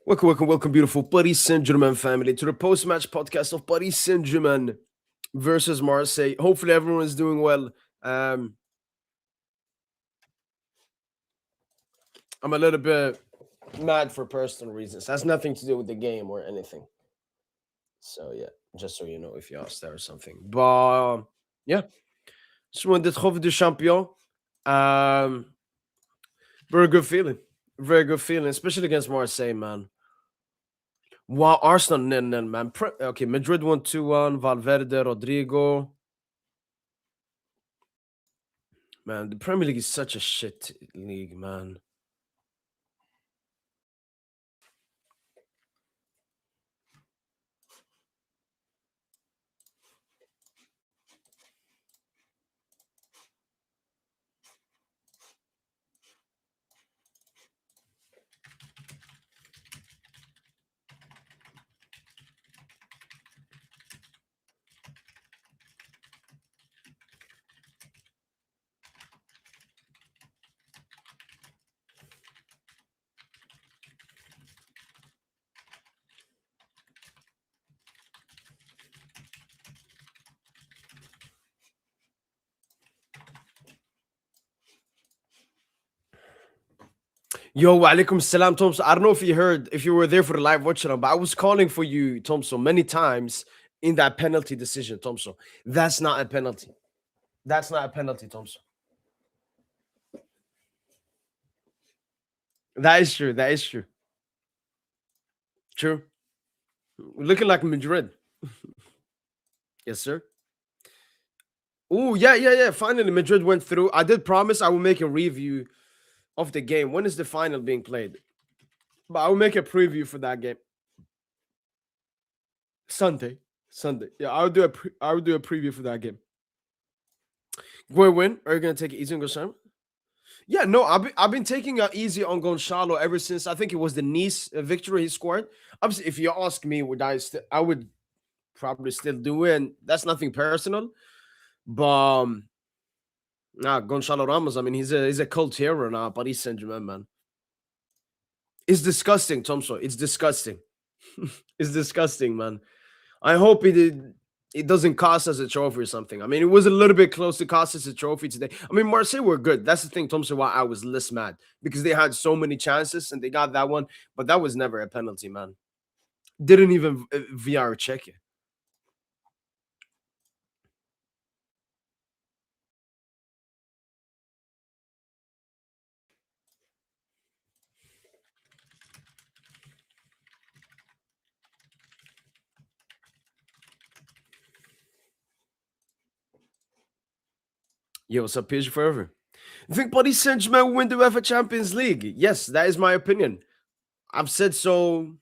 Welcome, beautiful Paris Saint-Germain family, to the post-match podcast of Paris Saint-Germain versus Marseille. Hopefully, everyone is doing well. Um, I'm a little bit mad for personal reasons. Has nothing to do with the game or anything. So yeah, just so you know, if you asked that or something. But yeah, just won the Trophée du Champion. Um, very good feeling. Very good feeling, especially against Marseille, man. Wow, Arsenal nil, man. Okay, Madrid won 2-1. Valverde, Rodrigo. Man, the Premier League is such a shit league, man. Yo, alaikum salam, Thompson. I don't know if you heard, if you were there for the live watching, but I was calling for you, Thompson, many times in that penalty decision, Thompson. That's not a penalty. That's not a penalty, Thompson. That is true. That is true. True. Looking like Madrid. Yes, sir. Oh, yeah. Finally, Madrid went through. I did promise I will make a review of the game. When is the final being played? But I will make a preview for that game. Sunday. Yeah, I will do a preview for that game. Going win? Are you gonna take it easy on Gonçalo? Yeah, no, I've been taking it easy on Gonçalo ever since I think it was the Nice victory he scored. Obviously, if you ask me, I would probably still do it, and that's nothing personal. But nah, Gonçalo Ramos. I mean, he's a cult hero now. Paris Saint-Germain, man. It's disgusting, Thompson. It's disgusting. It's disgusting, man. I hope it doesn't cost us a trophy or something. I mean, it was a little bit close to cost us a trophy today. I mean, Marseille were good. That's the thing, Thompson, why I was less mad, because they had so many chances and they got that one, but that was never a penalty, man. Didn't even VR check it. Yo, what's up, PSG forever? You think Paris Saint-Germain will win the UEFA Champions League? Yes, that is my opinion. I've said so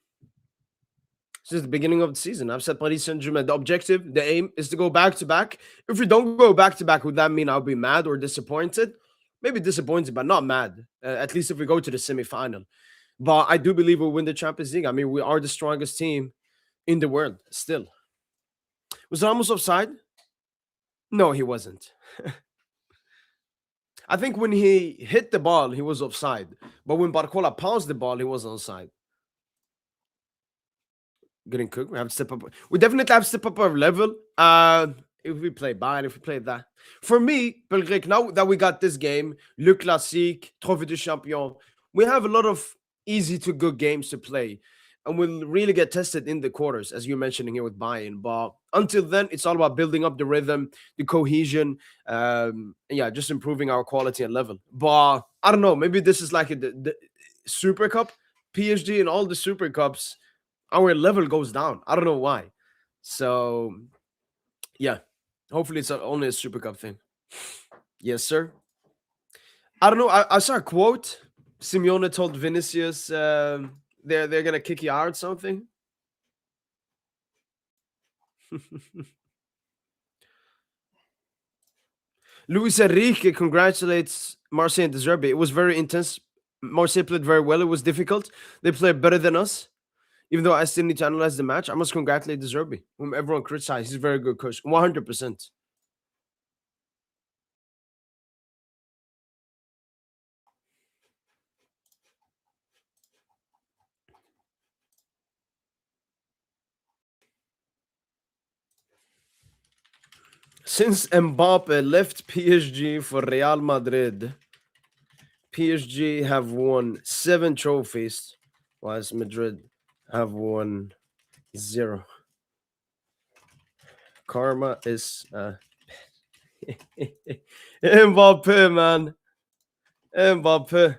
since the beginning of the season. I've said Paris Saint-Germain, the objective, the aim is to go back to back. If we don't go back to back, would that mean I'll be mad or disappointed? Maybe disappointed, but not mad. At least if we go to the semi-final. But I do believe we'll win the Champions League. I mean, we are the strongest team in the world still. Was Ramos offside? No, he wasn't. I think when he hit the ball, he was offside. But when Barcola pounced the ball, he was onside. Getting cooked. We have to step up. We definitely have to step up our level. If we play Bayern, if we play that. For me, Pelgrick, now that we got this game, Le Classique, Trophée du Champion, we have a lot of easy to good games to play. And we'll really get tested in the quarters, as you're mentioning here with Bayern. But until then, it's all about building up the rhythm, the cohesion, and yeah, just improving our quality and level. But I don't know, maybe this is like the Super Cup, PSG, and all the Super Cups, our level goes down. I don't know why. So yeah, hopefully it's only a Super Cup thing. Yes, sir. I don't know. I saw a quote. Simeone told Vinicius they're gonna kick you out or something. Luis Enrique congratulates Marseille and Deserbe. It was very intense. Marseille played very well. It was difficult. They played better than us. Even though I still need to analyze the match, I must congratulate Deserbe, whom everyone criticized. He's a very good coach. 100%. Since Mbappe left PSG for Real Madrid, PSG have won 7 trophies, whilst Madrid have won 0. Karma is Mbappe, man. Mbappe.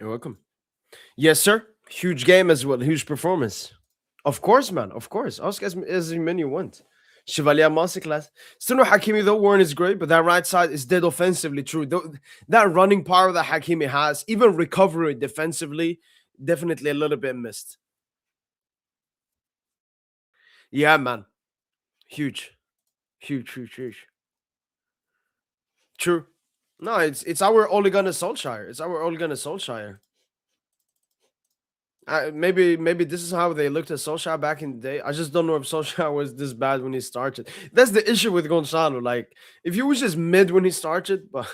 You're welcome. Yes, sir. Huge game as well. Huge performance. Of course, man. Of course. Ask as many you want. Chevalier Masterclass. Still no Hakimi though. Warren is great, but that right side is dead offensively. True. That running power that Hakimi has, even recovery defensively, definitely a little bit missed. Yeah, man. Huge. Huge, huge, huge. True. No, it's our Ole Gunnar Solskjaer. It's our Ole Gunnar Solskjaer. Maybe this is how they looked at Solskjaer back in the day. I just don't know if Solskjaer was this bad when he started. That's the issue with Gonçalo. Like, if he was just mid when he started, but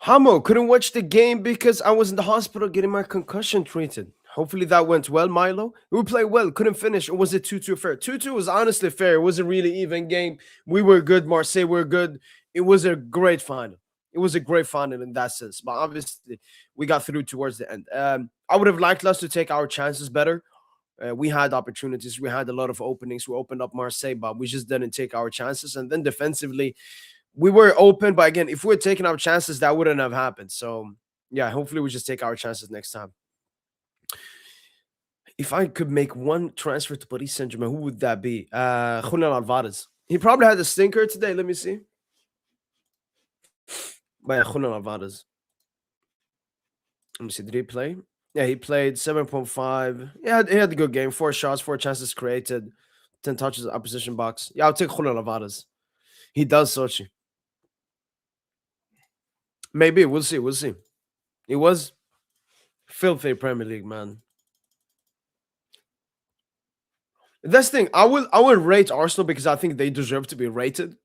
Hamo couldn't watch the game because I was in the hospital getting my concussion treated. Hopefully that went well, Milo. We played well, couldn't finish. Or was it 2-2 fair? 2-2 was honestly fair. It was a really even game. We were good. Marseille were good. It was a great final. It was a great final in that sense. But obviously, we got through towards the end. I would have liked us to take our chances better. We had opportunities. We had a lot of openings. We opened up Marseille, but we just didn't take our chances. And then defensively, we were open. But again, if we were taking our chances, that wouldn't have happened. So, yeah, hopefully we just take our chances next time. If I could make one transfer to Paris Saint-Germain, who would that be? Julian Alvarez. He probably had a stinker today. Let me see. But yeah, Julian Alvarez. Let me see. Did he play? Yeah, he played 7.5. Yeah, he had a good game. 4 shots, 4 chances created, 10 touches opposition box. Yeah, I'll take Julian Alvarez. He does Sochi. Maybe. We'll see. We'll see. It was filthy Premier League, man. That's the thing. I will rate Arsenal because I think they deserve to be rated.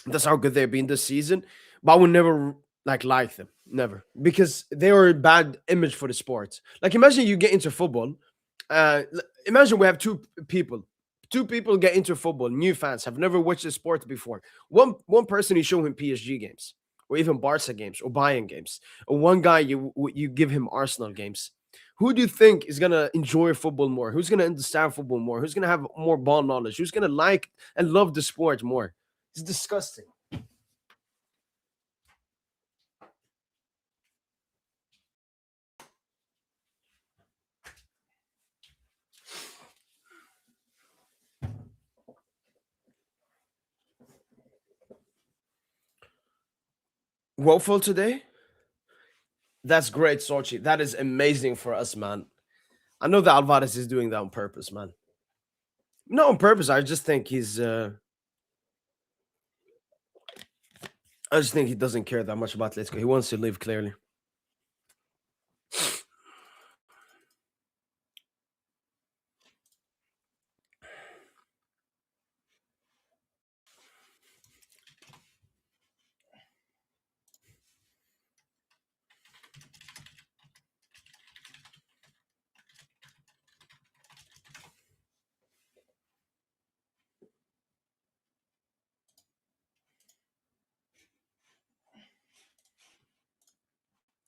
That's how good they've been this season. But I would never like them. Never. Because they are a bad image for the sport. Like imagine you get into football. Imagine we have people. Two people get into football, new fans, have never watched the sport before. One person you show him PSG games, or even Barca games, or Bayern games. Or one guy you give him Arsenal games. Who do you think is gonna enjoy football more? Who's gonna understand football more? Who's gonna have more ball knowledge? Who's gonna like and love the sport more? It's disgusting. Woeful today? That's great, Sochi. That is amazing for us, man. I know that Alvarez is doing that on purpose, man. Not on purpose. I just think he's I just think he doesn't care that much about Atletico. He wants to leave clearly.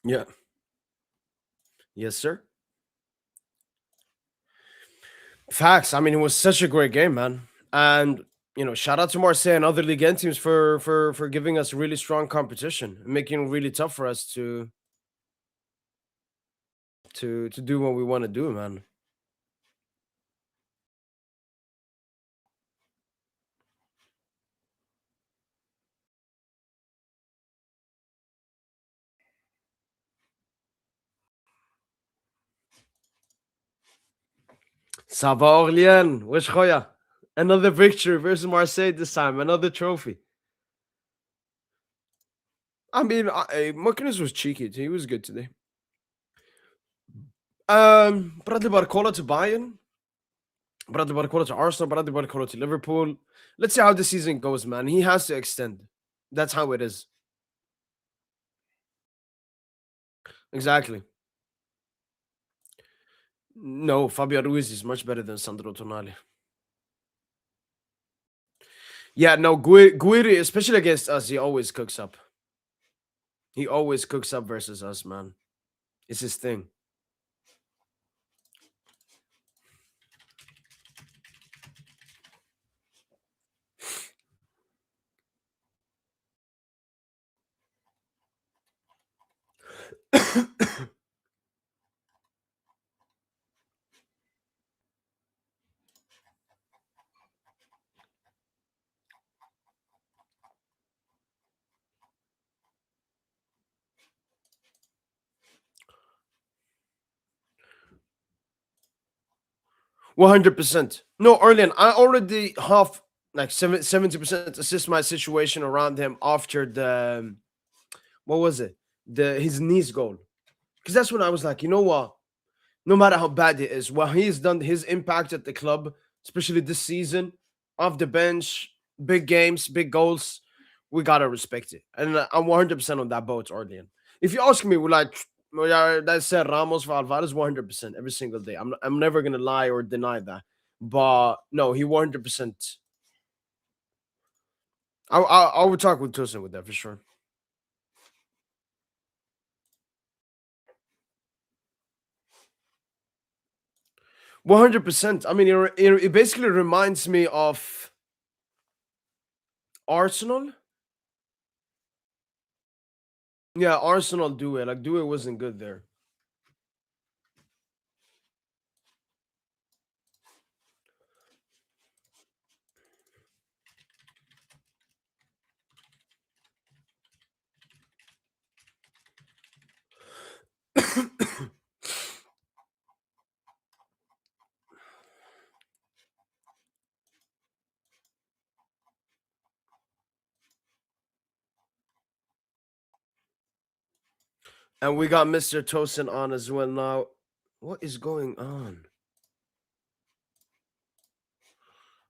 Yeah. Yes, sir. Facts. I mean, it was such a great game, man. And shout out to Marseille and other Ligue 1 teams for giving us really strong competition, making it really tough for us to do what we want to do, man. Ça va, Orléans. Wesh khoya. Another victory versus Marseille this time. Another trophy. I mean, Marquinhos was cheeky. He was good today. Bradley Barcola to Bayern. Bradley Barcola to Arsenal. Bradley Barcola to Liverpool. Let's see how the season goes, man. He has to extend. That's how it is. Exactly. No, Fabio Ruiz is much better than Sandro Tonali. Yeah, no, Guiri, especially against us, he always cooks up. He always cooks up versus us, man. It's his thing. $100%. No, Erlen, I already have like 70% assist my situation around him after the what was it? His knees goal. Because that's when I was like, you know what? No matter how bad it is, what he's done, his impact at the club, especially this season, off the bench, big games, big goals, we gotta respect it. And I'm 100% on that boat, Orlean. If you ask me, that said Ramos for Alvarez 100% every single day. I'm never gonna lie or deny that. But no, he 100%. I would talk with Tosin with that for sure. 100%. I mean, it basically reminds me of Arsenal. Yeah, Arsenal do it. Like, do it wasn't good there. And we got Mr. Tosin on as well now. What is going on?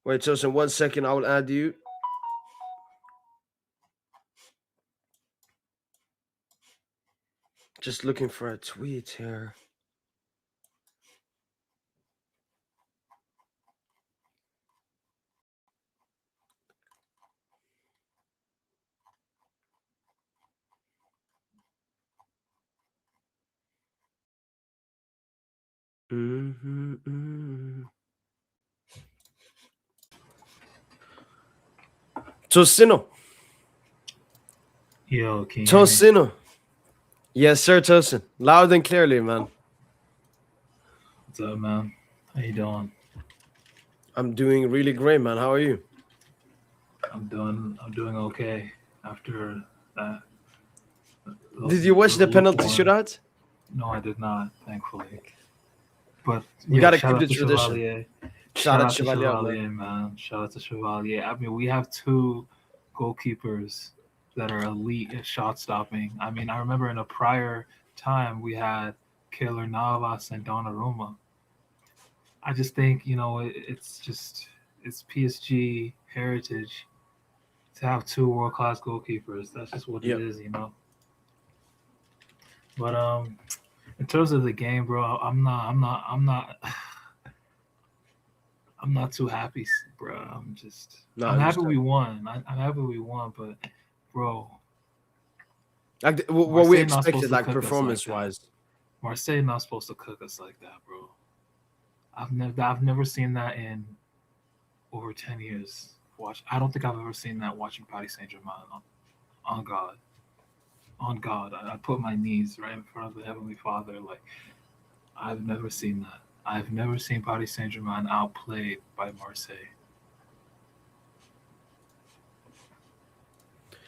Wait, Tosin, 1 second. I will add you. Just looking for a tweet here. Tosino. Yo, can you hear me? Tosino. Yes, sir, Tosin. Loud and clearly, man. What's up, man? How you doing? I'm doing really great, man. How are you? I'm doing okay after that. Did you watch the penalty shootout? No, I did not, thankfully. But We gotta shout keep out the to tradition. Chevalier. Shout out to Chevalier, Chevalier, man. Shout out to Chevalier. I mean, we have two goalkeepers that are elite at shot stopping. I mean, I remember in a prior time we had Keylor Navas and Donnarumma. I just think it's PSG heritage to have two world class goalkeepers. That's just what it is, But in terms of the game, bro, I'm not too happy, bro. I'm happy we won. I'm happy we won, but bro, like what we expected, like performance wise. Marseille not supposed to cook us like that, bro. I've never seen that in over 10 years. I don't think I've ever seen that watching Paris Saint-Germain. On God, I put my knees right in front of the Heavenly Father. Like, I've never seen that. I've never seen Paris Saint-Germain outplayed by Marseille.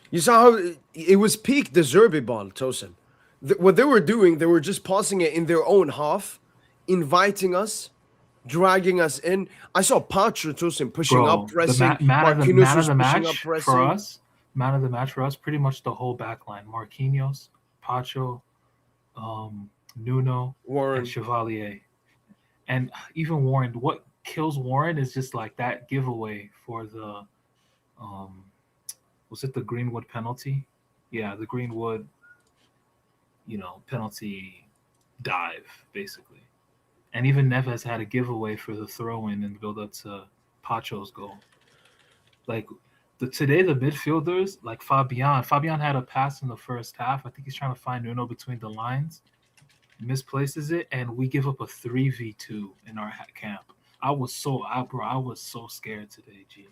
You saw how it was peak De Zerbi ball, Tosin. What they were doing, they were just passing it in their own half, inviting us, dragging us in. I saw Pacho, Tosin, pushing up, pressing. Man of the match for us. Man of the match for us, pretty much the whole back line. Marquinhos, Pacho, Nuno, Warren, and Chevalier. And even Warren, what kills Warren is just like that giveaway for the was it the Greenwood penalty? Yeah, the Greenwood, penalty dive, basically. And even Neves had a giveaway for the throw-in and build up to Pacho's goal. Like today, the midfielders, like Fabian had a pass in the first half. I think he's trying to find Nuno between the lines, misplaces it, and we give up a 3v2 in our camp. I was so scared today, G.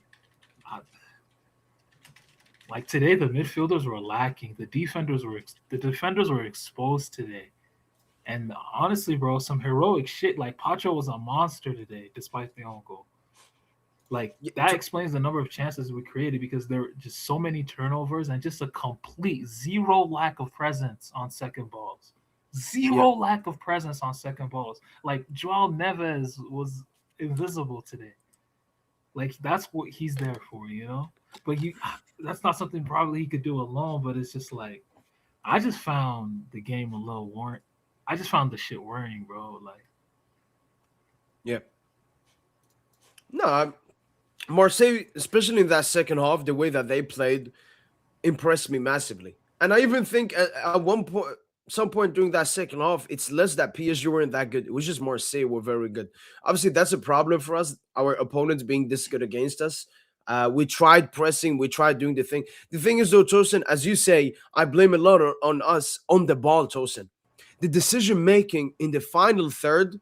Like today, the midfielders were lacking. The defenders were exposed today. And honestly, bro, some heroic shit. Like Pacho was a monster today, despite the own goal. Like that explains the number of chances we created because there were just so many turnovers and just a complete zero lack of presence on second balls. Lack of presence on second balls. Like Joao Neves was invisible today. Like that's what he's there for, But that's not something probably he could do alone. But it's just like I just found the game a little worrying. I just found the shit worrying, bro. Like, yeah. No, Marseille, especially in that second half, the way that they played impressed me massively. And I even think at some point during that second half, it's less that PSG weren't that good. It was just Marseille were very good. Obviously, that's a problem for us, our opponents being this good against us. We tried pressing, we tried doing the thing. The thing is, though, Tosin, as you say, I blame a lot on us on the ball, Tosin. The decision-making in the final third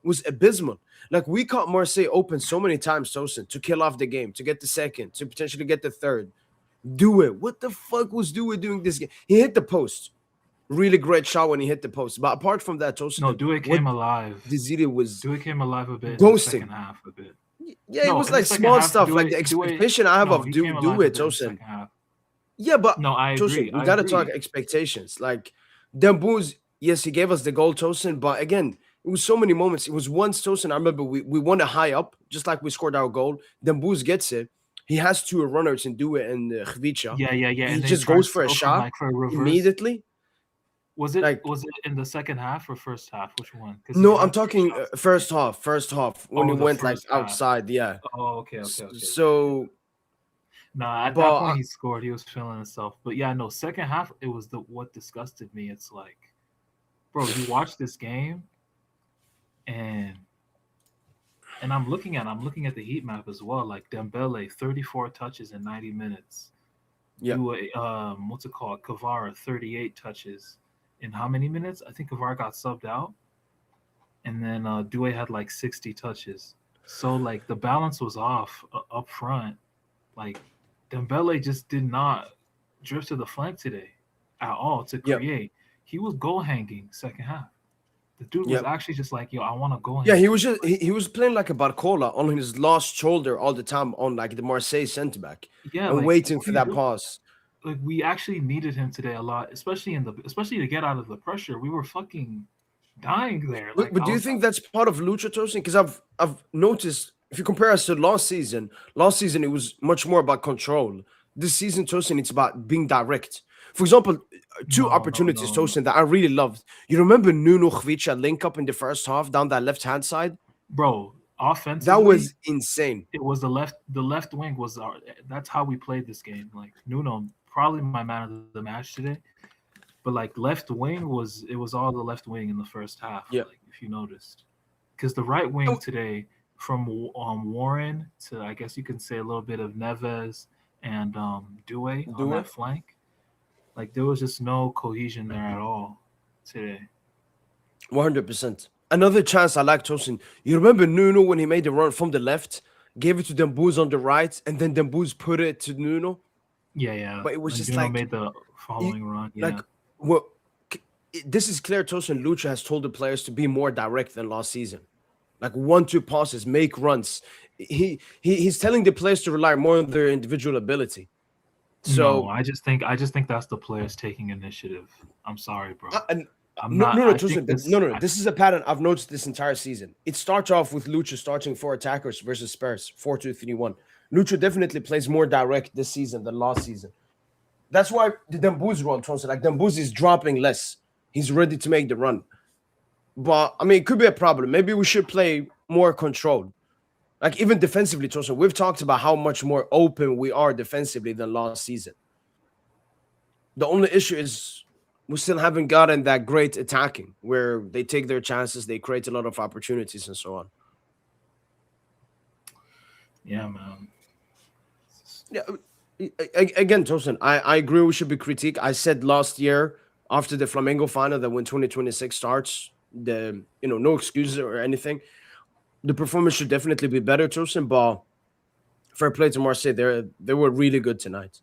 was abysmal. Like, we caught Marseille open so many times, Tosin, to kill off the game, to get the second, to potentially get the third. Due, what the fuck was Due doing this game? He hit the post. Really great shot when he hit the post. But apart from that, Tosin... No, Due came alive. Due came alive a bit ghosting. In the second half a bit. Yeah, it was like small stuff, like the expectation I have of Due it, Tosin. Yeah, but no, I agree. Tosin, we got to talk expectations. Like, Dembouz, yes, he gave us the goal, Tosin, but again, it was so many moments. It was once, Tosin, I remember we won a high up, just like we scored our goal. Dembouz gets it. He has two runners in Due and Khvicha. Yeah. He just goes for a shot immediately. Was it in the second half or first half? Which one? No, I'm talking first half. When he went like outside, yeah. Oh, okay. So, at that point he scored. He was feeling himself. But yeah, no, second half it was what disgusted me. It's like, bro, you watch this game, and I'm looking at the heat map as well. Like Dembele, 34 touches in 90 minutes. Yeah. What's it called? Kvara, 38 touches. In how many minutes? I think Kvara got subbed out. And then Due had like 60 touches. So like the balance was off up front. Like Dembele just did not drift to the flank today at all to create. Yep. He was goal hanging second half. The dude was actually just like, I want to go hang. Yeah, he was just he was playing like a Barcola on his lost shoulder all the time on like the Marseille center back. Yeah, and waiting for that pass. Like we actually needed him today a lot, especially to get out of the pressure. We were fucking dying there. Like, but do you think that's part of Lucha, Tosin? Because I've noticed if you compare us to last season it was much more about control. This season, Tosin, it's about being direct. For example, two opportunities, No. Tosin, that I really loved. You remember Nuno Khvicha link up in the first half down that left hand side? Bro, That offensively, was insane. it was the left wing was our. That's how we played this game. Like Nuno, probably my man of the match today. But like left wing it was all the left wing in the first half. Yeah. Like if you noticed, because the right wing Oh. today from Warren to I guess you can say a little bit of Neves and Due on Due? that flank, like there was just no cohesion there at all today. 100%. Another chance I like, Tosin. You remember Nuno when he made the run from the left, gave it to Dembouz on the right, and then Dembouz put it to Nuno? Yeah. But it was When just Nuno like, made the following run. Yeah. like, well, this is clear. Tosin Lucha has told the players to be more direct than last season. Like 1-2 passes, make runs. He's telling the players to rely more on their individual ability. So no, I just think that's the players taking initiative. I'm sorry, bro. I'm no, not. no, I Tosin, think no. This is a pattern I've noticed this entire season. It starts off with Lucha starting 4 attackers versus Spurs, 4-2-3-1. Lucha definitely plays more direct this season than last season. That's why the Dembouz run, Tosin, like Dembouz is dropping less. He's ready to make the run. But I mean, it could be a problem. Maybe we should play more controlled. Like even defensively, Tosin, we've talked about how much more open we are defensively than last season. The only issue is we still haven't gotten that great attacking where they take their chances, they create a lot of opportunities and so on. Yeah, man. Yeah. Again, Tosin, I agree we should be critiqued. I said last year after the Flamengo final that when 2026 starts, no excuses or anything. The performance should definitely be better, Tosin, but fair play to Marseille. They were really good tonight.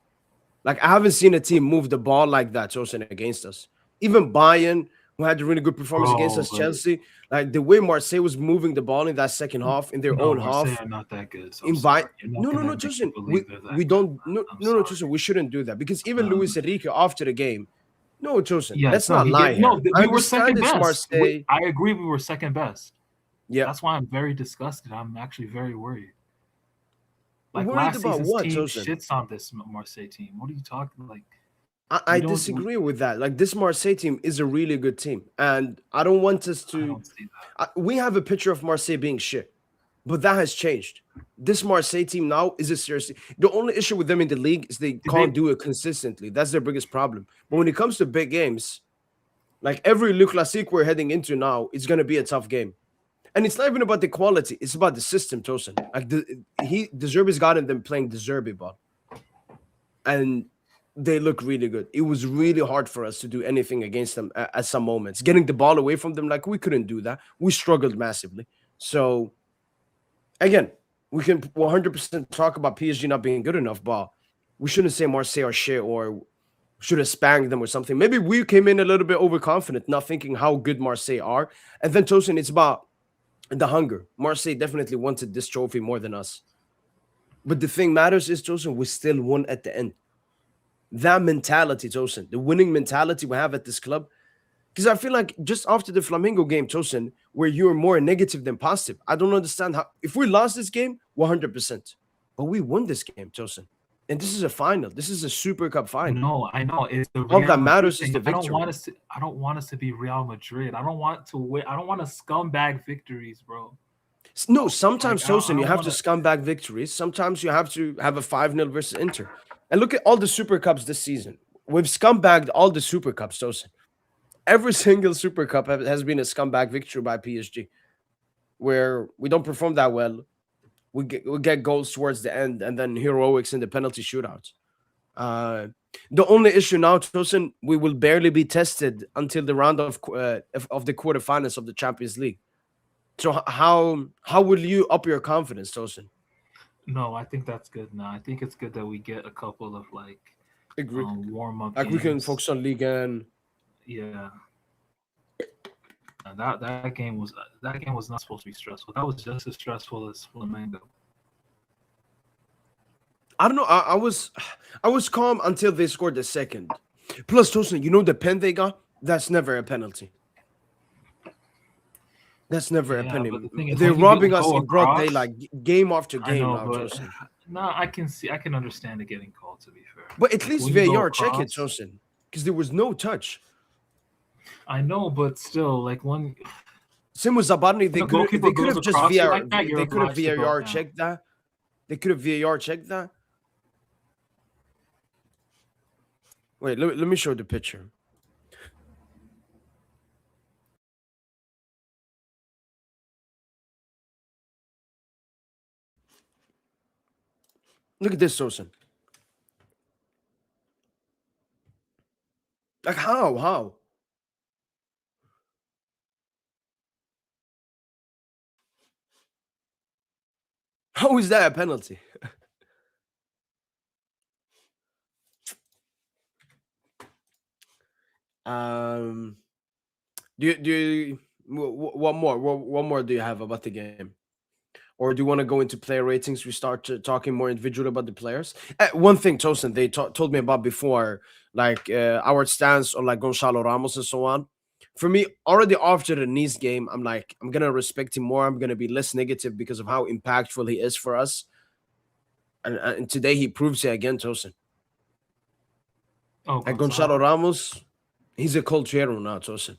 Like I haven't seen a team move the ball like that, Tosin, against us. Even Bayern, who had a really good performance against us, Chelsea, like the way Marseille was moving the ball in that second half, in their own Marseille are not that good. So no, Tosin. We don't. No, Tosin. We shouldn't do that because even Luis Enrique after the game. No, Tosin. Let's not lie here. We were second best. Marseille. I agree. We were second best. Yeah, that's why I'm very disgusted. I'm actually very worried. Like worried last about season's what, team Tosin? shits on this Marseille team. What are you talking like? I disagree with that. Like this Marseille team is a really good team, and I don't want us to. I don't see that. We have a picture of Marseille being shit, but that has changed. This Marseille team now is a seriously. The only issue with them in the league is they can't do it consistently. That's their biggest problem. But when it comes to big games, like every Le Classique we're heading into now, it's gonna be a tough game. And it's not even about the quality; it's about the system, Tosin. Like the Zerbi's gotten them playing the Zerbi ball, and they look really good. It was really hard for us to do anything against them at some moments. Getting the ball away from them, like we couldn't do that. We struggled massively. So, again, we can 100% talk about PSG not being good enough, but we shouldn't say Marseille are shit or should have spanked them or something. Maybe we came in a little bit overconfident, not thinking how good Marseille are. And then, Tosin, it's about the hunger. Marseille definitely wanted this trophy more than us. But the thing matters is, Tosin, we still won at the end. That mentality, Tosin, the winning mentality we have at this club. Because I feel like just after the Flamengo game, Tosin, where you're more negative than positive, I don't understand how. If we lost this game, 100%. But we won this game, Tosin. And this is a final. This is a Super Cup final. No, I know. It's the all that matters is the victory. I don't want us to be Real Madrid. I don't want to win. I don't want to scumbag victories, bro. No, sometimes, Tosin, you have to scumbag victories. Sometimes you have to have a 5-0 versus Inter. And look at all the Super Cups this season. We've scumbagged all the Super Cups, Tosin. Every single Super Cup has been a scumbag victory by PSG, where we don't perform that well. We get goals towards the end, and then heroics in the penalty shootouts. The only issue now, Tosin, we will barely be tested until the round of the quarterfinals of the Champions League. So how will you up your confidence, Tosin? No, I think that's good now. I think it's good that we get a couple of warm up. Like games. We can focus on Ligue 1. Yeah. That game was not supposed to be stressful. That was just as stressful as Flamengo. I don't know. I was calm until they scored the second. Plus, Tosin, the pen they got? That's never a penalty. That's never a penalty. They're robbing us in broad daylight, game after game. No, I can understand it getting called. To be fair, But at like least when you go VAR check it, across, Tosin, because there was no touch. I know, but still, like when Same with Zabarni, the goalkeeper they could goes have just across you VAR like that, you're they could have obliged to go VAR down. checked that. They could have VAR checked that. Wait, let me show the picture. Look at this, Tosin. Like how? How is that a penalty? Do you what more do you have about the game? Or do you want to go into player ratings? We start talking more individually about the players. One thing, Tosin, they told me about before, like our stance on like Gonçalo Ramos and so on. For me, already after the Nice game, I'm like, I'm gonna respect him more. I'm gonna be less negative because of how impactful he is for us. And today he proves it again, Tosin. Oh, Like Gonçalo Gonzalo. Ramos, he's a cult hero now, Tosin.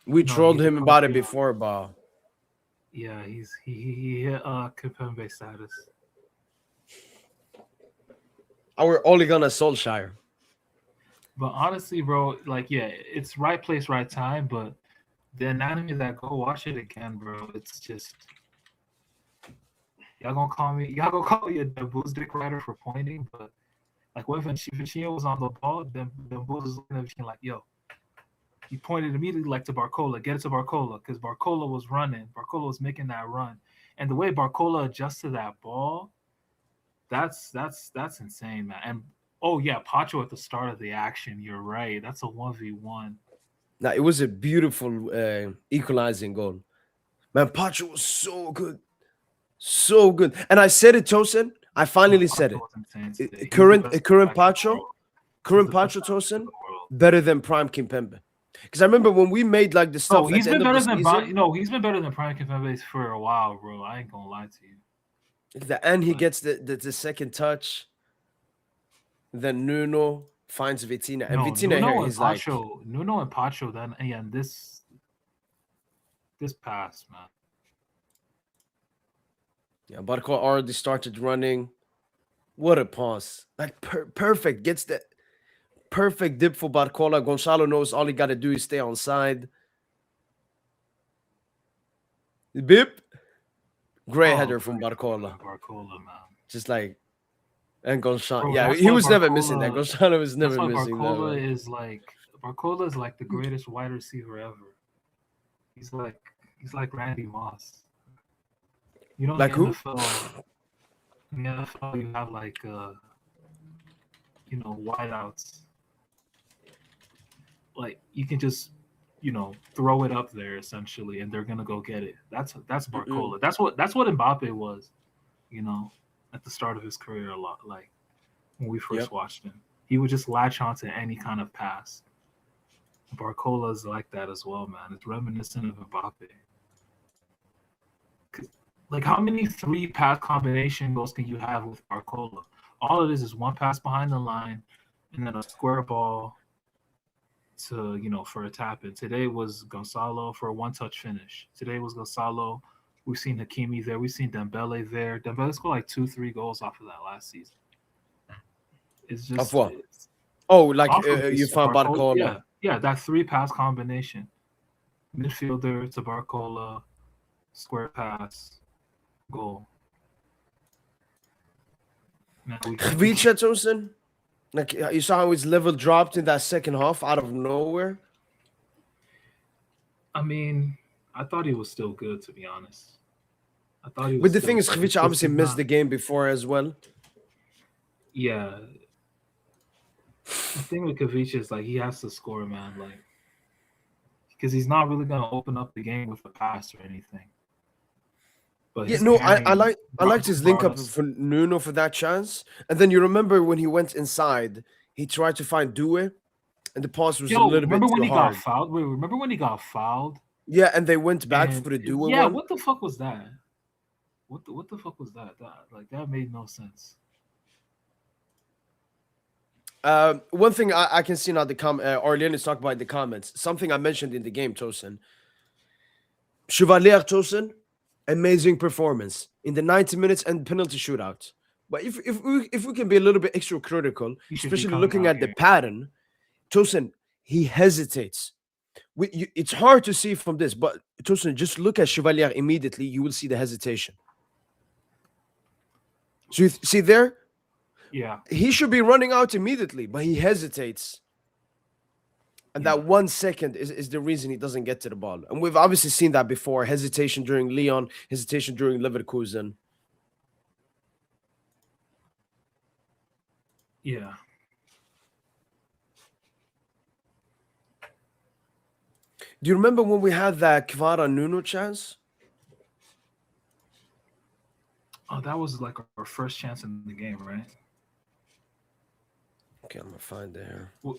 We No, trolled he's a him about coach. it Yeah, before, but yeah, he hit Kipembe status. our Ole Gunnar Solskjaer. But honestly, bro, like yeah, it's right place, right time. But the anatomy of that go watch it again, bro. It's just y'all gonna call me a booze dick rider for pointing, but like when Vincino was on the ball, then Booz was looking at Vincino like, yo, he pointed immediately like to Barcola, get it to Barcola, because Barcola was running. Barcola was making that run. And the way Barcola adjusts to that ball, that's insane, man. And oh yeah, Pacho at the start of the action, you're right. That's a 1v1. Now it was a beautiful equalizing goal. Man, Pacho was so good. So good. And I said it, Tosin. I finally said Pacho it. was insane today. He was the Current best current left back in the Pacho, world. current He's the best Pacho, left back in Tosin, the world. better than Prime Kimpembe. Because I remember when we made like the No, stuff at he's the been end of the better than season, he's been better than Prime Kimpembe for a while, bro. I ain't gonna lie to you. at the end he Like, gets the second touch. Then Nuno finds Vitina. And no, Vitina here, he's like, Nuno and Pacho. Then again, this pass, man. yeah, Barco already started running. What a pass. Like perfect. Gets the perfect dip for Barcola. Gonçalo knows all he got to do is stay on side. Bip. Great header from Barcola. Barcola, man. Just like, and Gonçalo. Bro, Yeah, that's he why was never missing that. Gonçalo was That's never why missing that, man. Barcola is like the greatest wide receiver ever. He's like Randy Moss. You know, Like in the who? NFL, you have like wideouts. Like you can just throw it up there essentially, and they're gonna go get it. That's Barcola. That's what Mbappe was, at the start of his career a lot. Like when we first watched him, he would just latch onto any kind of pass. Barcola is like that as well, man. It's reminiscent of Mbappe. Like how many 3-pass combination goals can you have with Barcola? All it is one pass behind the line, and then a square ball to for a tap in. Today was Gonçalo for a one-touch finish. Today was Gonçalo. We've seen Hakimi there. We've seen Dembele there. Dembele scored like 2-3 goals off of that last season. It's just Of what? You found Barcola. Yeah, that 3-pass combination. Midfielder to Barcola, square pass, goal. Khvicha, Tosin? Like you saw how his level dropped in that second half out of nowhere. I mean, I thought he was still good, to be honest. I thought he was. But the thing is, Khvicha obviously missed the game before as well. Yeah. The thing with Khvicha is like he has to score, man. Like, because he's not really gonna open up the game with a pass or anything. But yeah, no, I liked his link up for Nuno for that chance. And then you remember when he went inside, he tried to find Due, and the pass was a little bit too hard. Remember when he got fouled? Wait, remember when he got fouled? Yeah, and they went back for the Due one. Yeah, what the fuck was that? what the fuck was that? That made no sense. One thing I can see now Arlene is talking about in the comments. Something I mentioned in the game, Tosin. Chevalier Tosin, amazing performance in the 90 minutes and penalty shootout. But if we can be a little bit extra critical, He should be especially coming looking out at the here. pattern, Tosin, he hesitates. It's hard to see from this, but Tosin, just look at Chevalier immediately. You will see the hesitation. So you see there, Yeah. he should be running out immediately, but he hesitates. And Yeah. that 1 second is the reason he doesn't get to the ball. And we've obviously seen that before. Hesitation during Lyon, hesitation during Leverkusen. Yeah. Do you remember when we had that Kvara Nuno chance? Oh, that was like our first chance in the game, right? Okay, I'm going to find it here. Well,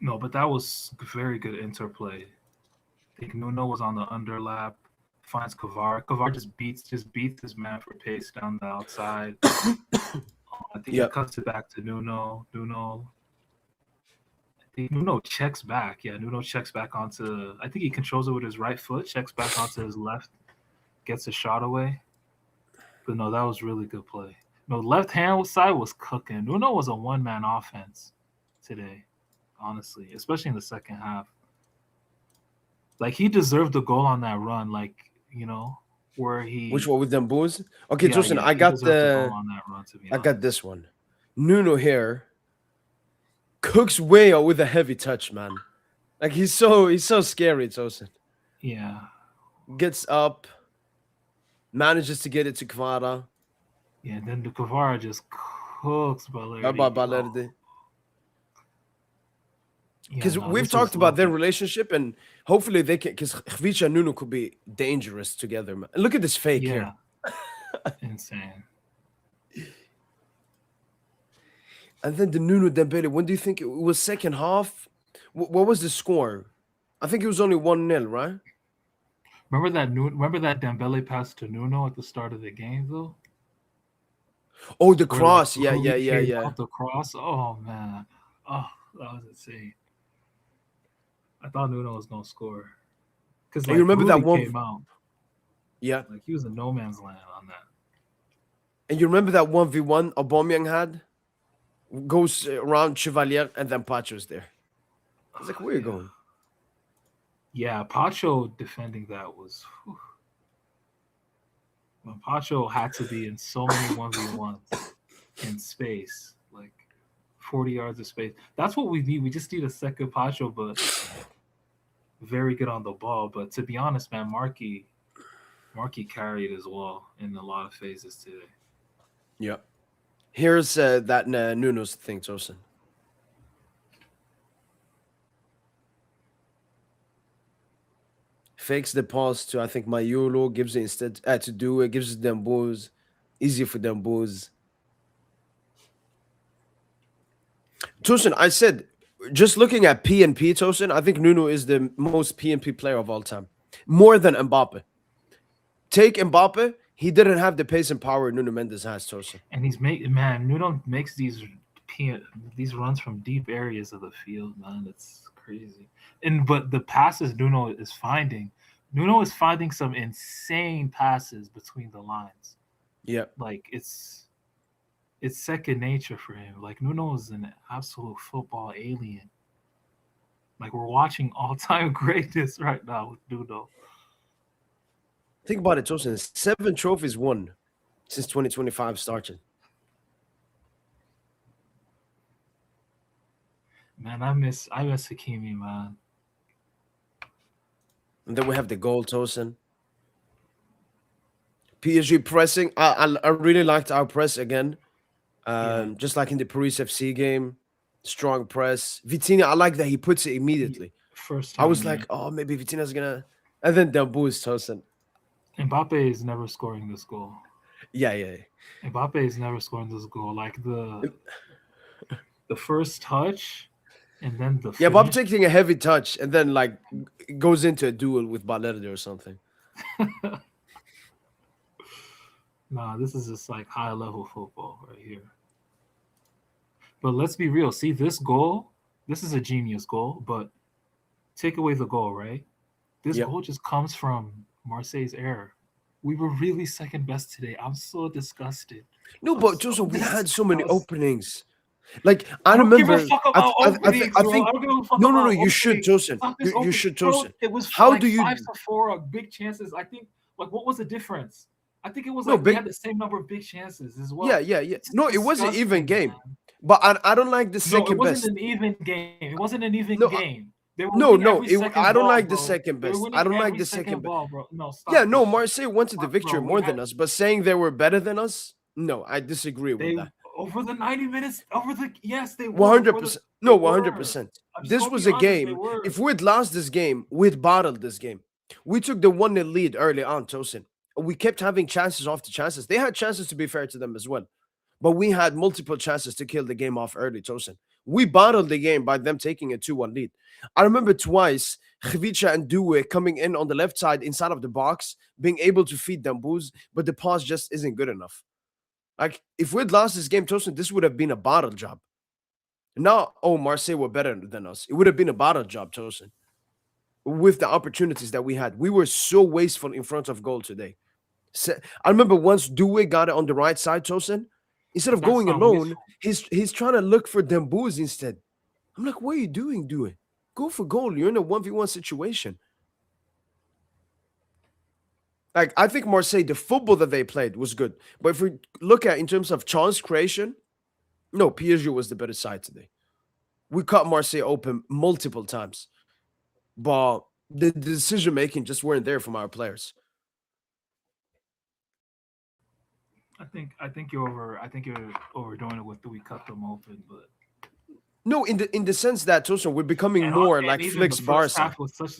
no, but that was very good interplay. I think Nuno was on the underlap, finds Kvara. Kvara just beats his man for pace down the outside. I think he cuts it back to Nuno. I think Nuno checks back. Yeah, Nuno checks back onto. I think he controls it with his right foot, checks back onto his left, gets a shot away. But no, that was really good play. No, left hand side was cooking. Nuno was a one-man offense today, honestly, especially in the second half. Like, he deserved the goal on that run, like, where he. Which one with them boos? Okay, Yeah, Justin, yeah, I he got deserved the goal on that run, to be honest. got this one. Nuno here cooks way out with a heavy touch, man. Like, he's so scary, Tosin. Yeah. Gets up, manages to get it to Kvara. Yeah, then the Kvara just cooks Balerdi. Because Yeah, we've talked about their relationship, and hopefully they can. Because Khvicha and Nuno could be dangerous together, man. Look at this fake here. Insane. And then the Nuno Dembele. When do you think it was? Second half. What was the score? I think it was only 1-0, right? Remember that Dembele pass to Nuno at the start of the game, though. Oh, the cross. Yeah. Out the cross. Oh man. Oh, that was insane. I thought Nuno was gonna score. Because you remember that one came out. Yeah. Like, he was in no man's land on that. And you remember that 1v1 Aubameyang had? Goes around Chevalier and then Pacho's there. I was like, where are you going? Yeah, Pacho defending that was. Whew. When Pacho had to be in so many 1v1s in space, like 40 yards of space. That's what we need. We just need a second Pacho, but very good on the ball. But to be honest, man, Markey carried as well in a lot of phases today. Yeah. Here's that Nuno's thing, Tosin. Fakes the pass to, I think, Mayulo, gives it instead to do it, gives them balls. Easy for them balls. Tosin, I said, just looking at P&P, Tosin, I think Nuno is the most P&P player of all time. More than Mbappe. Take Mbappe, he didn't have the pace and power Nuno Mendes has, Tosin. And Nuno makes these runs from deep areas of the field, man. It's crazy. But the passes Nuno is finding some insane passes between the lines. Yeah. Like, it's second nature for him. Like, Nuno is an absolute football alien. Like, we're watching all-time greatness right now with Nuno. Think about it, Tosin. 7 trophies won since 2025 started. Man, I miss Hakimi, man. And then we have the goal, Tosin. PSG pressing. I really liked our press again. Just like in the Paris FC game. Strong press. Vitinha, I like that he puts it immediately. First time, I was like, oh, maybe Vitinha's going to... And then the boost, Tosin. Mbappe is never scoring this goal. Yeah. Mbappe is never scoring this goal. Like, the first touch... And then the Bob taking a heavy touch and then like goes into a duel with Balerdi or something. Nah, this is just like high level football right here. But let's be real. See, this goal, this is a genius goal, but take away the goal, right? This Yeah. goal just comes from Marseille's error. We were really second best today. I'm so disgusted. No, I'm but so Joseph, we had so many disgusted. openings. Like I I don't give a remember, fuck about openings, I bro. think I don't give a fuck no, no, no. about You should, openings. Joseph. Stop this You open, should, bro. Joseph. It was How like do 5 you? to 4 big chances. I think. Like, what was the difference? I think it was No, like we big. had the same number of big chances as Yeah, well. yeah, yeah. It's No, it was an even disgusting, game, man. but I don't like the No, it second wasn't best. an even game. It wasn't an even No, game. They were no, winning no. every second I don't ball, like the bro. second They were best. winning I don't like every the second second best. ball, bro. No, Yeah, stop no. this shit. Marseille wanted the victory Bro, we more than had us, but saying they were better than us, no, I disagree with they that. over the 90 minutes, over the yes, they One were. hundred For the percent. they No, 100%. were. I'm just This gonna was be a honest, they game. were. If we'd lost this game, we'd bottled this game. We took the 1-0 lead early on, Tosin. We kept having chances off the chances. They had chances, to be fair to them as well. But we had multiple chances to kill the game off early, Tosin. We bottled the game by them taking a 2-1 lead. I remember twice Khvicha and Due coming in on the left side inside of the box, being able to feed them booze, but the pass just isn't good enough. Like, if we'd lost this game, Tosin, this would have been a bottle job. Not, oh, Marseille were better than us. It would have been a bottle job, Tosin, with the opportunities that we had. We were so wasteful in front of goal today. I remember once Due got it on the right side, Tosin. Instead of That's going not alone, wasteful. he's trying to look for Dembouz instead. I'm like, what are you doing, Due? Go for goal. You're in a 1v1 situation. Like, I think Marseille, the football that they played was good. But if we look at in terms of chance creation, no, PSG was the better side today. We cut Marseille open multiple times, but the decision making just weren't there from our players. I think you're overdoing it with the we cut them open, but No, in the sense that also we're becoming and more and like even the Flick's first Barca. half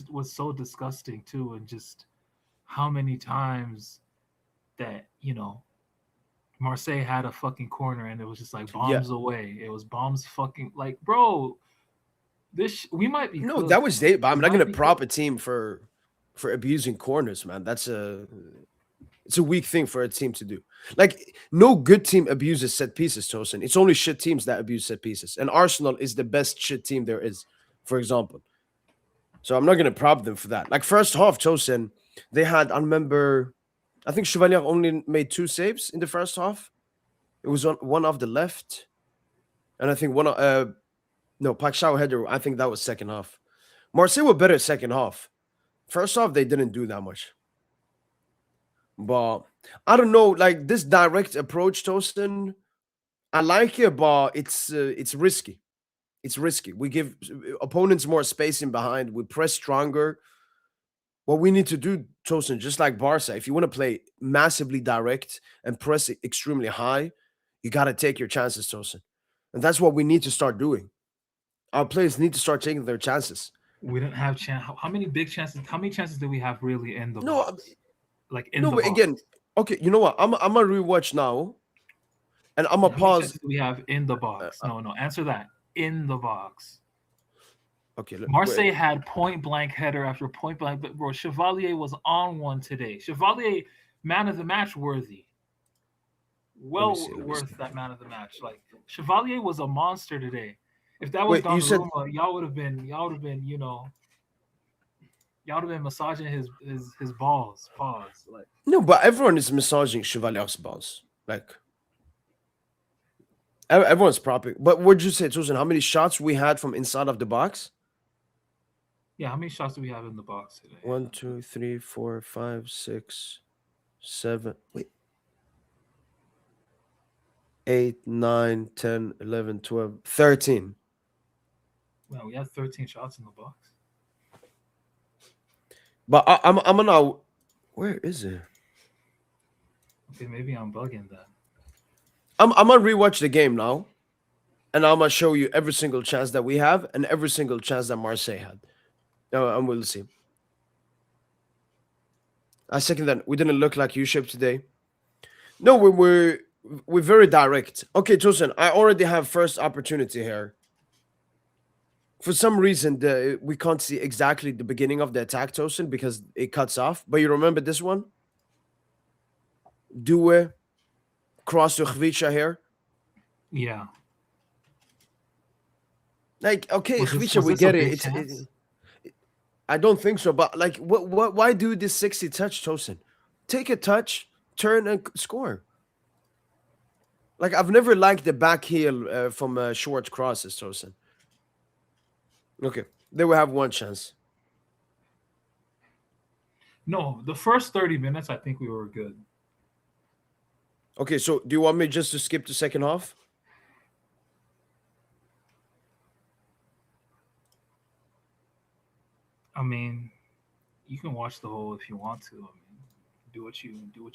was so disgusting too, and just how many times that Marseille had a fucking corner and it was just like Yeah. bombs away. It was bombs fucking like, bro. We might be No, that cooked, was bro. they. But I'm We not might gonna be prop a cooked. team for abusing corners, man. It's a weak thing for a team to do. Like no good team abuses set pieces, Tosin. It's only shit teams that abuse set pieces, and Arsenal is the best shit team there is, for example. So I'm not gonna prop them for that. Like first half, Tosin, they had. I remember, I think Chevalier only made 2 saves in the first half. It was one off the left, and I think one. No, Pacquiao header. I think that was second half. Marseille were better second half. First half, they didn't do that much. But I don't know, like this direct approach, Tosin. I like it, but it's risky. It's risky. We give opponents more space in behind. We press stronger. What we need to do, Tosin, just like Barca, if you want to play massively direct and press it extremely high, you got to take your chances, Tosin. And that's what we need to start doing. Our players need to start taking their chances. We didn't have chance. How many big chances? How many chances did we have really in the No, box? Like in no, the but box. again, okay, you know what? I'm gonna rewatch now, and I'm gonna How many pause. chances do we have in the Uh, box? uh, No, no. Answer that. In the box. okay, wait. Marseille had point blank header after point blank, but bro, Chevalier was on one today. Chevalier, man of the match worthy. Let me Well see. Let me see. worth that man of the match. Like Chevalier was a monster today. If that was Wait, you said Donnarumma, y'all would have been massaging his balls. Pause. Like no, but everyone is massaging Chevalier's balls. Like everyone's propping. But what'd you say, Susan? How many shots we had from inside of the box? yeah, how many shots do we have in the box today? One, two, three, four, five, six, seven. Wait. 8, 9, 10, 11, 12, 13. Well, we had 13 shots in the box. But I'm gonna. Where is it? Okay, maybe I'm bugging that. I'm gonna rewatch the game now, and I'm gonna show you every single chance that we have and every single chance that Marseille had. And we'll see. I second that. We didn't look like U-shaped today. No, we're very direct. Okay, Tosin, I already have first opportunity here. For some reason, we can't see exactly the beginning of the attack, Tosin, because it cuts off. But you remember this one? Due cross to Khvicha here. Yeah. Like, okay, Was Khvicha, we this a get big it. chance? I don't think so, but like, why do this 60 touch, Tosin? Take a touch, turn and score. Like, I've never liked the back heel from short crosses, Tosin. Okay, they will have one chance. No, the first 30 minutes, I think we were good. Okay, so do you want me just to skip the second half? I mean, you can watch the whole if you want to. I mean, do what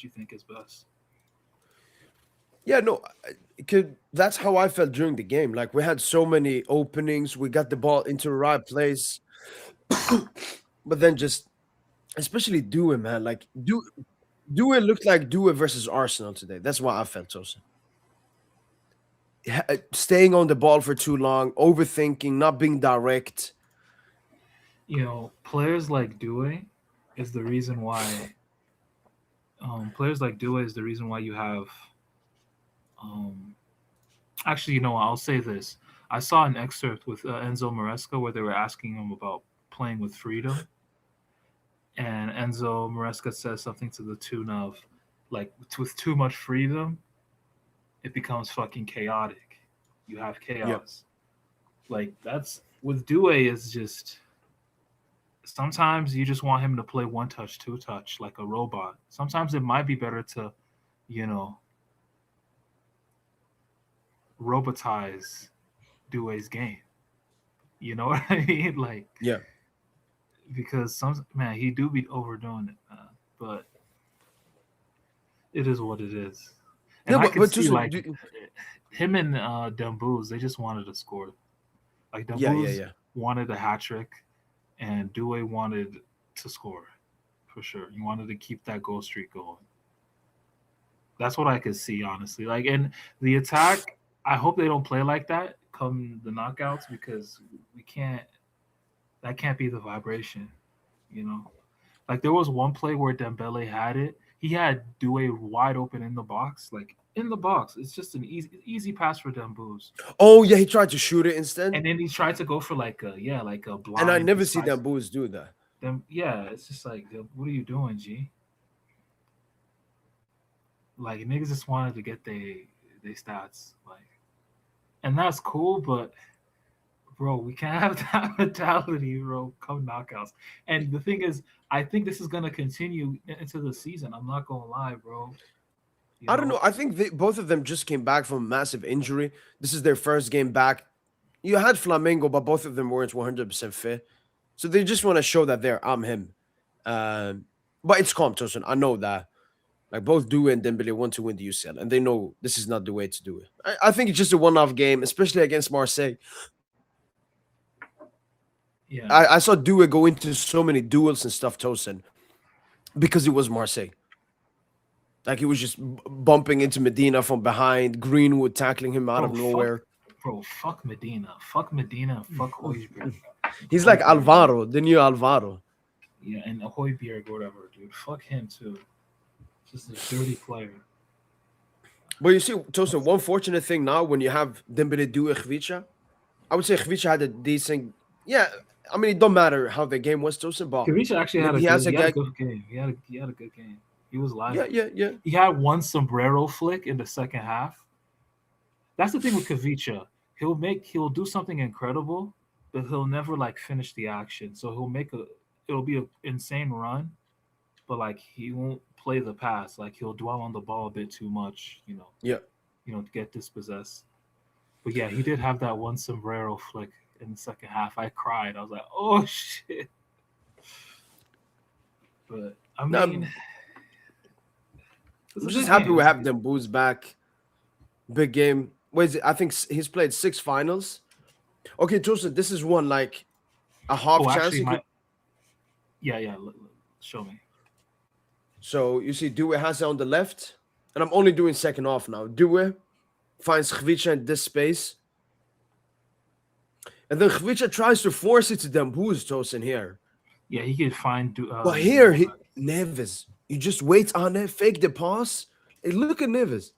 you think is best. Yeah, no, that's how I felt during the game. Like, we had so many openings, we got the ball into the right place, but then just, especially Due, man. Like, Due looked like Due versus Arsenal today. That's what I felt, Tosin. Staying on the ball for too long, overthinking, not being direct. You know, players like Due is the reason why. Players like Due is the reason why you have. Um, Actually, you know, I'll say this. I saw an excerpt with Enzo Maresca where they were asking him about playing with freedom, and Enzo Maresca says something to the tune of, like, with too much freedom, it becomes fucking chaotic. You have Yep. chaos. Like that's with Due is just sometimes you just want him to play one touch, two touch like a robot. Sometimes it might be better to, you know, robotize Due's game. You know what I mean? Like Yeah. because some man he do be overdoing it, man. But it is what it is. And Yeah, I but could but see Tosin, like him and Dembouz, they just wanted to score. Like yeah, Dembouz yeah. wanted a hat trick, and Due wanted to score for sure. He wanted to keep that goal streak going. That's what I could see, honestly. Like in the attack, I hope they don't play like that come the knockouts because we can't. That can't be the vibration, you know. Like there was one play where Dembele had it. He had Due wide open in the box, like in the box. It's just an easy pass for Dembouz. Oh yeah, he tried to shoot it instead, And then he tried to go for like a and I blind never see precise. them boos do that. Then yeah, it's just like, what are you doing, G? Like niggas just wanted to get they stats, like, and that's cool, but bro, we can't have that mentality, bro. Come knockouts. And the thing is, I think this is gonna continue into the season. I'm not gonna lie, bro. You I don't know. know, I think both of them just came back from a massive injury. This is their first game back. You had Flamengo, but both of them weren't 100% fit. So they just want to show that I'm him. But it's calm, Tosin. I know that. Like both Due and Dembele want to win the UCL, and they know this is not the way to do it. I think it's just a one-off game, especially against Marseille. yeah. I saw Due go into so many duels and stuff, Tosin, because it was Marseille. Like he was just bumping into Medina from behind, Greenwood tackling him out of nowhere. Fuck Medina. Fuck Medina. Fuck Hoiberg. He's like Alvaro, the new Alvaro. Yeah, and Hoiberg or whatever, dude. Fuck him too. Just a dirty player. But you see, Tosin, one fortunate thing now when you have Dembele, Due, Khvicha, I would say Khvicha had a decent. Yeah, I mean, it don't matter how the game was, Tosin, but Kavisha actually had maybe a he has a guy. good game. He had a good game. He was live. Yeah. He had one sombrero flick in the second half. That's the thing with Kavicha. He'll do something incredible, but he'll never like finish the action. So it'll be an insane run, but like he won't play the pass. Like he'll dwell on the ball a bit too much, Yeah. To get dispossessed. But yeah, he did have that one sombrero flick in the second half. I cried. I was like, oh shit. But I mean, I'm just happy we have them Boos back. Big game. What is it? I think he's played 6 finals. Okay, Tosin, this is one like a half chance. Yeah. Show me. So you see, Due has it on the left, and I'm only doing second half now. Due finds Khvicha in this space, and then Khvicha tries to force it to Dembouz, Tosin here. Yeah, he could find. But here, Neves, you just wait on it, fake the pass. Hey, look at Neves.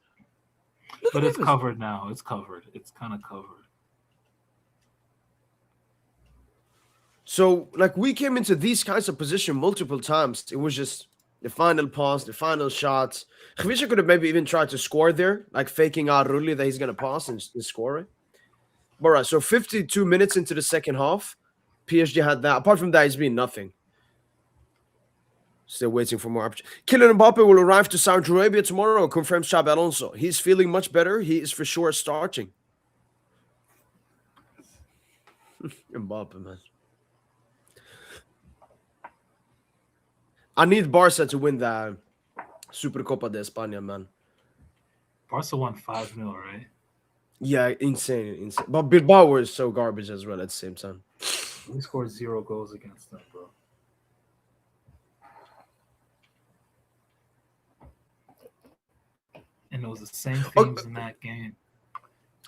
Look But at it's this. covered now. It's covered. It's kind of covered. So, like, we came into these kinds of position multiple times. It was just the final pass, the final shots. Khvisha could have maybe even tried to score there, like faking out Rulli that he's going to pass and score it. But right, so 52 minutes into the second half, PSG had that. Apart from that, it's been nothing. Still waiting for more opportunity. Kylian Mbappe will arrive to Saudi Arabia tomorrow, confirms Xabi Alonso. He's feeling much better. He is for sure starting. Mbappe, man. I need Barca to win the Supercopa de España, man. Barca won 5-0, right? Yeah, insane. But Bilbao was so garbage as well at the same time. We scored 0 goals against them, bro. And it was the same themes in that game.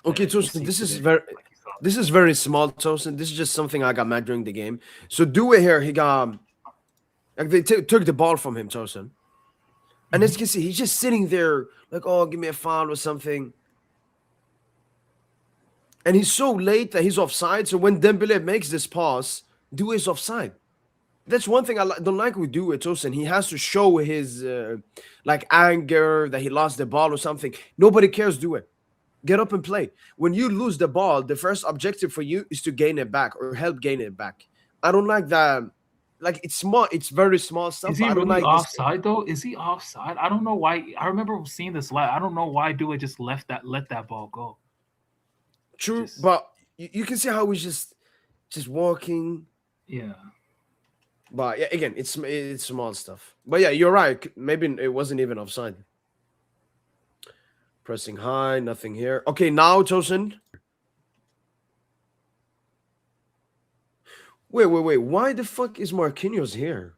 Okay, Tosin, this is very small, Tosin. This is just something I got mad during the game. So Due here, he got like they took the ball from him, Tosin. And as you can see, he's just sitting there like, oh, give me a foul or something. And he's so late that he's offside. So when Dembele makes this pass, Due is offside. That's one thing I don't like with Due, Tosin. He has to show his like anger that he lost the ball or something. Nobody cares, Due. Get up and play. When you lose the ball, the first objective for you is to gain it back or help gain it back. I don't like that. Like, it's small. It's very small stuff. Is he I don't really like offside though? Is he offside? I don't know why. I remember seeing this live. I don't know why Due just let that ball go. True, but you can see how he's just walking. Yeah. But yeah, again, it's small stuff. But yeah, you're right. Maybe it wasn't even offside. Pressing high, nothing here. Okay, now Tosin. Wait. Why the fuck is Marquinhos here?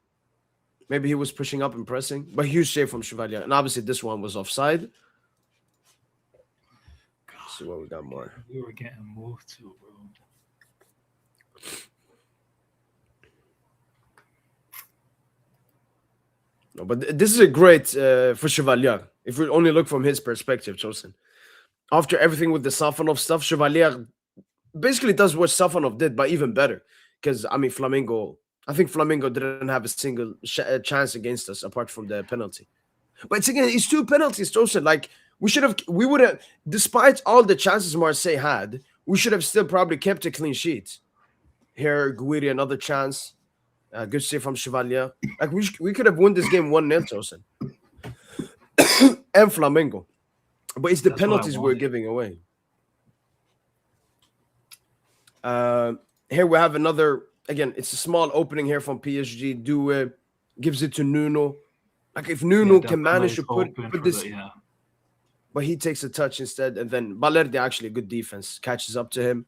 Maybe he was pushing up and pressing. But huge save from Chevalier. And obviously this one was offside. Let's see what we got more. We were getting moved to, bro. No, but this is a great for Chevalier. If we only look from his perspective, Tosin. After everything with the Safanov stuff, Chevalier basically does what Safanov did, but even better. Because, I mean, I think Flamengo didn't have a single chance against us apart from the penalty. But it's 2 penalties, Tosin. Like, we would have, despite all the chances Marseille had, we should have still probably kept a clean sheet. Here, Guiri, another chance. Good save from Chevalier. Like, we could have won this game 1-0, Tosin. And Flamengo. But it's the penalties we're giving away. Here we have another, again, it's a small opening here from PSG. Due gives it to Nuno. Like, if Nuno can manage to put this, but he takes a touch instead, and then Valerde, actually, good defense, catches up to him.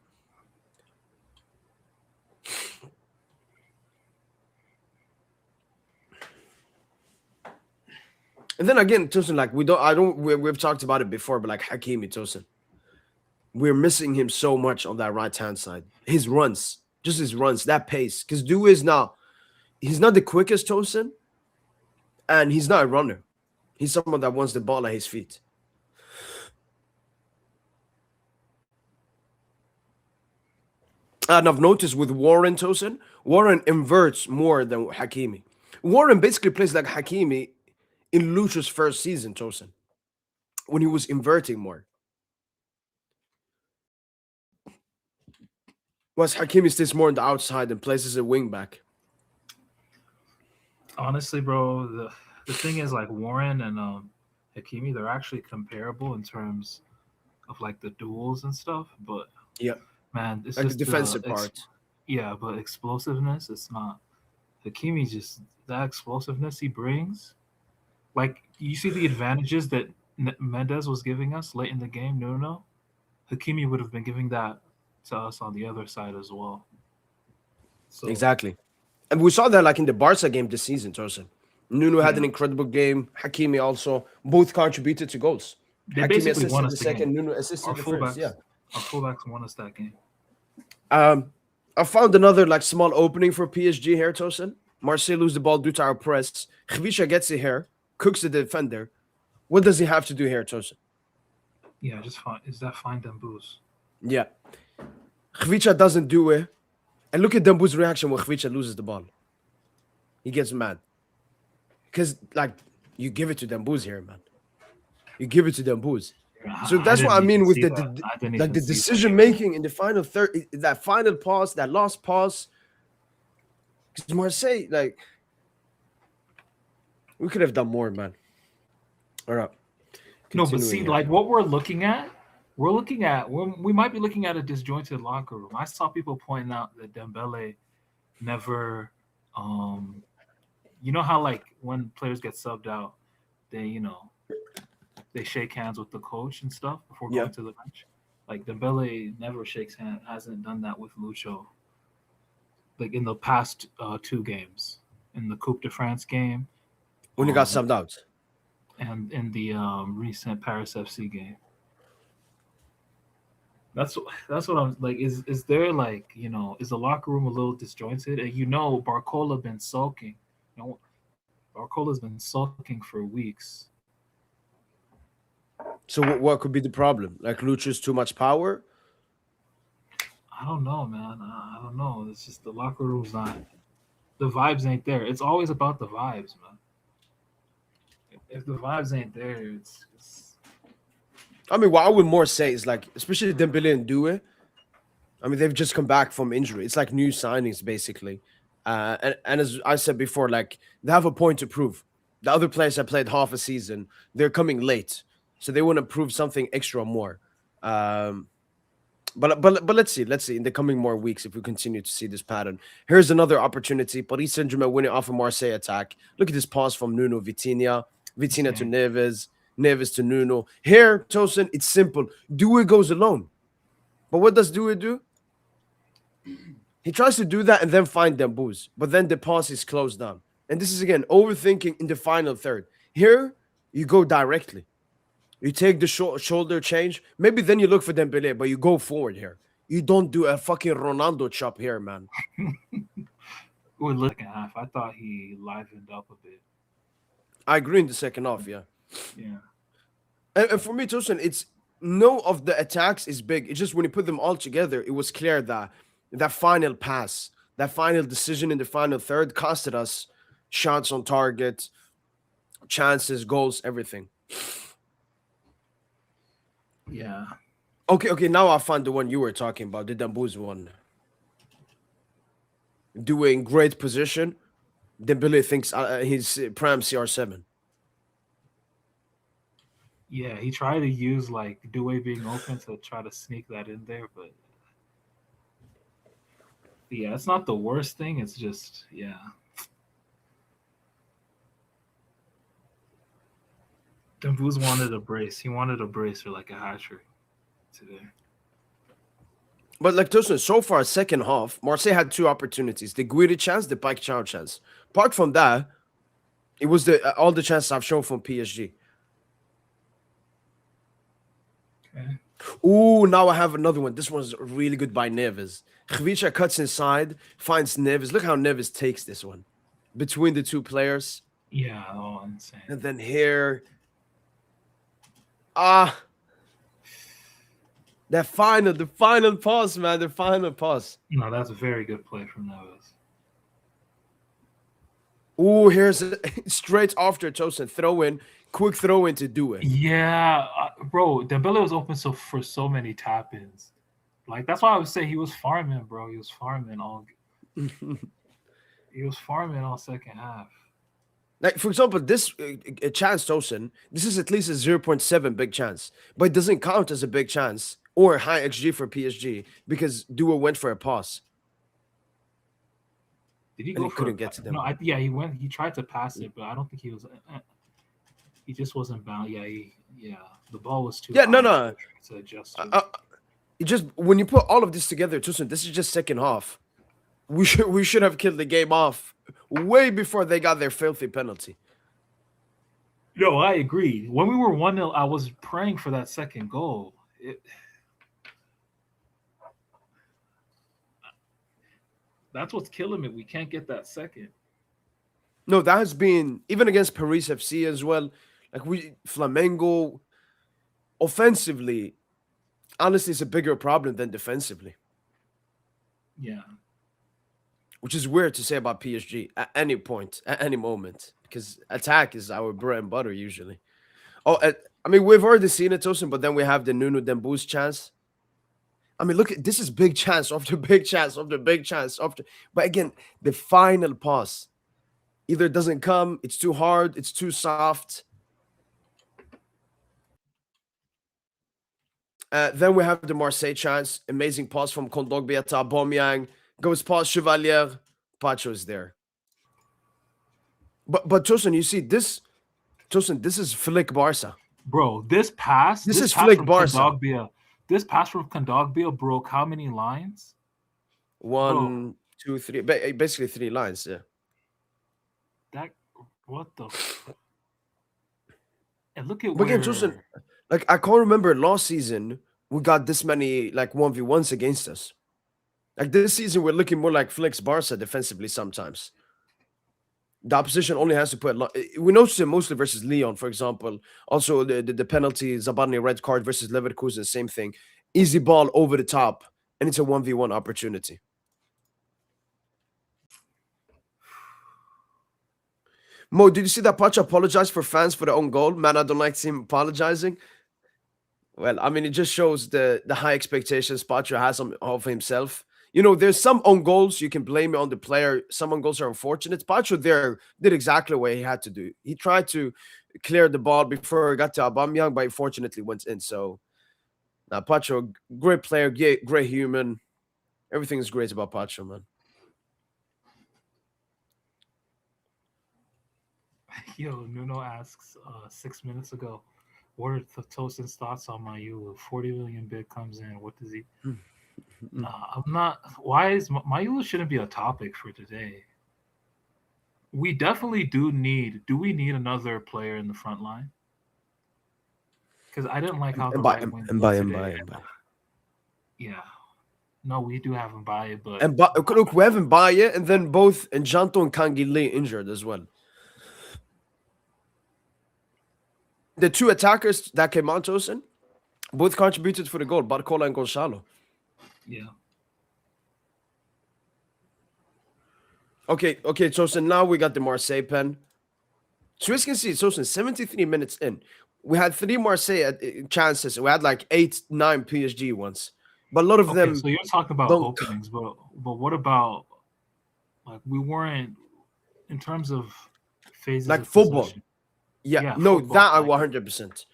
And then again, Tosin, like, we've talked about it before, but like Hakimi, Tosin, we're missing him so much on that right-hand side. His runs, that pace. Because Due is now, he's not the quickest, Tosin, and he's not a runner. He's someone that wants the ball at his feet. And I've noticed with Warren, Tosin, Warren inverts more than Hakimi. Warren basically plays like Hakimi in Lucha's first season, Tosin, when he was inverting more. Whilst Hakimi stays more on the outside and plays as a wing back. Honestly, bro, the thing is, like, Warren and Hakimi, they're actually comparable in terms of like the duels and stuff. But yeah, man, it's like just the defensive part. Yeah, but explosiveness, it's not. Hakimi, just that explosiveness he brings. Like, you see the advantages that Mendes was giving us late in the game, Nuno. Hakimi would have been giving that to us on the other side as well. So, exactly. And we saw that like in the Barca game this season, Tosin. Nuno had an incredible game. Hakimi also. Both contributed to goals. They Hakimi basically assisted won the us the second, game. Nuno assisted Our the fullbacks, first. Yeah. Our fullbacks won us that game. I found another like small opening for PSG here, Tosin. Marseille lose the ball due to our press. Khvisha gets it here, cooks the defender. What does he have to do here, Tosin? Yeah, just fine. Is that fine Dembouz? Yeah. Khvicha doesn't do it. And look at Dembouz's reaction when Khvicha loses the ball. He gets mad. Because, like, you give it to Dembouz here, man. You give it to Dembouz. So that's what I mean with the decision making in the final third, that final pause, that last pause. Because Marseille, like, we could have done more, man. All right. No, but see, like what we're looking at, we might be looking at a disjointed locker room. I saw people pointing out that Dembele never, you know how like when players get subbed out, they shake hands with the coach and stuff before going to the bench. Like Dembele never shakes hands, hasn't done that with Lucho. Like in the past 2 games, in the Coupe de France game, when he got subbed out, and in the recent Paris FC game. That's what I'm like. Is there like is the locker room a little disjointed? And Barcola been sulking. Barcola's been sulking for weeks. So what could be the problem? Like Lucho's too much power? I don't know, man. I don't know. It's just the locker room's not. The vibes ain't there. It's always about the vibes, man. If the vibes ain't there, it's I mean, what I would more say is like, especially Dembele and Doué. I mean, they've just come back from injury. It's like new signings, basically. And as I said before, like they have a point to prove. The other players that played half a season, they're coming late, so they want to prove something extra more. But let's see in the coming more weeks if we continue to see this pattern. Here's another opportunity. Paris Saint-Germain winning off a Marseille attack. Look at this pass from Nuno Vitinha to Neves to Nuno. Here, Tosin, it's simple. Doué goes alone. But what does Doué do? He tries to do that and then find Dembouz. But then the pass is closed down. And this is, again, overthinking in the final third. Here, you go directly. You take the shoulder change. Maybe then you look for Dembele, but you go forward here. You don't do a fucking Ronaldo chop here, man. Well, look at half. I thought he livened up a bit. I agree in the second half, yeah. Yeah. And for me, Tosin, it's no of the attacks is big. It's just when you put them all together, it was clear that that final pass, that final decision in the final third costed us shots on target, chances, goals, everything. Yeah. Okay. Now I found the one you were talking about, the Dembouz one. Doing great position. Dembele thinks he's prime CR7. Yeah, he tried to use like Doué being open to try to sneak that in there, but yeah, it's not the worst thing. It's just Dembouz wanted a brace. He wanted a brace or like a hat trick today. But like Tosin, so far, second half, Marseille had 2 opportunities: the Guiri chance, the Pike Chow chance. Apart from that, it was all the chances I've shown from PSG. Okay. Ooh, now I have another one. This one's really good by Neves. Khvicha cuts inside, finds Neves. Look how Neves takes this one between the 2 players. Yeah, insane. And then here, the final pass, man. The final pass. No, that's a very good play from Neves. Ooh, here's straight after Tosin throw in, quick throw in to do it. Yeah, bro. Dembele was open for so many tap-ins. Like that's why I would say he was farming, bro. He was farming all. He was farming all second half. Like, for example, this chance, Tosin, this is at least a 0.7 big chance, but it doesn't count as a big chance or high XG for PSG because Doué went for a pass. Did he go for couldn't get to them? No, he went. He tried to pass it, but I don't think he was. He just wasn't bound. Yeah, the ball was too. Yeah, no. To adjust. It just when you put all of this together, Tosin, this is just second half. We should have killed the game off way before they got their filthy penalty. No, I agree. When we were 1-0, I was praying for that second goal. That's what's killing me. We can't get that second. No, that has been even against Paris FC as well. Like Flamengo, offensively, honestly, it's a bigger problem than defensively, Yeah. which is weird to say about PSG at any point, at any moment, because attack is our bread and butter usually. Oh, I mean, we've already seen it, Tosin, but then we have the Nuno Dembouz chance. I mean, look, this is big chance after big chance after big chance after. But again, the final pass either doesn't come, it's too hard, it's too soft. Then we have the Marseille chance. Amazing pass from Kondogbia to Aubameyang. Goes past Chevalier. Pacho's there. But Tosin, you see this. Tosin, this is Flick Barca. Bro, this pass. This is pass Flick from Barca. Kondogbia. This pass from Kondogbia broke how many lines? One, two, three. Basically 3 lines. Yeah. That what the? And look at But where. again, Tosin, like I can't remember last season we got this many like 1v1s against us. Like this season, we're looking more like Flick's Barca defensively sometimes. The opposition only has to put. We noticed it mostly versus Lyon, for example. Also, the penalty, Zabarni red card versus Leverkusen, same thing. Easy ball over the top, and it's a 1v1 opportunity. Mo, did you see that Pacha apologized for fans for the own goal? Man, I don't like to see him apologizing. Well, I mean, it just shows the high expectations Pacha has of himself. You know, there's some own goals you can blame it on the player. Some own goals are unfortunate. Pacho there did exactly what he had to do. He tried to clear the ball before he got to Aubameyang, but unfortunately went in. So, now Pacho, great player, great human. Everything is great about Pacho, man. Yo, Nuno asks 6 minutes ago, what are Tosin's thoughts on Mayulu? 40 million bid comes in. What does he? I'm not. Why is Mayulu shouldn't be a topic for today? We definitely do need. Do we need another player in the front line? Because I didn't like how the right wing played today. Yeah. No, we do have Mbaye, but look, we have Mbaye, and then both Njanto and Kangile injured as well. The 2 attackers that came on, Tosin, both contributed for the goal, Barcola and Gonçalo. Yeah. Okay, Tosin, now we got the Marseille pen. So as you can see, Tosin, 73 minutes in. We had 3 Marseille chances. We had like 8, 9 PSG ones. But a lot of them. So you're talking about openings, but what about like we weren't in terms of phases like of football? Possession. Yeah, no, football, that I 100%.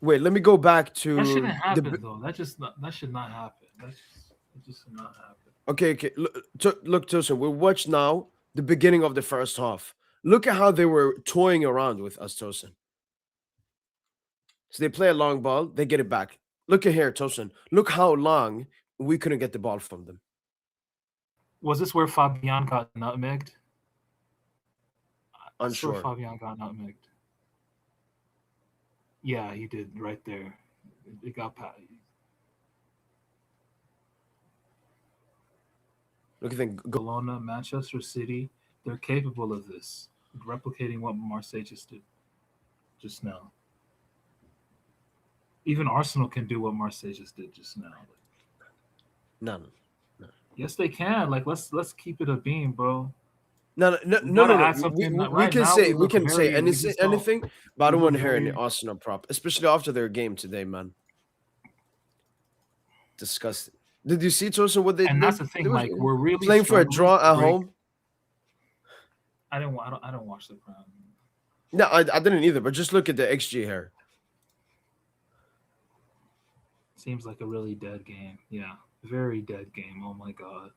Wait, let me go back to. That shouldn't happen though. That should not happen. That just should not happen. Okay. Look, Tosin, we watch now the beginning of the first half. Look at how they were toying around with us, Tosin. So they play a long ball, they get it back. Look at here, Tosin. Look how long we couldn't get the ball from them. Was this where Fabian got nutmegged? Unsure. Where Fabian got nutmegged. Yeah, he did right there. It got past. Look at them. Barcelona, Manchester City, they're capable of this, replicating what Marseille just did just now. Even Arsenal can do what Marseille just did just now. No. Yes, they can. Like let's keep it a beam, bro. No. We can say anything, but I don't want to hear any Arsenal prop, especially after their game today, man. Disgusting. Did you see, Tosin, what they did? And that's the thing. Like we're really playing for a draw at home. I don't watch the Prem. No, I didn't either. But just look at the XG here. Seems like a really dead game. Yeah, very dead game. Oh my god.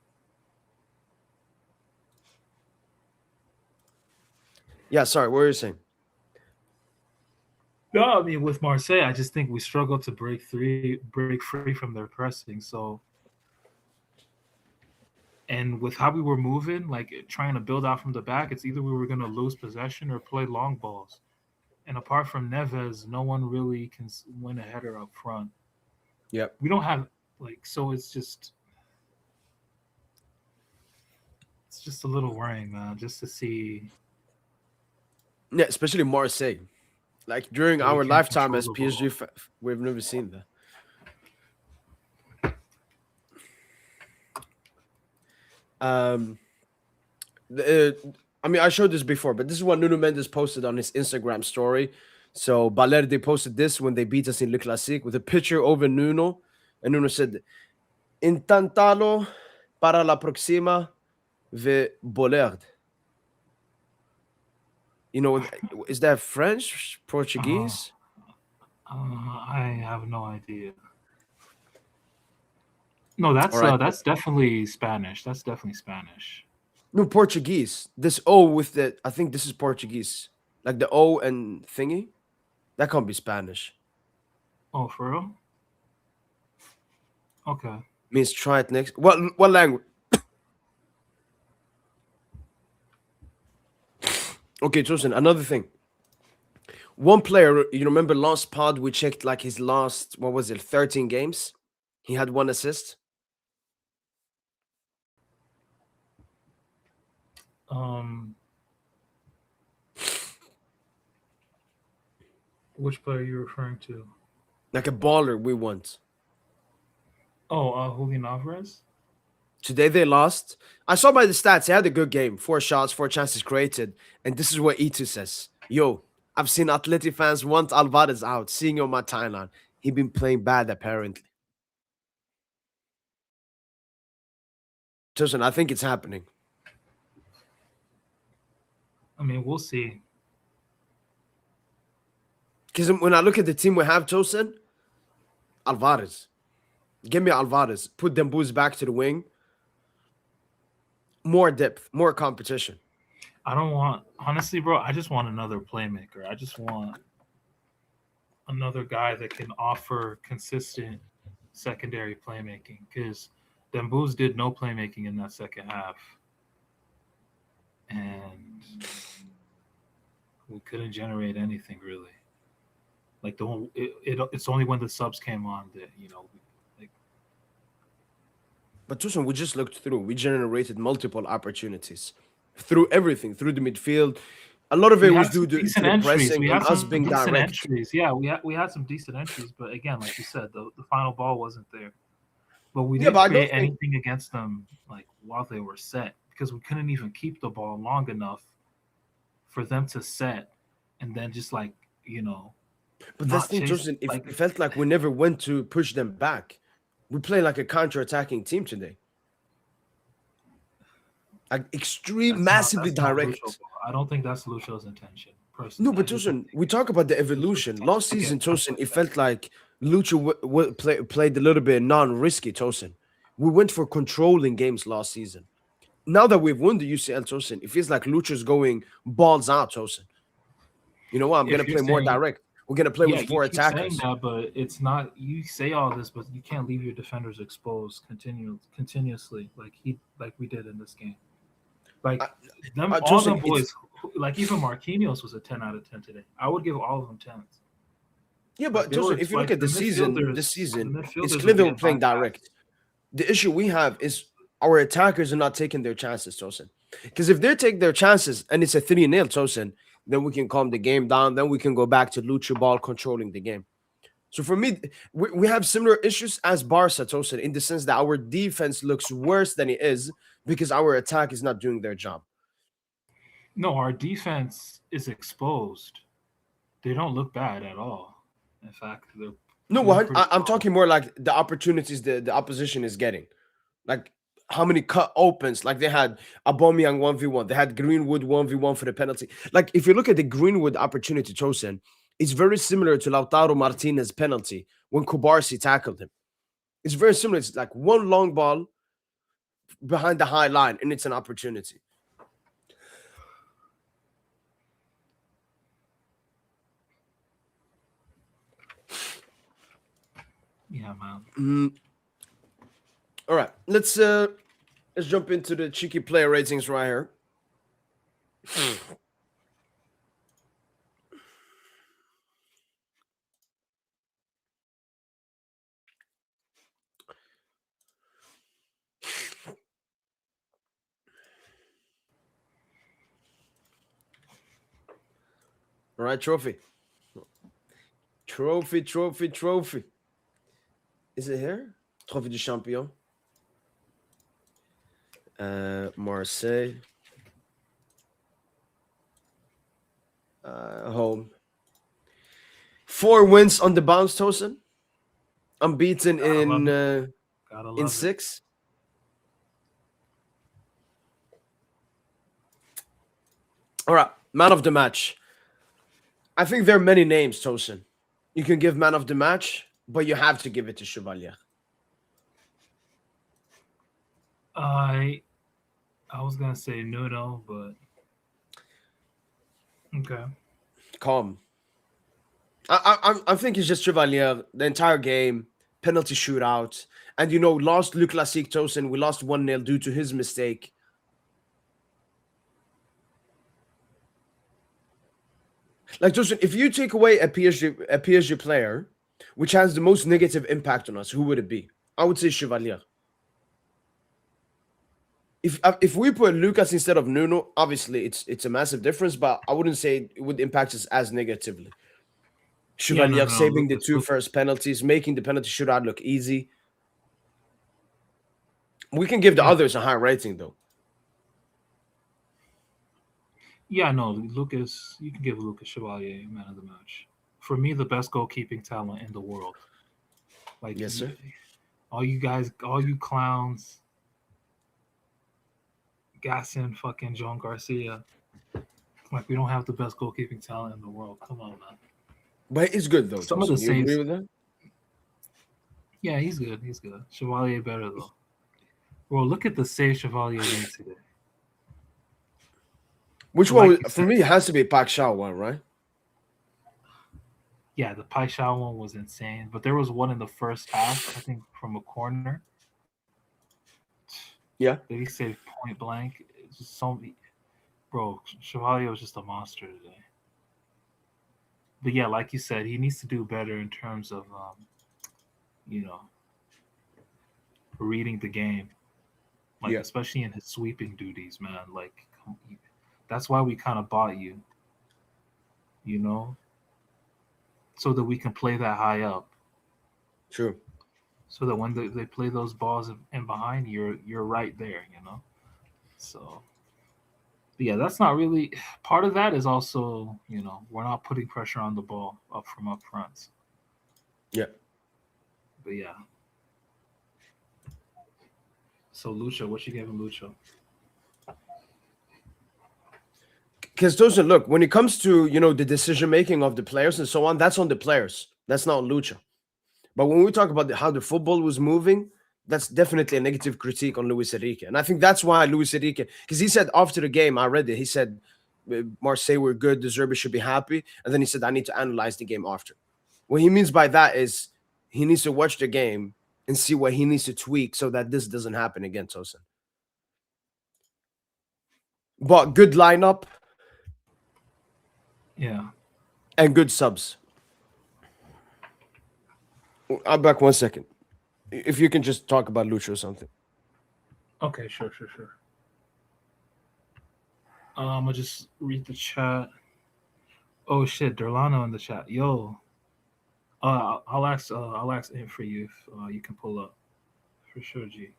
Yeah, sorry. What were you saying? No, I mean with Marseille, I just think we struggle to break free from their pressing. So, and with how we were moving, like trying to build out from the back, it's either we were going to lose possession or play long balls. And apart from Neves, no one really can win a header up front. Yep. We don't have so it's just a little worrying, man, just to see. Yeah, especially Marseille. Like during So we our can't lifetime control as the PSG, ball. we've never seen that. I mean, I showed this before, but this is what Nuno Mendes posted on his Instagram story. So Balerde posted this when they beat us in Le Classique with a picture over Nuno, and Nuno said, "Intentalo para la próxima ve Bolerd." You know, is that French, Uh, Portuguese? I have no idea. No, All right, that's definitely Spanish. That's definitely Spanish. no Portuguese. This O with the, I think this is Portuguese, like the O and thingy. That can't be Spanish. Oh, for real? Okay. Means try it next. What language? Okay, Tosin, another thing. One player, you remember last pod, we checked like his last, what was it, 13 games? He had 1 assist. Which player are you referring to? Like a baller we want. Oh, Julian Alvarez. Today they lost. I saw by the stats, he had a good game. 4 shots, 4 chances created. And this is what E2 says. Yo, I've seen Atleti fans want Alvarez out, seeing on my timeline. He been playing bad apparently. Tosin, I think it's happening. I mean, we'll see. Because when I look at the team we have, Tosin, Alvarez. Give me Alvarez. Put Dembouz back to the wing. More depth, more competition. I don't want, honestly, bro. I just want another playmaker. I just want another guy that can offer consistent secondary playmaking. Because Dembouz did no playmaking in that second half, and we couldn't generate anything really. Like it's only when the subs came on that like. But Tucson, we just looked through. We generated multiple opportunities through everything, through the midfield. A lot of it We was had due some to decent the entries. pressing We and had us some being decent direct. entries. Yeah, we had some decent entries, but again, like you said, the final ball wasn't there. But we Yeah, didn't but I create don't think. anything against them like while they were set because we couldn't even keep the ball long enough for them to set and then just like But that's not the thing, chase Tucson. like It felt like we never went to push them back. We play like a counter-attacking team today. Like extreme, massively that's not Lucho direct. ball. I don't think that's Lucho's intention No, personally. but I just don't Tosin, think we talk about the Lucho's evolution. intention Last to get season, back Tosin, like it that. felt like Lucha played a little bit non-risky, Tosin. We went for controlling games last season. Now that we've won the UCL, Tosin, it feels like Lucha's going balls out, Tosin. You know what? I'm going If to you're play more saying direct. We're going to play yeah, with you 4 keep saying attackers. that, but it's not. You say all this, but you can't leave your defenders exposed continuously, like we did in this game. I, Like all them Tosin, it's, boys, like even Marquinhos was a 10 out of 10 today. I would give all of them tens. yeah, Like but they were Tosin, if you look like at this the season, it's midfielders were clear that we're getting playing direct. bypassed. The issue we have is our attackers are not taking their chances, Tosin. Because if they take their chances and it's a 3-0, Tosin, then we can calm the game down. Then we can go back to Lucha ball controlling the game. So for me, we have similar issues as Barca, Tosin, in the sense that our defense looks worse than it is because our attack is not doing their job. No, our defense is exposed. They don't look bad at all. In fact, they're No, doing pretty I'm well. talking more like the opportunities the opposition is getting. Like how many cut opens? Like they had Aubameyang 1v1. They had Greenwood 1v1 for the penalty. Like if you look at the Greenwood opportunity chosen, it's very similar to Lautaro Martinez penalty when Kubarsi tackled him. It's very similar. It's like one long ball behind the high line, and it's an opportunity. Yeah, man. All right, let's jump into the cheeky player ratings right here. All right, Trophy. Trophy. Is it here? Trophée du Champion. Marseille. Home. 4 wins on the bounce, Tosin. Unbeaten in 6. All right, man of the match. I think there are many names, Tosin. You can give man of the match, but you have to give it to Chevalier. I was gonna say Nuno, but okay. Calm. I think it's just Chevalier the entire game, penalty shootout, and lost Le Classique, Tosin. We lost 1-0 due to his mistake. Like, Tosin, if you take away a PSG player, which has the most negative impact on us, who would it be? I would say Chevalier. If we put Lucas instead of Nuno, obviously it's a massive difference, but I wouldn't say it would impact us as negatively. Chevalier saving the two first penalties, making the penalty shootout look easy. We can give the others a high rating, though. Yeah, no, Lucas, you can give Lucas Chevalier man of the match. For me, the best goalkeeping talent in the world. Like, yes, sir. All you guys, all you clowns, gassing fucking John Garcia. Like, we don't have the best goalkeeping talent in the world. Come on, man. But it's good, though. Some of the saves. You agree with that? Yeah, he's good. He's good. Chevalier better, though. Bro, look at the save Chevalier made today. Which one, for me, it has to be Pak Shao one, right? Yeah, the Pai Shao one was insane. But there was one in the first half, I think, from a corner. Yeah. That he saved point blank. It's just so many. Bro, Chevalier was just a monster today. But yeah, like you said, he needs to do better in terms of, reading the game. Like, especially in his sweeping duties, man. Like, that's why we kind of bought you, so that we can play that high up. True. So that when they play those balls in behind, you're right there, So, yeah, that's not really part of that. Is also, we're not putting pressure on the ball up front. Yeah. But yeah. So Lucho, what you giving Lucho? Because Tosin, look, when it comes to the decision making of the players and so on, that's on the players. That's not on Lucha. But when we talk about how the football was moving, that's definitely a negative critique on Luis Enrique. And I think that's why Luis Enrique, because he said after the game, I read it, he said, Marseille were good, the Zerbi should be happy. And then he said, I need to analyze the game after. What he means by that is he needs to watch the game and see what he needs to tweak so that this doesn't happen again, Tosin. But good lineup. Yeah. And good subs. I'm back 1 second. If you can just talk about Lucha or something. Okay, sure. I'll just read the chat. Oh shit, Derlano in the chat. Yo. I'll ask him for you if you can pull up. For sure, G.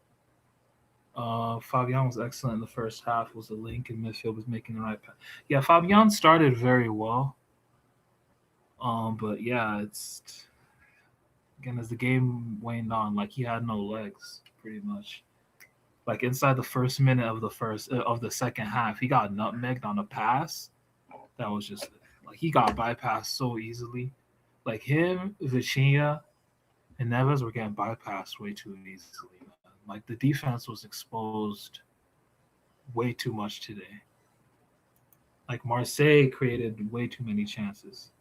Fabian was excellent in the first half. Was a link in midfield, was making the right pass. Yeah, Fabian started very well. But yeah, it's again as the game waned on, like he had no legs, pretty much. Like inside the first minute of the second half, he got nutmegged on a pass. That was just like he got bypassed so easily. Like him, Vitinha, and Neves were getting bypassed way too easily. Man. Like the defense was exposed way too much today. Like Marseille created way too many chances.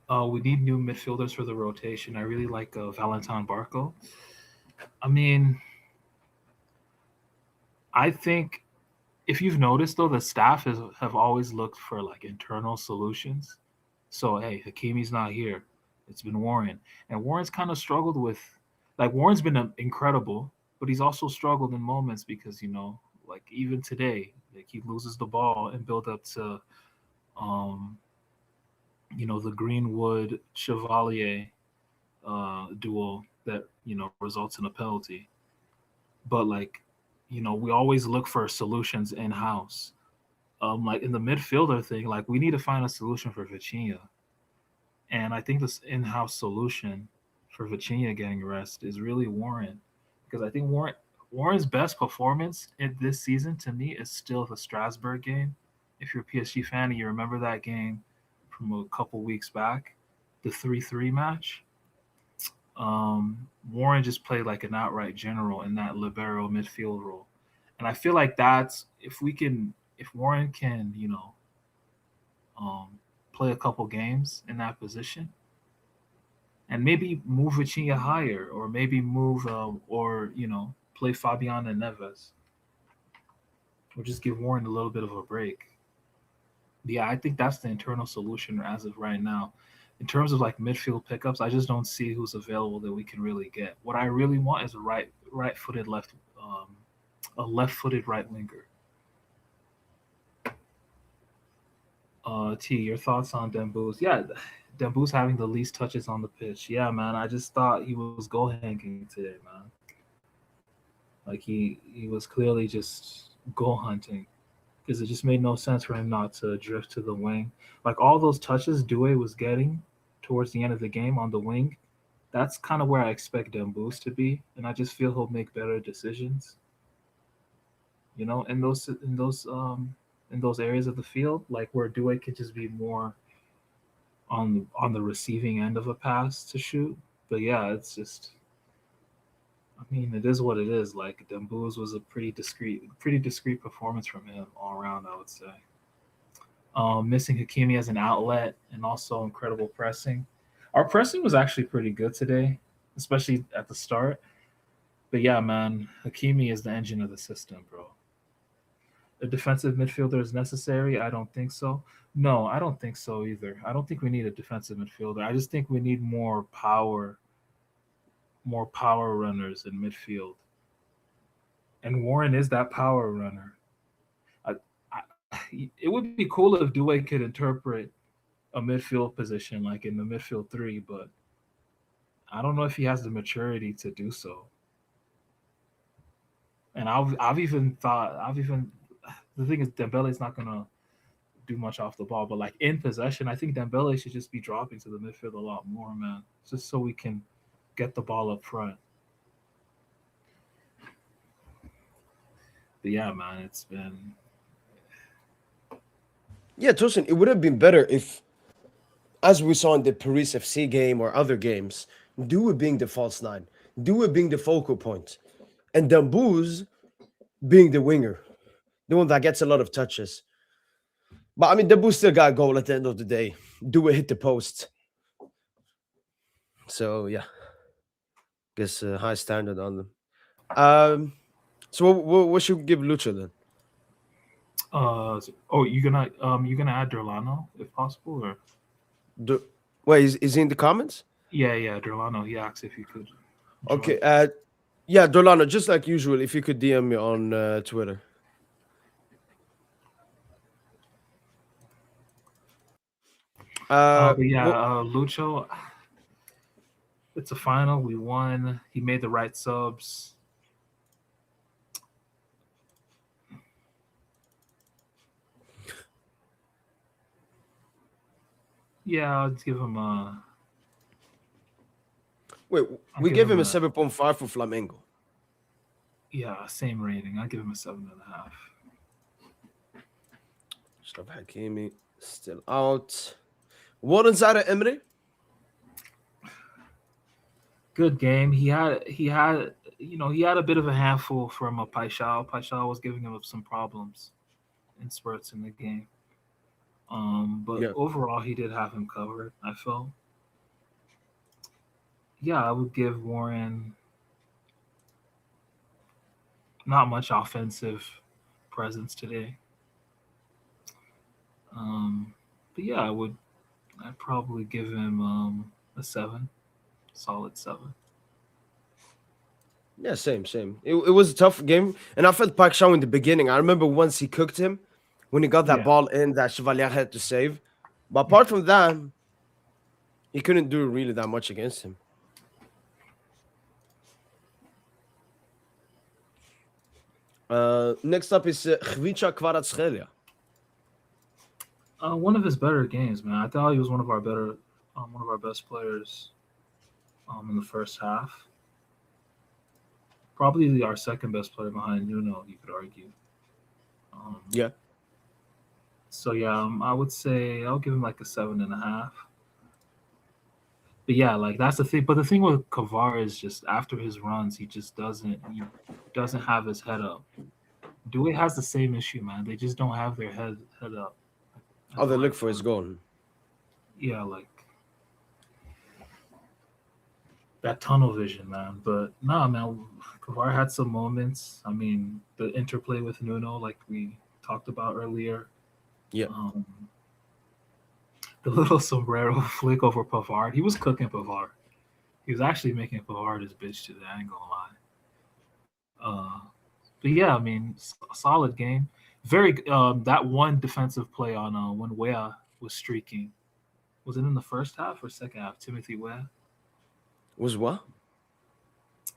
We need new midfielders for the rotation. I really like Valentin Barco. I mean, I think if you've noticed, though, the staff have always looked for like internal solutions. So, hey, Hakimi's not here. It's been Warren. And Warren's kind of struggled with, like, Warren's been incredible, but he's also struggled in moments because, Like even today, like he loses the ball and build up to, um, the Greenwood Chevalier duel that results in a penalty. But like, we always look for solutions in house. Like in the midfielder thing, like we need to find a solution for Vitinha. And I think this in-house solution for Vitinha getting rest is really Warren, because I think Warren's best performance in this season to me is still the Strasbourg game. If you're a PSG fan and you remember that game from a couple weeks back, the 3-3 match, um, Warren just played like an outright general in that libero midfield role. And I feel like that's if Warren can, um, play a couple games in that position, and maybe move Vitinha higher, or maybe move, or play Fabian and Neves, or just give Warren a little bit of a break. Yeah, I think that's the internal solution as of right now. In terms of like midfield pickups, I just don't see who's available that we can really get. What I really want is a right-footed a left-footed right winger. T, your thoughts on Dembouz? Yeah, Dembouz having the least touches on the pitch. Yeah, man, I just thought he was goal hanging today, man. Like he was clearly just goal hunting, because it just made no sense for him not to drift to the wing. Like all those touches Doué was getting towards the end of the game on the wing, that's kind of where I expect Dembouz to be, and I just feel he'll make better decisions. In those areas of the field, like where Doué could just be more on the receiving end of a pass to shoot. But yeah, it's just, I mean, it is what it is. Like Dembouz was a pretty discreet performance from him all around, I would say. Missing Hakimi as an outlet and also incredible pressing. Our pressing was actually pretty good today, especially at the start. But yeah, man, Hakimi is the engine of the system, bro. A defensive midfielder is necessary? I don't think so. No, I don't think so either. I don't think we need a defensive midfielder. I just think we need more power runners in midfield. And Warren is that power runner. I, it would be cool if Doué could interpret a midfield position like in the midfield three, but I don't know if he has the maturity to do so. And I've even the thing is Dembele's not gonna do much off the ball, but like in possession, I think Dembele should just be dropping to the midfield a lot more, man, just so we can get the ball up front. But yeah, man, it's been Yeah, Tosin, it would have been better if, as we saw in the Paris FC game or other games, Due being the false nine, Due being the focal point, and Dembouz being the winger, the one that gets a lot of touches. But I mean, Dembouz still got a goal at the end of the day. Due hit the post. So yeah, guess a high standard on them. So what should we give Lucha then? oh, you gonna add Derlano if possible, or Do, wait, is he in the comments? yeah, Derlano. He asked if you could join. Okay. Yeah, Dolano, just like usual, if you could DM me on Twitter. But yeah, Well, Lucho, it's a final. We won. He made the right subs. Yeah, I'll give him a. wait, I'll we give gave him him a a 7.5 for Flamengo. yeah, same rating. I'll give him a 7.5. Stop Hakimi, still out. Warren Zara Emery. Good game. He had a bit of a handful from a Paixão. Paixão was giving him some problems in spurts in the game. But Yeah. overall, he did have him covered, I felt. Yeah, I would give Warren not much offensive presence today. Um, but yeah, I'd probably give him a 7, solid 7. Yeah, same. It was a tough game, and I felt Park Shaw in the beginning. I remember once he cooked him when he got that Yeah. ball in that Chevalier had to save. But apart from that, he couldn't do really that much against him. Next up is Khvicha Kvaratskhelia. One of his better games, man. I thought he was one of our best players in the first half. Probably our second best player behind Nuno, you could argue. Yeah. So yeah, I would say I'll give him like a 7.5. But yeah, like that's the thing. But the thing with Kavar is just after his runs, he doesn't have his head up. Dewey has the same issue, man. They just don't have their head up at Oh, the they look right for his time. goal. Yeah, like that tunnel vision, man. But nah, man, Kavar had some moments. I mean, the interplay with Nuno, like we talked about earlier. Yeah. Um, the little sombrero flick over Pavard. He was cooking Pavard. He was actually making Pavard his bitch today. I ain't gonna lie. But yeah, I mean, a solid game. Very that one defensive play on when Wea was streaking. Was it in the first half or second half? Timothy Wea. Was what?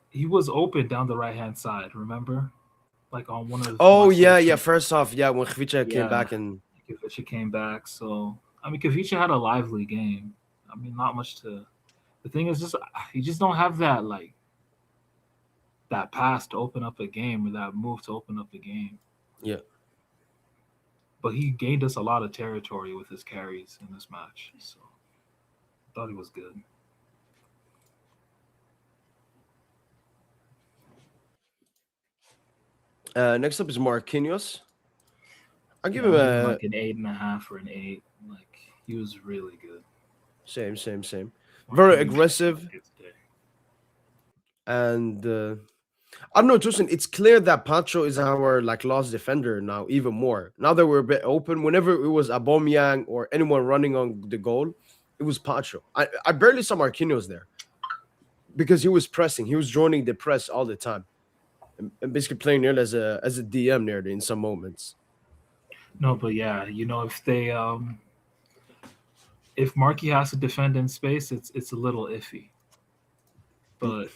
He was open down the right hand side. Remember, like on one of Oh Marseille's yeah. First off, yeah, when Khvicha came yeah, back and Kavicha came back. So I mean, Kavicha had a lively game. I mean, not much to. The thing is, just you just don't have that like that pass to open up a game or that move to open up a game. yeah. But he gained us a lot of territory with his carries in this match. So I thought he was good. Next up is Marquinhos. I'll give Yeah, him I'm giving a like an 8.5 or an 8. Like he was really good. same. Very Marquinhos aggressive was good today. and I don't know, Justin. It's clear that Pacho is our like lost defender now, even more. Now that we're a bit open, whenever it was Aubameyang or anyone running on the goal, it was Pacho. I barely saw Marquinhos there because he was pressing. He was joining the press all the time and basically playing nearly as a DM nearly in some moments. No, but yeah, if Markey has to defend in space, it's a little iffy. But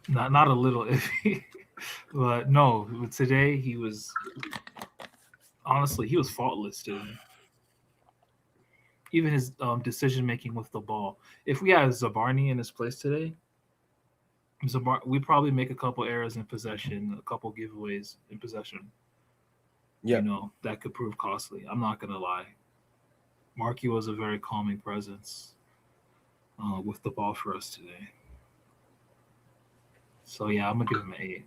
not a little iffy. But no, today he was honestly he was faultless today. Even his decision making with the ball. If we had Zabarni in his place today, we'd probably make a couple errors in possession, a couple giveaways in possession. Yeah, That could prove costly. I'm not gonna lie. Markey was a very calming presence with the ball for us today. So yeah, I'm gonna give him an 8.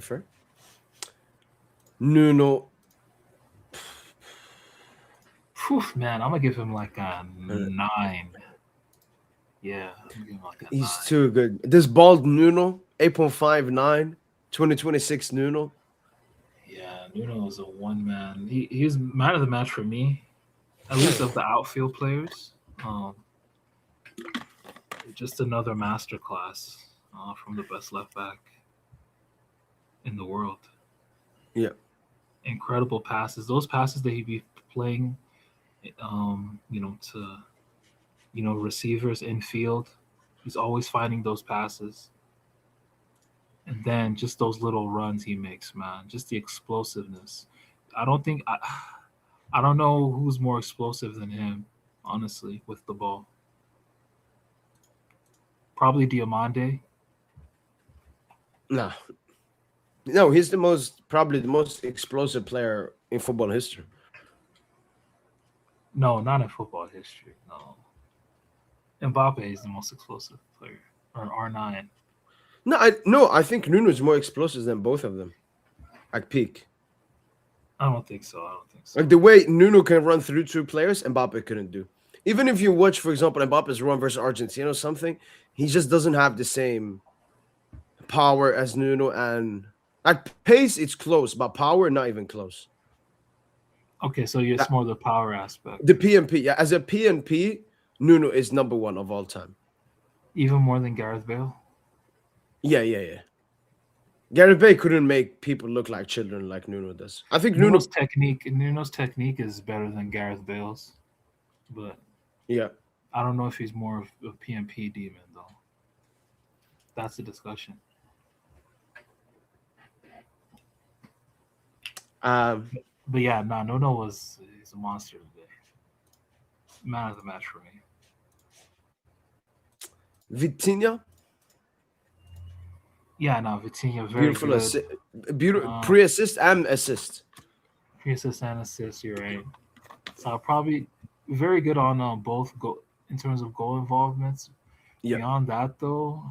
fair. Nuno, Whew, man, I'm gonna give him like a uh, 9. Yeah, I'm gonna give him like a he's 9. too good. This bald Nuno, 8.59, 2026 Nuno. Yeah, Nuno is a one man. He's man of the match for me, at least of the outfield players. Um, just another masterclass from the best left back in the world. Yeah, Incredible passes. Those passes that he'd be playing, to receivers in field. He's always finding those passes. And then just those little runs he makes, man. Just the explosiveness. I don't think I don't know who's more explosive than him, honestly, with the ball. Probably Diamande. no, no, he's probably the most explosive player in football history. No, not in football history. No. Mbappe is the most explosive player. Or R9. No, I think Nuno is more explosive than both of them at peak. I don't think so. Like the way Nuno can run through two players, Mbappe couldn't do. Even if you watch, for example, Mbappe's run versus Argentina or something, he just doesn't have the same power as Nuno. And at pace, it's close, but power, not even close. Okay, so it's more the power aspect. The PNP, yeah. As a PNP, Nuno is number one of all time. Even more than Gareth Bale? Yeah. Gareth Bale couldn't make people look like children like Nuno does. I think Nuno. Nuno's technique is better than Gareth Bale's, but Yeah. I don't know if he's more of a PMP demon though. That's the discussion. But yeah, Nuno he's a monster today. Man of the match for me. Vitinha. Yeah, Vitinha very good. Beautiful pre-assist and assist. Pre-assist and assist. You're right. So probably very good on both in terms of goal involvements. Yeah. Beyond that, though,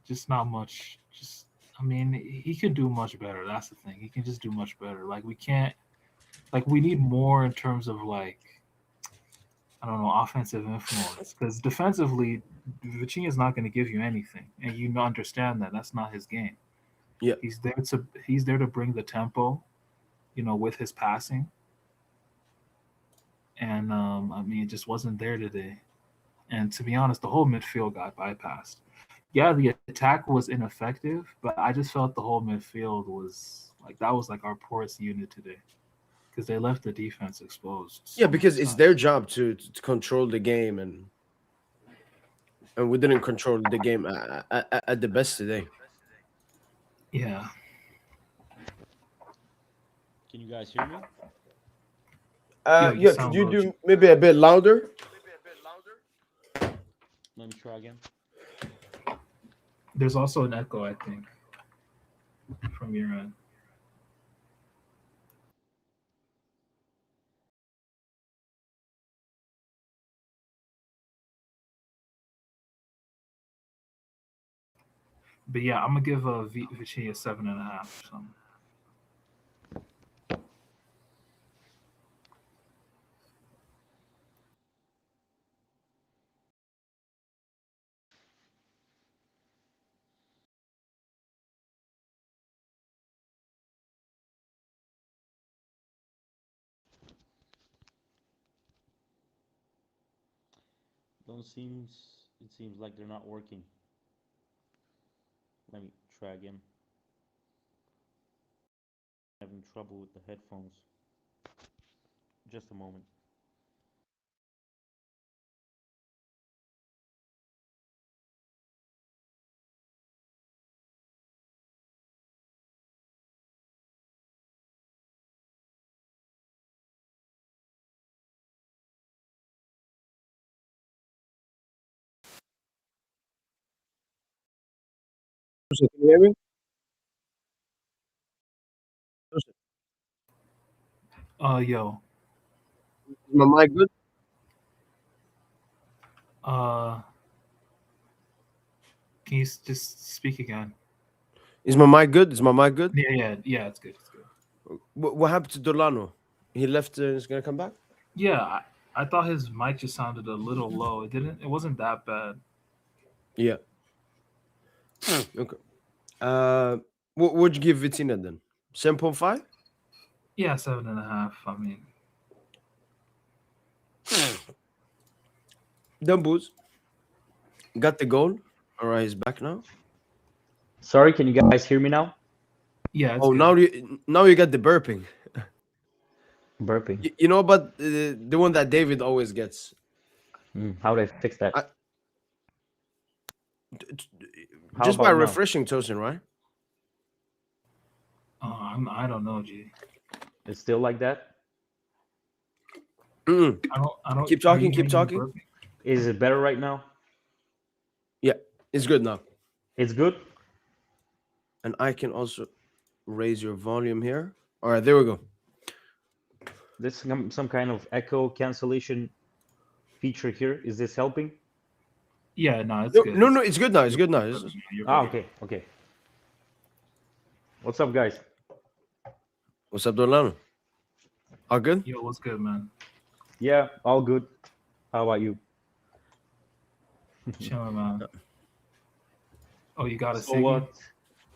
just not much. I mean, he can do much better. That's the thing. He can just do much better. Like we need more in terms of I don't know, offensive influence. Because defensively, Vitinha's not going to give you anything, and you understand that. That's not his game. Yeah, he's there to bring the tempo, with his passing. And I mean, it just wasn't there today. And to be honest, the whole midfield got bypassed. Yeah, the attack was ineffective, but I just felt the whole midfield was our poorest unit today because they left the defense exposed. Yeah, because it's their job to control the game, and we didn't control the game at the best today. Yeah. Can you guys hear me? Yeah, could you do maybe a bit louder? Let me try again. There's also an echo, I think, from your end. But yeah, I'm gonna give Vitinha 7.5 or something. It seems like they're not working. Let me try again. Having trouble with the headphones. Just a moment. Can you hear me? Yo. Is my mic good? Can you just speak again? Is my mic good? Yeah, it's good. What happened to Dolano? He left and he's gonna come back? Yeah, I thought his mic just sounded a little low. It wasn't that bad. Yeah. Okay. What would you give Vitinha then? 7.5? Yeah, 7.5. I mean, Done boots. Got the goal. All right, he's back now. Sorry, can you guys hear me now? Yeah. Oh, good. now you got the burping. Burping. You know about the one that David always gets. How do I fix that? Just by refreshing Tosin, right? I don't know, G. It's still like that? I don't. Keep talking. Is it better right now? Yeah, it's good now. It's good? And I can also raise your volume here. All right, there we go. There's some kind of echo cancellation feature here. Is this helping? Yeah, no, it's good. No, it's good now. It's good now. Okay. What's up, guys? What's up, Dolano? All good? Yo, what's good, man? Yeah, all good. How about you? Chilling, man. Oh, you got a so what?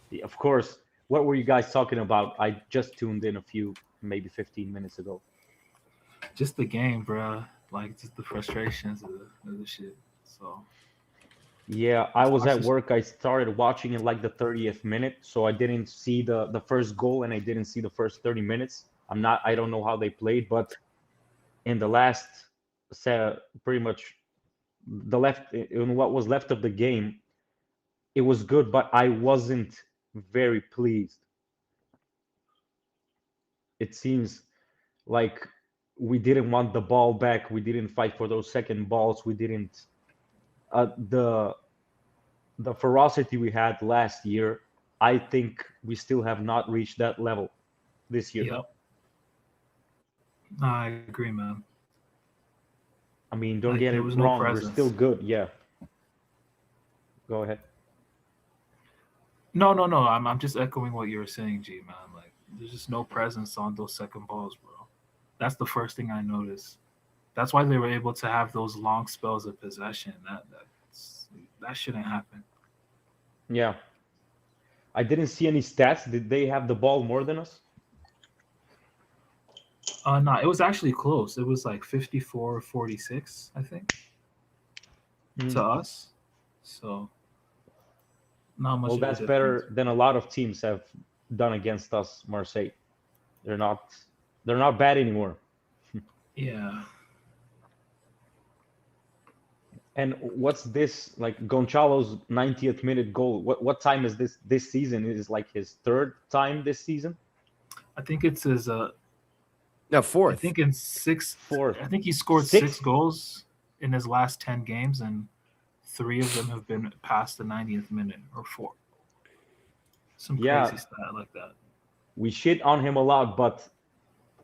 Yeah, of course. What were you guys talking about? I just tuned in maybe 15 minutes ago. Just the game, bro. Like just the frustrations of the shit. So Yeah, I was at Watch this- work. I started watching in like the 30th minute, so I didn't see the first goal and I didn't see the first 30 minutes. I don't know how they played, but in the last pretty much the left in what was left of the game, it was good, but I wasn't very pleased. It seems like we didn't want the ball back. We didn't fight for those second balls. We didn't the ferocity we had last year. I think we still have not reached that level this year. Yep. I agree, man. I mean, don't Like, get there it was no wrong. We're presence. still good. Yeah. Go ahead. No. I'm just echoing what you were saying, G, man. Like, there's just no presence on those second balls, bro. That's the first thing I noticed. That's why they were able to have those long spells of possession. That shouldn't happen. Yeah. I didn't see any stats. Did they have the ball more than us? No, it was actually close. It was like 54-46, I think, to us. So not much. Well, of a that's difference. better than a lot of teams have done against us, Marseille. They're not bad anymore. Yeah. And what's this like Gonçalo's 90th minute goal? What time is this season? It is like his third time this season? I think it's his Yeah, I fourth. think in six. Fourth. I think he scored Six? 6 goals in his last 10 games, and 3 of them have been past the 90th minute or 4. Some Yeah. crazy stat like that. We shit on him a lot, but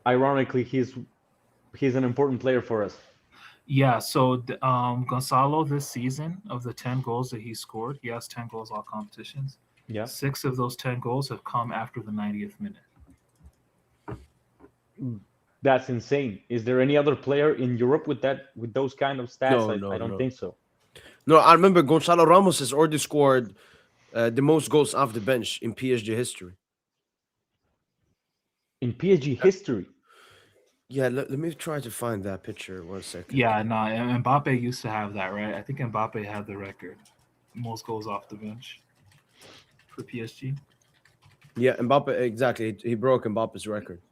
ironically he's an important player for us. Yeah, so Gonçalo this season, of the 10 goals that he scored, he has 10 goals all competitions. Yeah. 6 of those 10 goals have come after the 90th minute. That's insane. Is there any other player in Europe with those kind of stats? No, I don't no. think so. No, I remember Gonçalo Ramos has already scored the most goals off the bench in PSG history. In PSG history. Yeah, let me try to find that picture. 1 second. Yeah, no, Mbappe used to have that, right? I think Mbappe had the record. Most goals off the bench for PSG. Yeah, Mbappe, exactly. He broke Mbappe's record.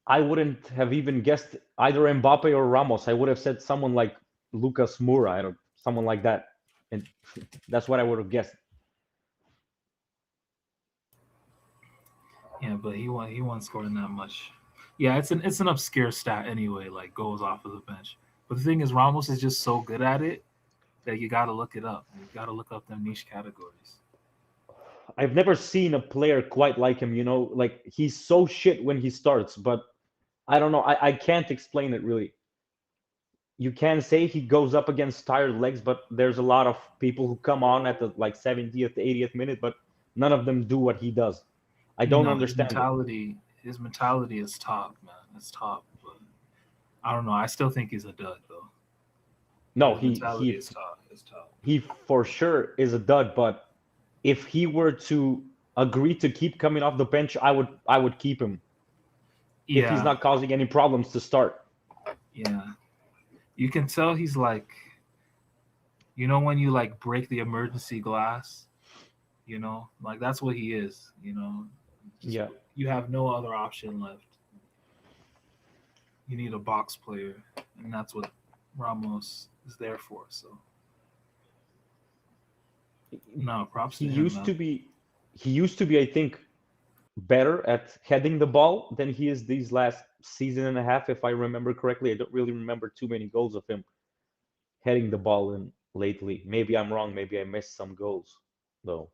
I wouldn't have even guessed either Mbappe or Ramos. I would have said someone like Lucas Moura, someone like that, and that's what I would have guessed. Yeah, but he won't scoring that much. Yeah, it's an obscure stat anyway, like goals off of the bench. But the thing is, Ramos is just so good at it that you got to look it up. You got to look up them niche categories. I've never seen a player quite like him. Like he's so shit when he starts, but I don't know. I can't explain it really. You can say he goes up against tired legs, but there's a lot of people who come on at the like 70th, 80th minute, but none of them do what he does. I don't understand. His mentality is top, man. It's top. But I don't know. I still think he's a dud, though. No, His mentality is top. It's top. He for sure is a dud, but if he were to agree to keep coming off the bench, I would keep him. Yeah. If he's not causing any problems to start. Yeah. You can tell he's like, when you like break the emergency glass, like that's what he is, Yeah. You have no other option left. You need a box player, and that's what Ramos is there for. So, no, props to He him, used man. to be, I think, better at heading the ball than he is these last season and a half, if I remember correctly. I don't really remember too many goals of him heading the ball in lately. Maybe I'm wrong. Maybe I missed some goals, though.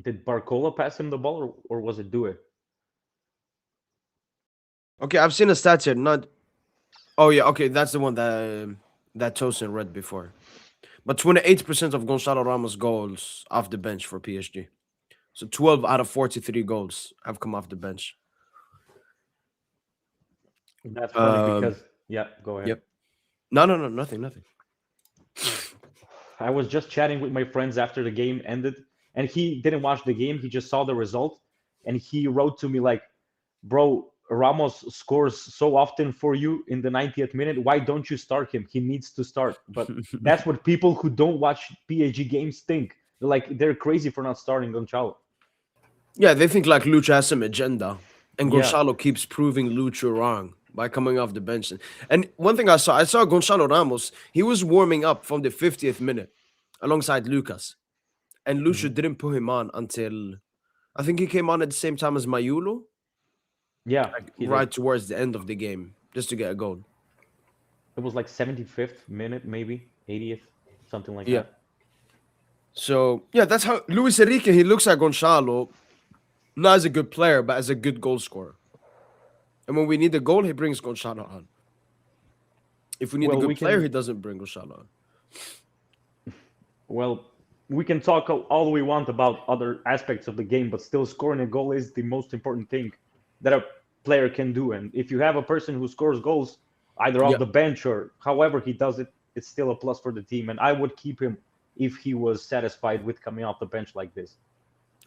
Did Barcola pass him the ball, or was it Due? Okay, I've seen the stats here. Not. Oh yeah, okay, that's the one that Tosin read before. But 28% of Gonçalo Ramos goals off the bench for PSG. So 12 out of 43 goals have come off the bench. That's funny because go ahead. Yep. No, nothing. I was just chatting with my friends after the game ended, and he didn't watch the game. He just saw the result, and he wrote to me like, "Bro, Ramos scores so often for you in the 90th minute. Why don't you start him? He needs to start. But that's what people who don't watch PSG games think. Like, they're crazy for not starting Gonçalo. Yeah, they think like Lucha has some agenda, and Yeah. Gonçalo keeps proving Lucha wrong by coming off the bench. And one thing I saw Gonçalo Ramos. He was warming up from the 50th minute alongside Lucas, and Lucha Mhm. didn't put him on until I think he came on at the same time as Mayulo, Yeah, like he right did. towards the end of the game, just to get a goal. It was like 75th minute, maybe 80th, something like Yeah. that. So yeah, that's how Luis Enrique. He looks at Gonçalo not as a good player, but as a good goal scorer. And when we need a goal, he brings Gonçalo on. If we need a Well, good we player, he can doesn't bring Gonçalo on. well we can talk all we want about other aspects of the game, but still scoring a goal is the most important thing that a player can do. And if you have a person who scores goals either Yeah, off the bench or however he does it, it's still a plus for the team. And I would keep him if he was satisfied with coming off the bench like this.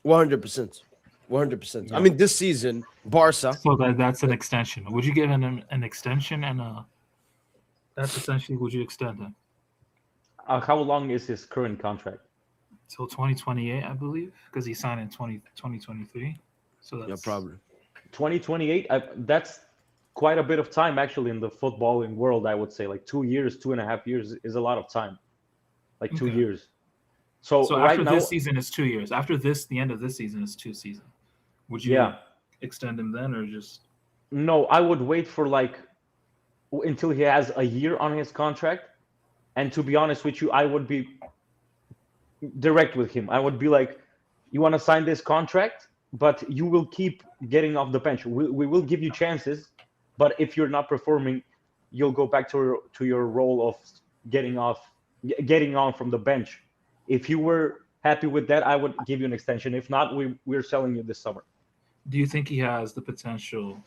100%. 100%. I Yeah. mean, this season, Barca. So that's an extension. Would you give him an extension and a? That's essentially would you extend him How long is his current contract? till 2028, I believe, because he signed in 2023. So Yeah, that's probably. 2028. That's quite a bit of time actually in the footballing world. I would say like 2 years, 2.5 years is a lot of time. Like two okay. years. So So right after now, this season is 2 years. After this, the end of this season is 2 seasons. Would you yeah, extend him then, or just no, I would wait for like until he has a year on his contract. And to be honest with you, I would be direct with him. I would be like, you want to sign this contract, but you will keep getting off the bench. We will give you chances, but if you're not performing, you'll go back to your role of getting off, getting on from the bench. If you were happy with that, I would give you an extension. If not, we're selling you this summer. do you think he has the potential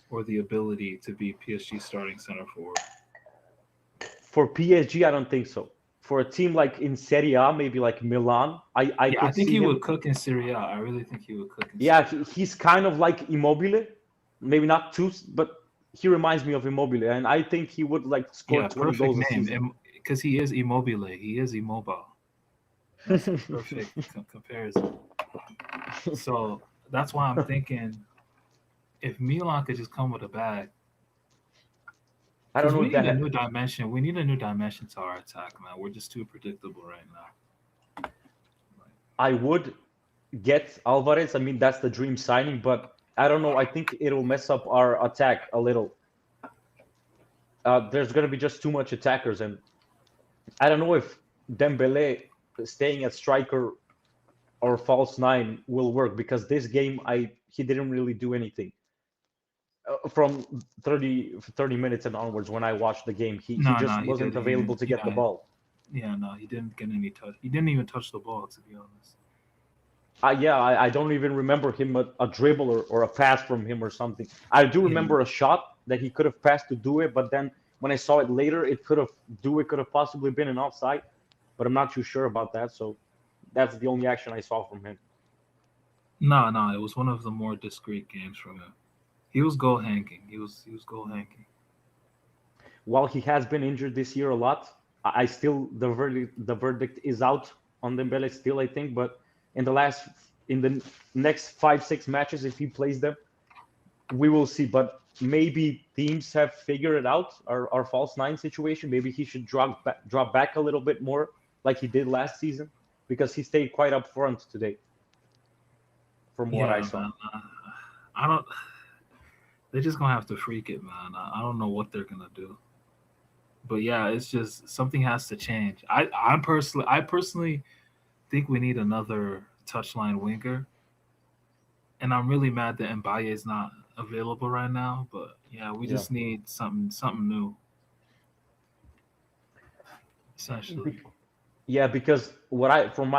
or the ability to be PSG starting center forward? For PSG, I don't think so. For a team like in Serie A, maybe like Milan, I Yeah, I could think see he him. would cook in Serie A. I really think he would cook in Yeah, Serie he's kind of like Immobile, maybe not too, but he reminds me of Immobile, and I think he would like A. score Yeah, 20 perfect goals a name. season. Because he is immobile. He is immobile. That's a perfect comparison. So that's why I'm thinking if Milan could just come with a bag, I don't because know we if need a that. new dimension. We need a new dimension to our attack, man. We're just too predictable right now. I would get Alvarez. I mean, that's the dream signing, but I don't know. I think it'll mess up our attack a little. There's going to be just too much attackers, and I don't know if Dembele staying at striker or false nine will work because this game, he didn't really do anything. From 30 minutes and onwards when I watched the game, he No, just no, he wasn't didn't. He available didn't. to get the ball. Yeah, no, he didn't get any touch. He didn't even touch the ball, to be honest. I don't even remember him a dribble or a pass from him or something. I do Yeah, remember a shot that he could have passed to do it, but then when I saw it later, it could have possibly been an offside, but I'm not too sure about that. So that's the only action I saw from him. no, no, it was one of the more discreet games from him. He was goal hanging. He was goal hanging. While he has been injured this year a lot, I still the verdict is out on Dembele still, I think. But in the next 5-6 matches, if he plays them, we will see. But maybe teams have figured it out. Our false nine situation. Maybe he should drop back a little bit more, like he did last season, because he stayed quite up front today, from what I Yeah, saw. man. I don't. They're just gonna have to freak it, man. I don't know what they're gonna do. But yeah, it's just something has to change. I personally think we need another touchline winger, and I'm really mad that Mbaye is not available right now. But yeah, we Yeah. just need something new, essentially. Yeah, because from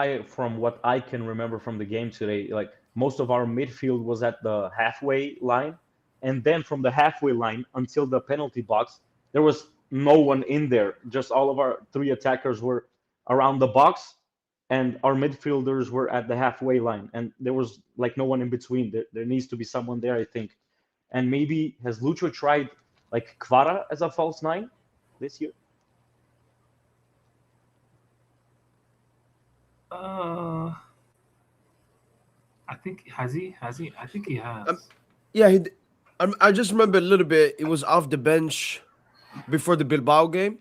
what I can remember from the game today, like most of our midfield was at the halfway line, and then from the halfway line until the penalty box, there was no one in there. Just all of our three attackers were around the box, and our midfielders were at the halfway line, and there was like no one in between. There needs to be someone there, I think. And maybe has Lucho tried like Kvara as a false nine this year? I think has he? I think he has. Yeah, I just remember a little bit. It was off the bench before the Bilbao game.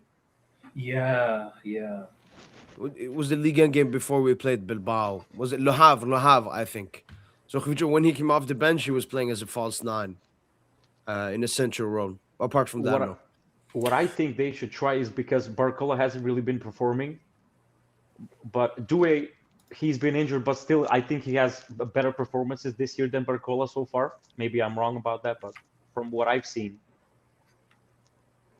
Yeah. It was the Liga game before we played Bilbao. Was it Le Havre? Le Havre, I think. So when he came off the bench, he was playing as a false nine in a central role. Apart from that, no. What I think they should try is because Barcola hasn't really been performing, but Doué, he's been injured, but still, I think he has better performances this year than Barcola so far. Maybe I'm wrong about that, but from what I've seen,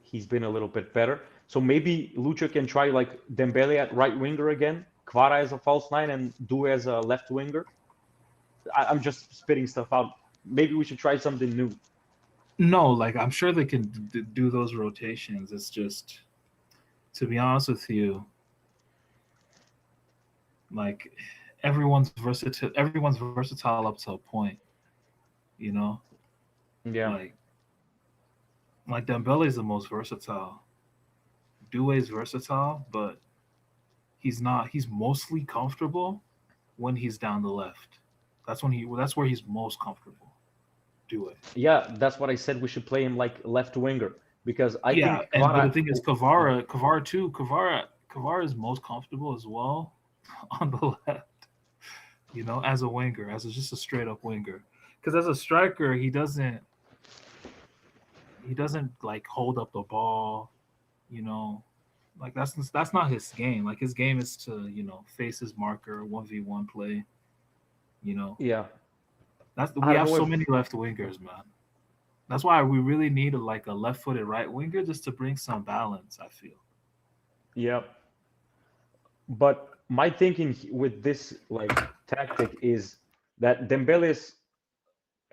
he's been a little bit better. So maybe Lucho can try like Dembele at right winger again, Kvara as a false nine, and Doué as a left winger. I'm just spitting stuff out. Maybe we should try something new. No, like I'm sure they can do those rotations. It's just, to be honest with you, like everyone's versatile. Everyone's versatile up to a point, you know. Yeah. Like Dembele is the most versatile. Doué's versatile, but he's not. He's mostly comfortable when he's down the left. That's where he's most comfortable. Doué. Yeah, that's what I said. We should play him like left winger because I think but the thing is, Kvara is most comfortable as well on the left. You know, as a winger, just a straight up winger. Because as a striker, he doesn't like hold up the ball. You know, like that's not his game. Like his game is to face his marker, 1v1 play. You know. Yeah. We have so many left wingers, man. That's why we really need a left-footed right winger just to bring some balance, I feel. Yeah. But my thinking with this tactic is that Dembele is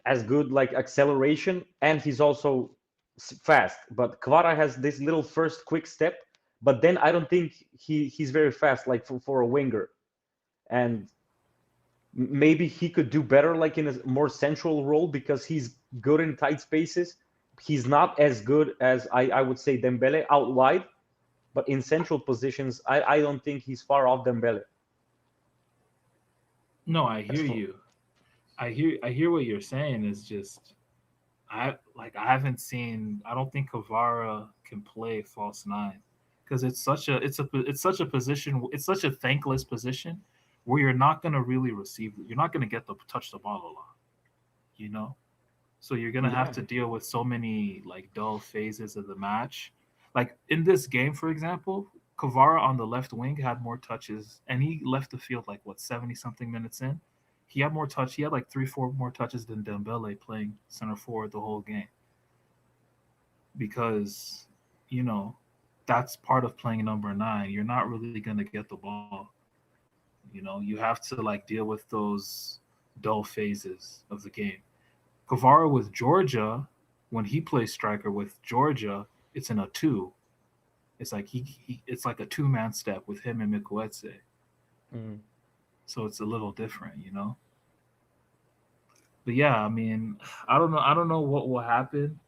as good acceleration, and he's also fast. But Kvara has this little first quick step, but then I don't think he's very fast for a winger. And maybe he could do better in a more central role because he's good in tight spaces. He's not as good as I would say Dembele out wide, but in central positions, I don't think he's far off Dembele. No, I hear you. I hear what you're saying. Is just I don't think Kvara can play false nine because it's such a position. It's such a thankless position where you're not going to really receive. You're not going to touch the ball a lot, you know. So you're going to have to deal with so many dull phases of the match. Like in this game, for example, Kvara on the left wing had more touches, and he left the field 70 something minutes in. He had more touch. He had 3-4 more touches than Dembele playing center forward the whole game. Because, that's part of playing number 9. You're not really going to get the ball. You have to deal with those dull phases of the game. Kvara with Georgia, when he plays striker with Georgia, it's in a 2. It's it's like a 2-man step with him and Mikuetze. Mm. So it's a little different, But yeah, I mean, I don't know what will happen,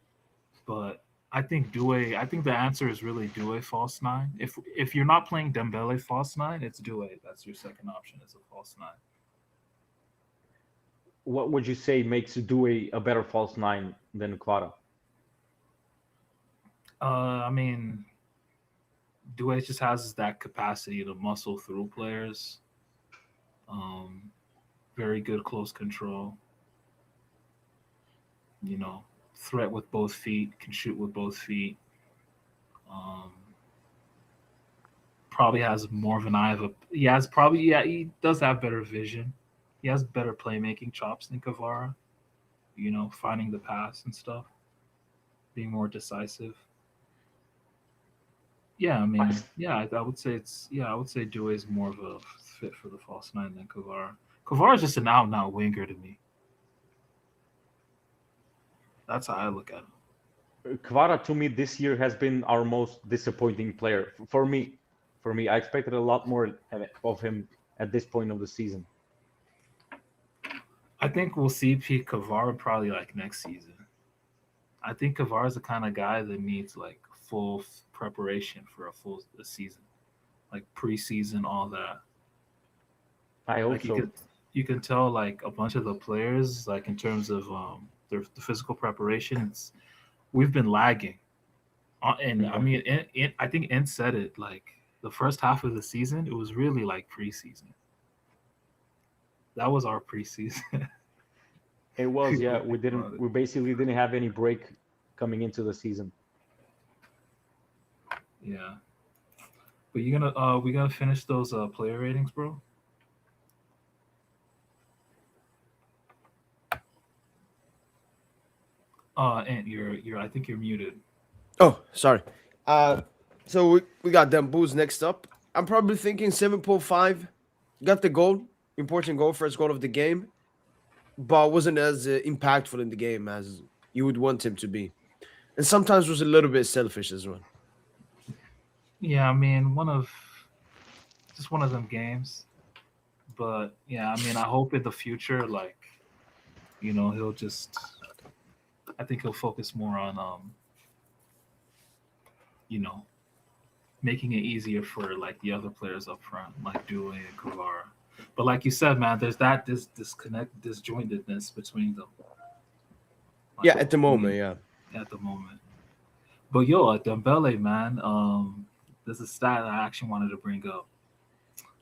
but I think the answer is really Doué false 9. If you're not playing Dembele false 9, it's Doué. That's your second option. It's a false 9. What would you say makes Doué a better false 9 than Kvara? I mean, Doué just has that capacity to muscle through players. Very good close control. Threat with both feet, can shoot with both feet. Probably has more of an eye of he does have better vision. He has better playmaking chops than Kvara. Finding the pass and stuff, being more decisive. Yeah, I mean, I would say Doué is more of a fit for the false 9 than Kvara. Kvara is just an out-and-out winger to me. That's how I look at him. Kvara to me this year has been our most disappointing player. For me, I expected a lot more of him at this point of the season. I think we'll see Kvara probably next season. I think Kavar is the kind of guy that needs like full preparation for a season, like preseason, all that. I hope Like so. you can tell like a bunch of the players, like in terms of the physical preparations, we've been lagging. And I Yeah. mean, I think Ent said it like the first half of the season, it was really like preseason. That was our preseason. It was, People yeah. think about it. We basically didn't have any break coming into the season. Yeah, but you gonna we gonna finish those player ratings, bro? And you're I think you're muted. Oh, sorry. So we got Dembouz next up. I'm probably thinking 7.5. Got the goal, important goal, first goal of the game, but wasn't as impactful in the game as you would want him to be, and sometimes was a little bit selfish as well. Yeah, I mean just one of them games. But yeah, I mean I hope in the future, like he'll just I think he'll focus more on you know making it easier for like the other players up front, like Due and Kuvara. But like you said, man, there's this disconnect, disjointedness between them. Yeah, Like at the moment, yeah. at the moment. But yo, Dembele, man, there's a stat I actually wanted to bring up.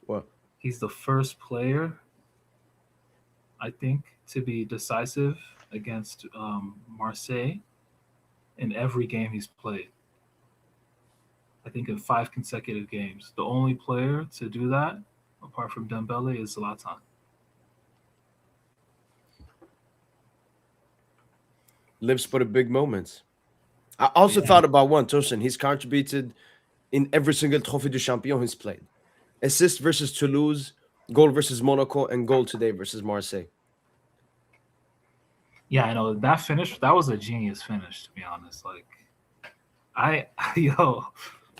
Well, He's the first player, I think, to be decisive against Marseille in every game he's played. I think in 5 consecutive games. The only player to do that, apart from Dembele, is Zlatan. lives for the big moments. I also Yeah, thought about one Tosin. He's contributed in every single Trophée du Champion he's played. Assist versus Toulouse, goal versus Monaco, and goal today versus Marseille. yeah, I know that finish. That was a genius finish, to be honest. Like, I, yo,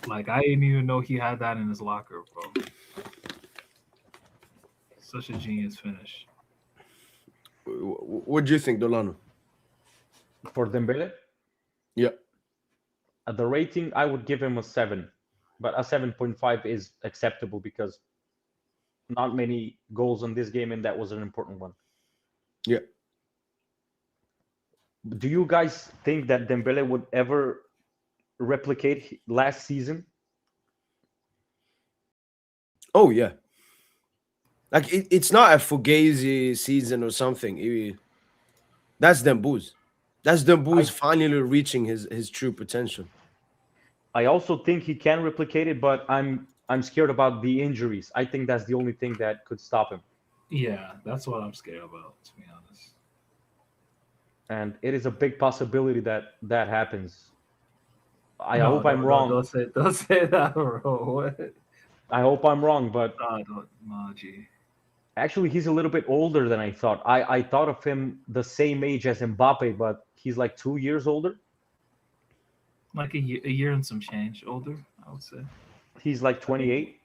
like I didn't even know he had that in his locker, bro. Such a genius finish. What do you think, Dolano? For Dembele, Yeah. the rating I would give him a 7, but a 7.5 is acceptable because not many goals in this game, and that was an important one. Yeah. Do you guys think that Dembele would ever replicate last season? Oh, yeah. Like, it's not a Fugazi season or something. That's Dembouz. That's Dembouz I finally reaching his true potential. I also think he can replicate it, but I'm scared about the injuries. I think that's the only thing that could stop him. Yeah, that's what I'm scared about, to be honest. And it is a big possibility that that happens. I No, hope I'm no, no, wrong. don't say that, bro. What? I hope I'm wrong, but Don't, no, G. actually he's a little bit older than I thought. I thought of him the same age as Mbappe, but he's like 2 years older. Like a year and some change older, I would say. He's like I think, 28.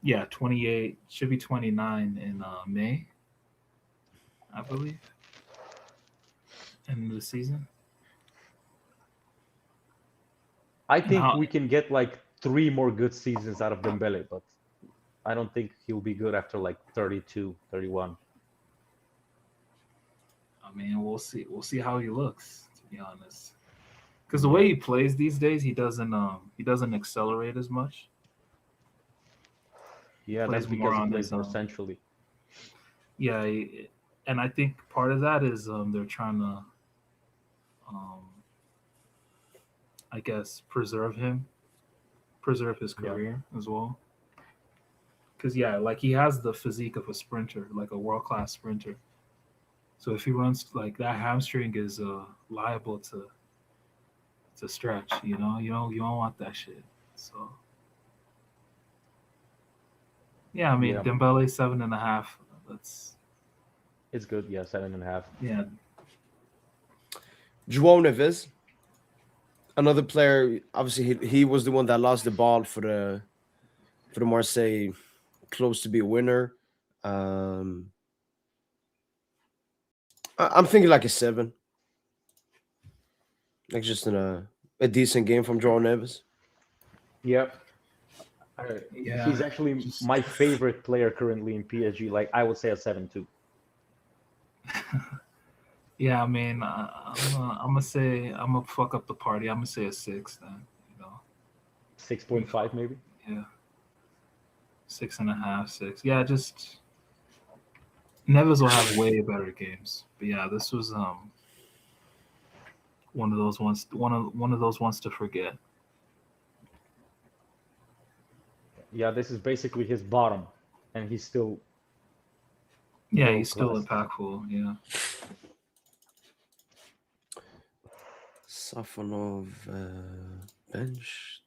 yeah, 28, should be 29 in May, I believe, in the season. I And think how? we can get like 3 more good seasons out of Dembele, but I don't think he'll be good after like 32, 31. I mean, we'll see. We'll see how he looks. To be honest, because the way he plays these days, he doesn't accelerate as much. Yeah, that's Plays more because he on plays his more centrally. yeah, and I think part of that is they're trying to um, I guess preserve his Yeah. career as well. Because yeah, like he has the physique of a sprinter, like a world class sprinter. So if he runs like that, hamstring is liable to stretch. You don't want that shit. So yeah, I mean Yeah, Dembele 7.5. That's it's good. Yeah, 7.5. yeah, João Neves, another player. Obviously, he was the one that lost the ball for the Marseille, close to be a winner. Um, I'm thinking like a 7. Like just in a decent game from João Neves. Yep. Yeah, He's actually just- my favorite player currently in PSG. Like I would say a 7-2. Yeah, I mean, I'm gonna say I'm gonna fuck up the party. I'm gonna say a 6 then. 6.5 maybe. Yeah, 6.5, 6. Yeah, just Neves will have way better games. But yeah, this was one of those ones. One of those ones to forget. Yeah, this is basically his bottom, and he's still. Yeah, World he's still class. impactful. Yeah. Safonov benched.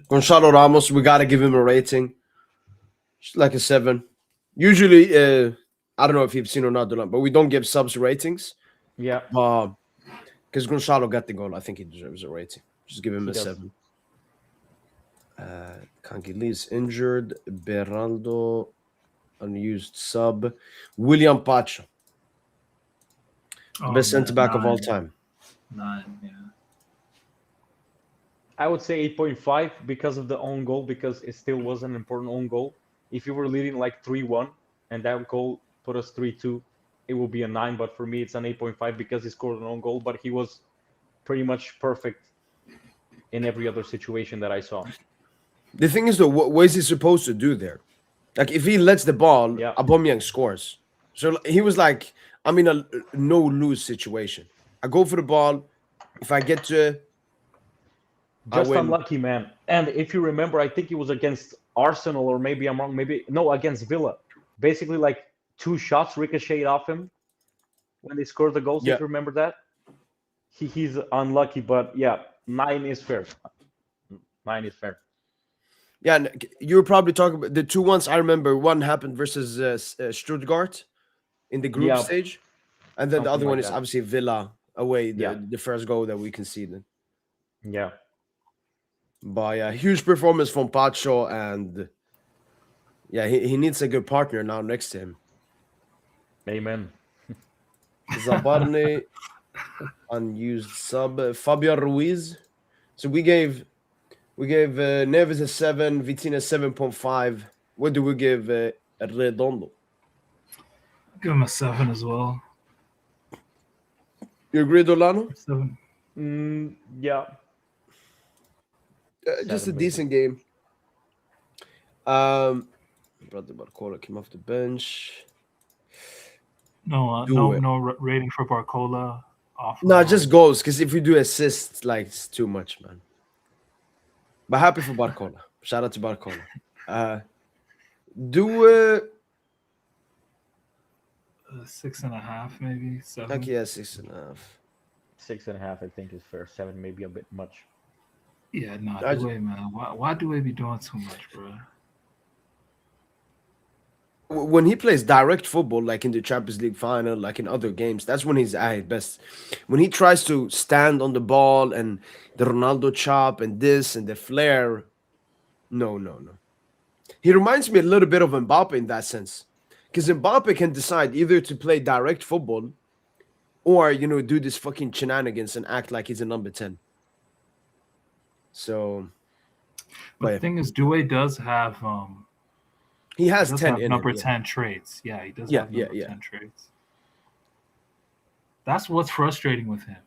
Gonçalo Ramos, we gotta give him a rating. Just like a 7. Usually, I don't know if you've seen or not, Dylan, but we don't give subs ratings. Yeah, Because Gonçalo got the goal, I think he deserves a rating. Just give him He a does. 7. Canguilhé's injured. Beraldo, unused sub. William Pacho, the Oh, best man, centre back of all 9, time. 9. Yeah. I would say 8.5 because of the own goal, because it still was an important own goal. If you were leading like 3-1 and that goal put us 3-2, it would be a 9. But for me, it's an 8.5 because he scored an own goal, but he was pretty much perfect in every other situation that I saw. The thing is, though, what is he supposed to do there? Like, if he lets the ball, Yeah. Aubameyang scores. So he was like, I'm in a no-lose situation. I go for the ball. If I get to, I Just win. unlucky, man. And if you remember, I think it was against Arsenal, or maybe I'm wrong. Maybe no, against Villa. Basically, like 2 shots ricocheted off him when they scored the goals. Yeah. If you remember that, he's unlucky. But yeah, 9 is fair. 9 is fair. Yeah, and you were probably talking about the 2 ones. I remember one happened versus Stuttgart in the group Yeah. stage. And then the Something other one like is that. obviously Villa away, Yeah. the first goal that we conceded. Yeah. But yeah, huge performance from Pacho, and yeah, he needs a good partner now next to him. Amen. Zabarne, unused sub. Fabian Ruiz. So we gave Neves a 7, Vitina 7.5. What do we give Redondo? Give him a 7 as well. You agree, Dolano? 7. Yeah. Just a 7 maybe. decent game. Brother Barcola came off the bench. No, Do it. rating for Barcola. Off. No, just goals. Because if you do assists, like, it's too much, man. But happy for Barcola. Shout out to Barcola. Do 6.5, maybe 7. like, yeah, 6.5. 6.5, I think, is fair. 7 maybe a bit much. Yeah, no, I Dewey, man. Why do we be doing too much, bro? When he plays direct football, like in the Champions League final, like in other games, that's when he's at his best. When he tries to stand on the ball and the Ronaldo chop and this and the flair, no. He reminds me a little bit of Mbappe in that sense. Because Mbappe can decide either to play direct football or, do this fucking shenanigans and act like he's a number 10. So, But the thing is, Dewey does have he has he does 10 have in number him, yeah. 10 traits. Yeah, he does Yeah, have number yeah. 10 traits. That's what's frustrating with him.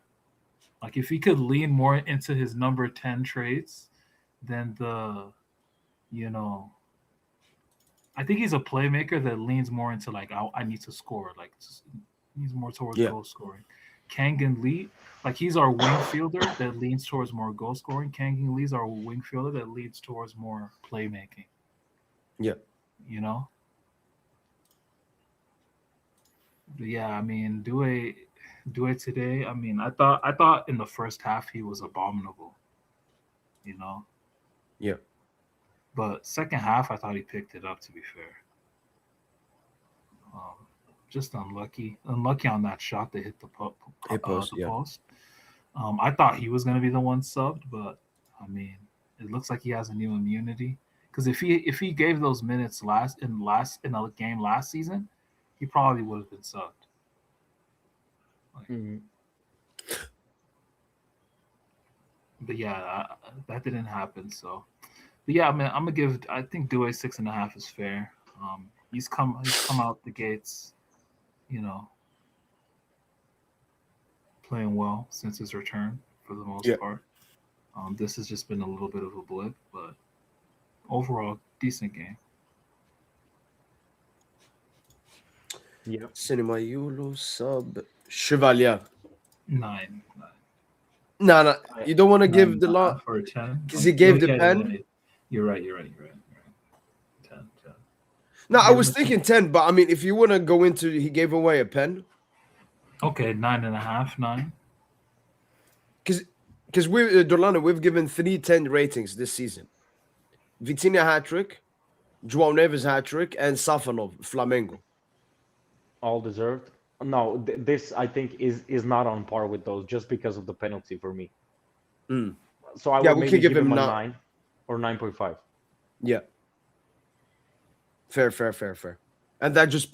Like, if he could lean more into his number 10 traits, then I think he's a playmaker that leans more into like I need to score, like leans more towards Yeah. goal scoring. Kangan Lee, like he's our wing fielder that leans towards more goal scoring. Kangan Lee's our wing fielder that leans towards more playmaking. Yeah. But yeah, I mean, Dewey today. I mean, I thought in the first half he was abominable. Yeah. But second half, I thought he picked it up. To be fair, just unlucky on that shot that hit the post. Yeah. I thought he was going to be the one subbed, but I mean, it looks like he has a new immunity. Because if he gave those minutes in a game last season, he probably would have been subbed. But yeah, that didn't happen. So, but yeah, man, I'm gonna give. I think Due 6.5 is fair. He's come out the gates, you know, playing well since his return for the most Yeah. part. This has just been a little bit of a blip, but overall, decent game. Yeah. Cinema Yulu sub Chevalier. 9, No, you don't want to give the lot 9.5 or 10 because he gave the pen. Yeah. You're right. 10. No, I Give was him a thinking 10, but I mean, if you want to go into, he gave away a pen. Okay, 9.5, 9. Because Dorlando, we've given 3-10 ratings this season. Vitinha hat trick, João Neves hat trick, and Safanov Flamengo. All deserved. No, this I think is not on par with those just because of the penalty for me. Mm. So I Yeah, would we maybe could give give him him a not- 9 or 9.5. Yeah. Fair. And that just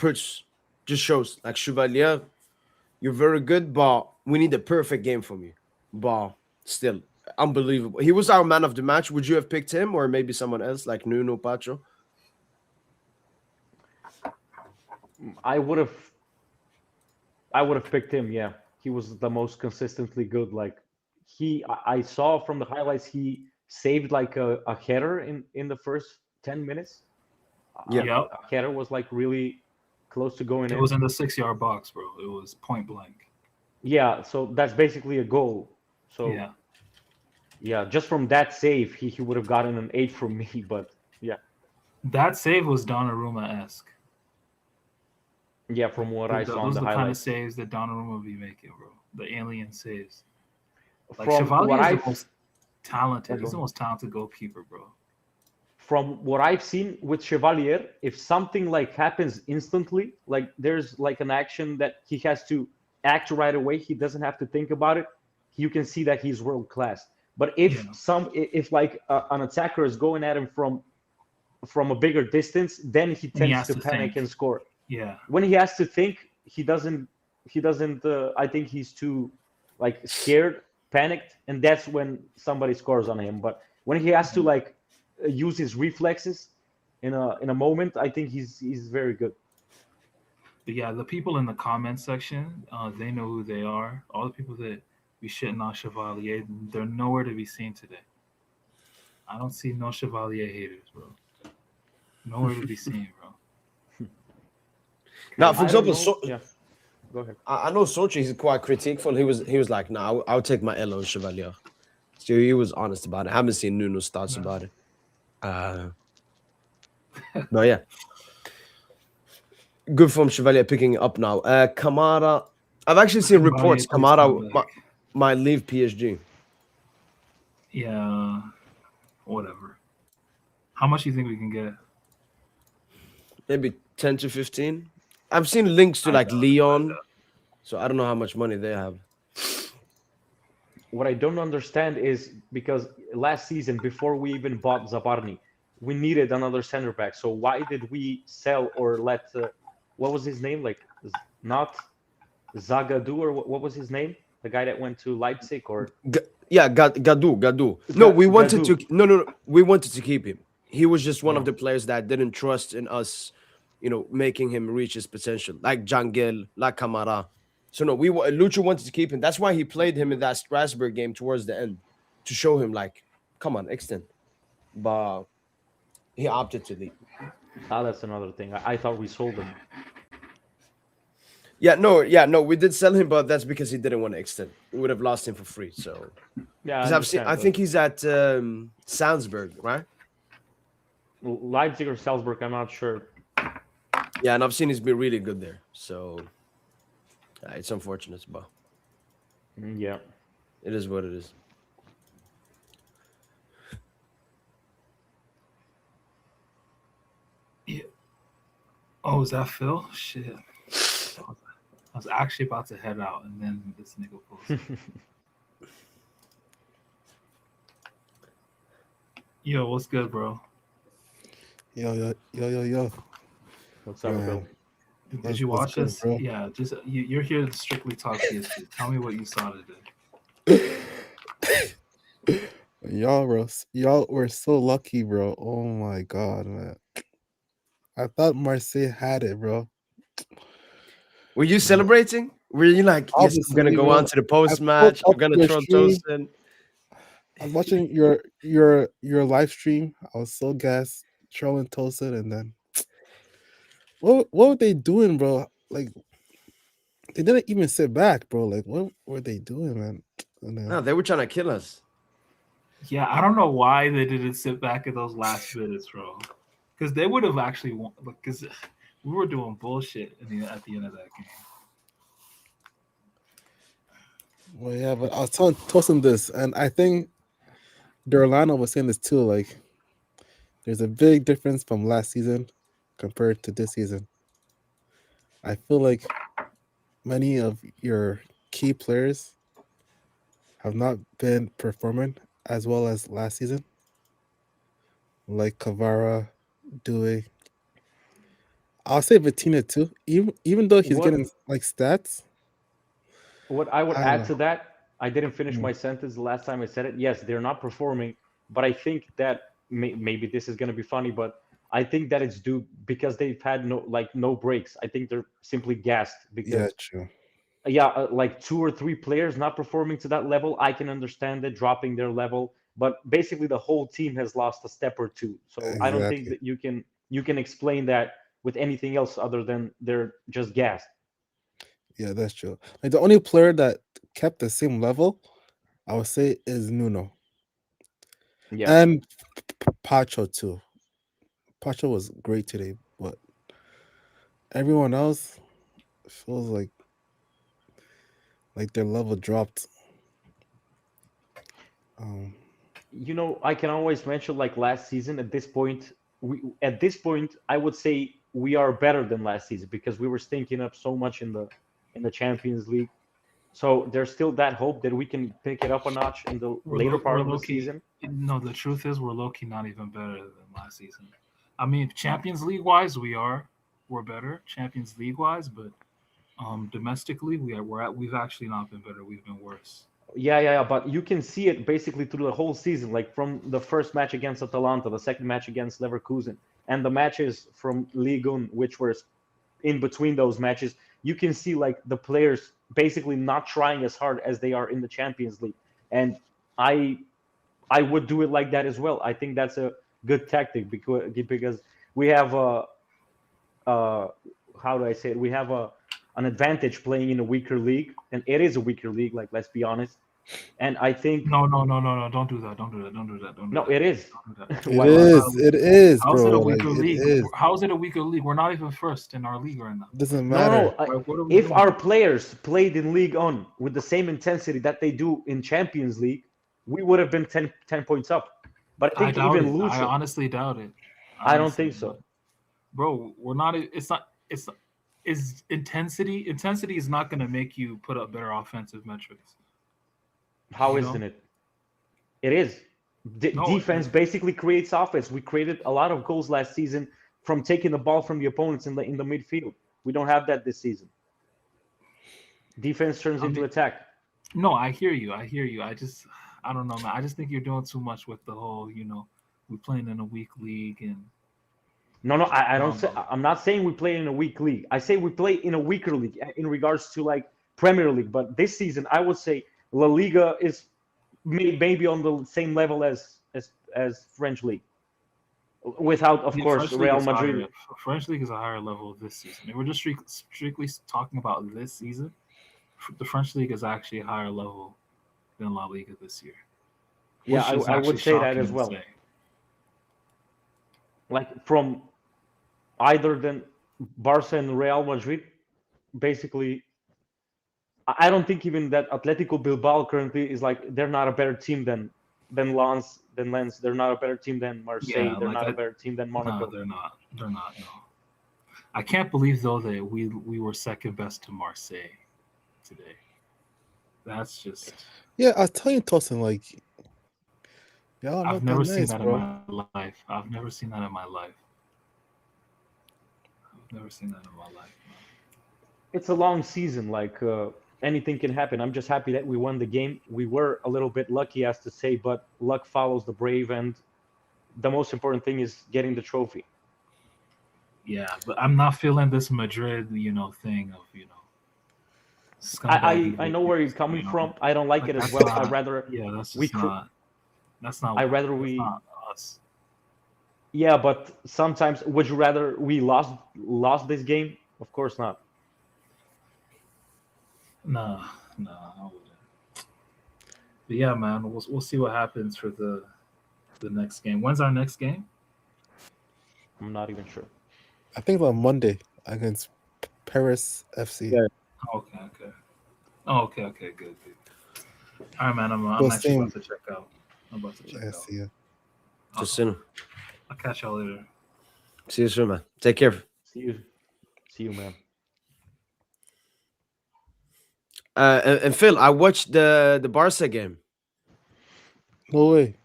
shows like Chevalier, you're very good, but we need a perfect game from you. But still, unbelievable. He was our man of the match. Would you have picked him or maybe someone else like Nuno Pacho? I would have picked him. Yeah, he was the most consistently good. Like I saw from the highlights, he saved like a header in the first 10 minutes. Yeah. Yep. A header was like really close to going It in. was in the 6-yard box, bro. It was point blank. Yeah, so that's basically a goal. So yeah, just from that save, he would have gotten an 8 from me. But yeah, That save was Donnarumma-esque. yeah, from what I saw in Those the are the kind of highlights. saves that Donnarumma would be making, bro. The alien saves. Like From Chevalier what is I've the most talented. Okay. He's the most talented goalkeeper, bro. from what I've seen with Chevalier, if something like happens instantly, like there's like an action that he has to act right away, he doesn't have to think about it. You can see that he's world class. But if if like an attacker is going at him from a bigger distance, then he And he tends has to to panic think. and score. Yeah. When he has to think, he doesn't. I think he's too like scared, panicked, and that's when somebody scores on him. But when he has to like use his reflexes in a moment, I think he's very good. But yeah, the people in the comment section, they know who they are. All the people that be shitting on Chevalier, they're nowhere to be seen today. I don't see no Chevalier haters, bro. Nowhere to be seen, bro. Now, for I don't example, know- yeah, go ahead. I know Sochi is quite critiqueful. He was like, "No, I'll take my L on Chevalier." So he was honest about it. I haven't seen Nuno's thoughts No. about it. But yeah, good from Chevalier picking it up now. Kamara, I've actually seen reports Chevalier please come Kamara back. might leave PSG. Yeah, whatever. How much do you think we can get? Maybe 10 to 15. I've seen links to I like doubt it, Leon, so I don't know how much money they have. What I don't understand is because last season, before we even bought Zabarni, we needed another center back. So why did we sell or let what was his name? Like not Zagadou or what was his name? The guy that went to Leipzig or Gadu. No, we wanted Gadu. to no, we wanted to keep him. He was just one of Oh. the players that didn't trust in us, making him reach his potential, like Jangel, like Kamara. So no, Lucho wanted to keep him. That's why he played him in that Strasbourg game towards the end, to show him like, come on, extend. But he opted to leave. that's another thing. I thought we sold him. Yeah, no, we did sell him, but that's because he didn't want to extend. We would have lost him for free. So Yeah, 'cause I think he's at Salzburg, right? Leipzig or Salzburg. I'm not sure. Yeah, and I've seen he's been really good there. So it's unfortunate, but Yeah. it is what it is. Yeah. Oh, is that Phil? Shit. I was actually about to head out, and then this nigga pulls. Yo, what's good, bro? Yo. What's up, Bill? Did you watch good, this? bro. Yeah, just you're here to strictly talk PSG. Tell me what you saw today. y'all were so lucky, bro. Oh my god, man. I thought Marseille had it, bro. Were you celebrating? Were you like, yes, I'm gonna Obviously, go on bro. to the I post pulled match. up I'm gonna your throw stream. toast in. I was watching your live stream. I was so gassed, trolling toasted, and then what were they doing, bro? Like they didn't even sit back, bro. Like what were they doing, man? And No, then, they were trying to kill us. Yeah, I don't know why they didn't sit back at those last minutes, bro. Because they would have actually won. Because we were doing bullshit at the end of that game. well, yeah, but I was telling Tosin this, and I think Dorlano was saying this too. Like, there's a big difference from last season compared to this season. I feel like many of your key players have not been performing as well as last season, like Kavara, Dewey. I'll say Vitina too. Even though he's What getting like stats, what I would I don't add know. to that, I didn't finish Mm, my sentence the last time I said it. Yes, they're not performing, but I think that maybe this is going to be funny, but I think that it's due because they've had no breaks. I think they're simply gassed yeah, because true. yeah, like 2 or 3 players not performing to that level, I can understand it dropping their level, but basically the whole team has lost a step or two. So I don't think Exactly. that you can explain that with anything else other than they're just gassed. Yeah, that's true. Like the only player that kept the same level, I would say, is Nuno Yeah. and Pacho too. Pacho was great today, but everyone else feels like their level dropped. Um, I can always mention like last season at this point I would say we are better than last season because we were stinking up so much in the Champions League. So there's still that hope that we can pick it up a notch in the later We're part of the low key. season. No, the truth is we're low key not even better than last season. I mean, Champions League wise, we're better Champions League wise, but domestically we've actually not been better. We've been worse. Yeah, but you can see it basically through the whole season, like from the first match against Atalanta, the second match against Leverkusen, and the matches from Ligue 1, which were in between those matches. You can see like the players basically not trying as hard as they are in the Champions League, and I I would do it like that as well. I think that's a good tactic because we have a how do I say it? We have an advantage playing in a weaker league, and it is a weaker league. Like let's be honest. And I think No. Don't do that. Don't do that. Don't do that. Don't do no, that. it is. Don't do that. it Why No, not? it's not a is, weaker it league. is, How is it bro. a Like weaker it league? is. How is it a weaker league? We're not even first in our league right now. Doesn't No, matter. no. Like, what are we If doing? our players played in League On with the same intensity that they do in Champions League, we would have been 10 points up. But I I think doubt even it. I Lucho, honestly doubt it. I I don't honestly think doubt so. it. Bro, we're not. It's not. It's is intensity. Intensity is not going to make you put up better offensive metrics. How You isn't know? it? It is. No. Defense basically creates offense. We created a lot of goals last season from taking the ball from the opponents in the midfield. We don't have that this season. Defense turns I into mean, attack. no. I hear you. I hear you. I don't know, man. I just think you're doing too much with the whole. We're playing in a weak league, and No, no, I I don't don't say. know. I'm not saying we play in a weak league. I say we play in a weaker league in regards to like Premier League. But this season, I would say La Liga is maybe on the same level as French league, without, of Yeah, course, French league Real is higher. Madrid. French league is a higher level this season. If we're just strictly talking about this season, the French league is actually a higher level than La Liga this year, Yeah, which is I would actually say that shocking as to well. say. Like from either than Barca and Real Madrid, basically. I don't think even that Atletico Bilbao currently is like they're not a better team than Lens. They're not a better team than Marseille. Yeah, They're like not a better team than no, Monaco. they're not. They're not. No, I can't believe though that we were second best to Marseille today. That's just Yeah, I was telling you, Tosin, like y'all are I've not that never seen nice, that in bro. my life. I've never seen that in my life. I've never seen that in my life. It's a long season. Like anything can happen. I'm just happy that we won the game. We were a little bit lucky, as to say, but luck follows the brave, and the most important thing is getting the trophy. Yeah, but I'm not feeling this Madrid, thing of scumbag. I know where you're coming from. I don't like it as that's well. not- I rather Yeah, that's we just cr- not. That's not. I rather that's we not us. yeah, but sometimes would you rather we lost this game? Of course not. No, I wouldn't. But yeah, man, we'll see what happens for the next game. When's our next game? I'm not even sure. I think on Monday against Paris FC. Yeah. Okay. Good. All right, man. I'm Well, actually same. about to check out. I see it. Just soon. I'll catch y'all later. See you soon, man. Take care. See you, man. And Phil, I watched the Barca game. No way.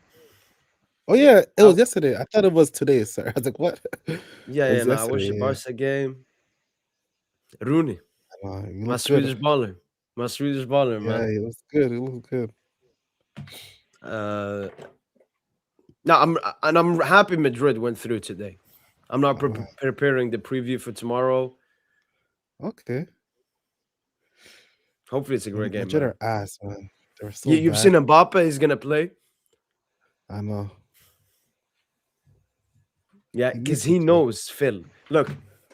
Oh yeah, it was yesterday. I thought it was today, sir. I was like, what? Yeah, It was I watched the yesterday, yeah. Barca game. Rooney, You my look Swedish good. baller. My Swedish baller, Yeah, man. it was good. It was good. No, I'm happy Madrid went through today. I'm not preparing the preview for tomorrow. Okay. Hopefully, it's a great game. Madrid Man. are ass, man. They were so You've bad. seen Mbappe? He's gonna play. I know. Yeah, He because needs he to. knows, Phil. Look,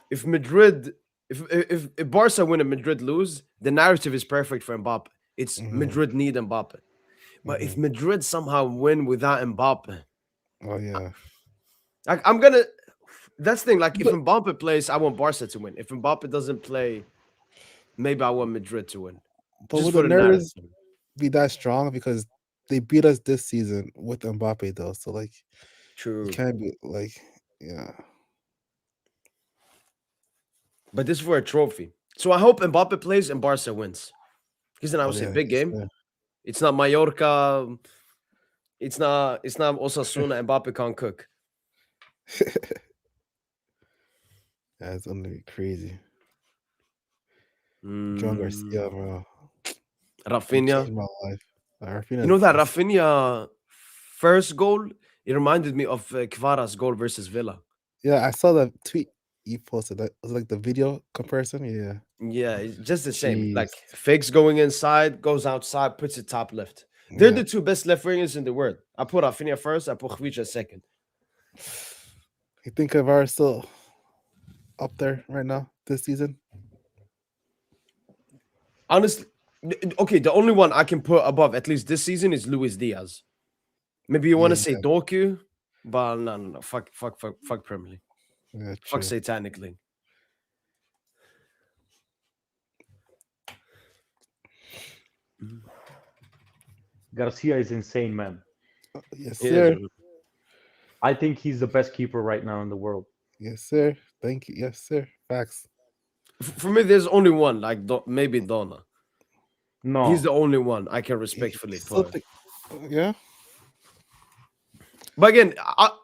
if Madrid, if Barca win and Madrid lose, the narrative is perfect for Mbappe. It's Madrid need Mbappe. But if Madrid somehow win without Mbappe, Oh yeah. I'm gonna. That's the thing. Like, if Mbappe plays, I want Barca to win. If Mbappe doesn't play, maybe I want Madrid to win. But Just would for the the narratives narrative. be that strong because they beat us this season with Mbappe though? So like, True. it can't be like, yeah. But this is for a trophy. So I hope Mbappe plays and Barca wins. Because then I would say yeah, big game. yeah. It's not Mallorca. It's not Osasuna. Mbappe can't cook. That's only crazy. Mm. John Garcia, bro. He Rafinha. changed my life. Rafinha You know that is- Rafinha first goal? It reminded me of Kvara's goal versus Villa. Yeah, I saw that tweet you posted. That was like the video comparison. Yeah. Yeah, it's just the same. Jeez. Like, fakes going inside, goes outside, puts it top left. They're Yeah. the two best left wingers in the world. I put Rafinha first. I put Khvicha second. You think Kvara's still up there right now this season? Honestly, okay, the only one I can put above at least this season is Luis Diaz. Maybe you want to say Doku, but no. Fuck Premier League. Yeah, Fuck true. Satanic League. Garcia is insane, man. Yes, He sir. is. I think he's the best keeper right now in the world. Yes, sir. Thank you. Yes, sir. Facts. For me, there's only one, like maybe Donna. No, He's the only one I can respectfully Still put. think- yeah. But again,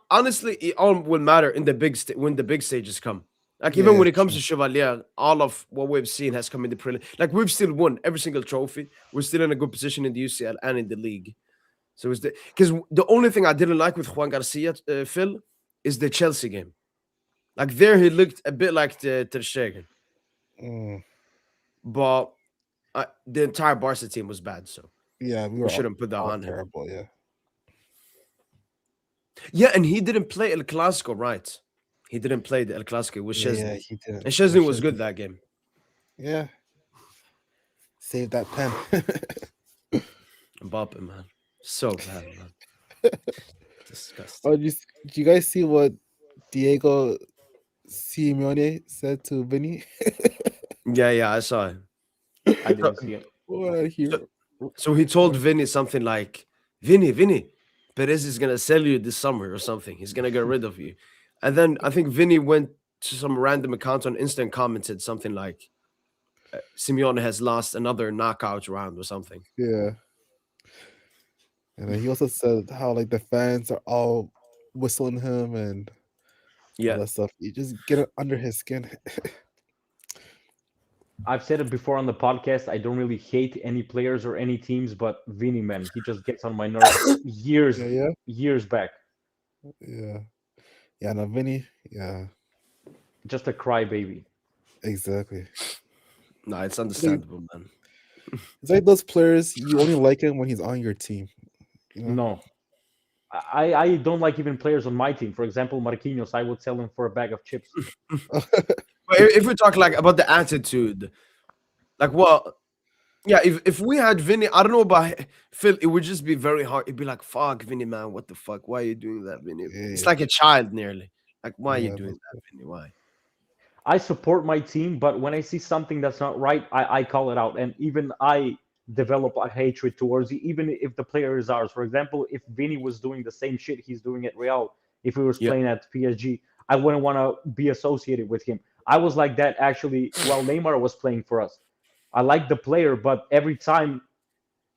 honestly, it all will matter in the when the big stages come. Like, even Yeah, when it comes to Chevalier, all of what we've seen has come in the prelim. Like, we've still won every single trophy. We're still in a good position in the UCL and in the league. So it's because the only thing I didn't like with Juan Garcia, Phil, is the Chelsea game. Like, there he looked a bit like the Ter Stegen, Mm. but the entire Barca team was bad. So Yeah, we shouldn't put that all on him. terrible. Yeah. Yeah, and he didn't play El Clasico, right? He didn't play the El Clasico with Yeah, Szczesny. he did. And Szczesny was good that game. Yeah. Save that pen. Mbappe, man. So bad, man. Disgusting. Oh, did you guys see what Diego Simeone said to Vinny? Yeah, I saw it. I didn't see it. What a hero. So he told Vinny something like, Vinny, Perez is going to sell you this summer or something. He's going to get rid of you. And then I think Vinny went to some random account on Insta and commented something like, Simeone has lost another knockout round or something. Yeah. And then he also said how like the fans are all whistling him and all Yeah. that stuff. You just get it under his skin. I've said it before on the podcast. I don't really hate any players or any teams, but Vinny, man, he just gets on my nerves years, Yeah, yeah, years back. yeah, yeah. No, Vinny. Yeah, Just a crybaby. exactly. No, it's It's like, understandable, man. it's like those players you only like him when he's on your team. You know. No, I don't like even players on my team. For example, Marquinhos, I would sell him for a bag of chips. But if we talk like about the attitude, like well, yeah, if we had Vinny, I don't know about Phil, it would just be very hard. It'd be like, fuck, Vinny, man, what the fuck? Why are you doing that, Vinny? It's Yeah, like a child nearly. Like, why are you yeah, doing that, Vinny? Why? I support my team, but when I see something that's not right, I call it out. And even I develop a hatred towards you, even if the player is ours. For example, if Vinny was doing the same shit he's doing at Real, if he was Yeah, playing at PSG, I wouldn't want to be associated with him. I was like that actually while Neymar was playing for us. I like the player, but every time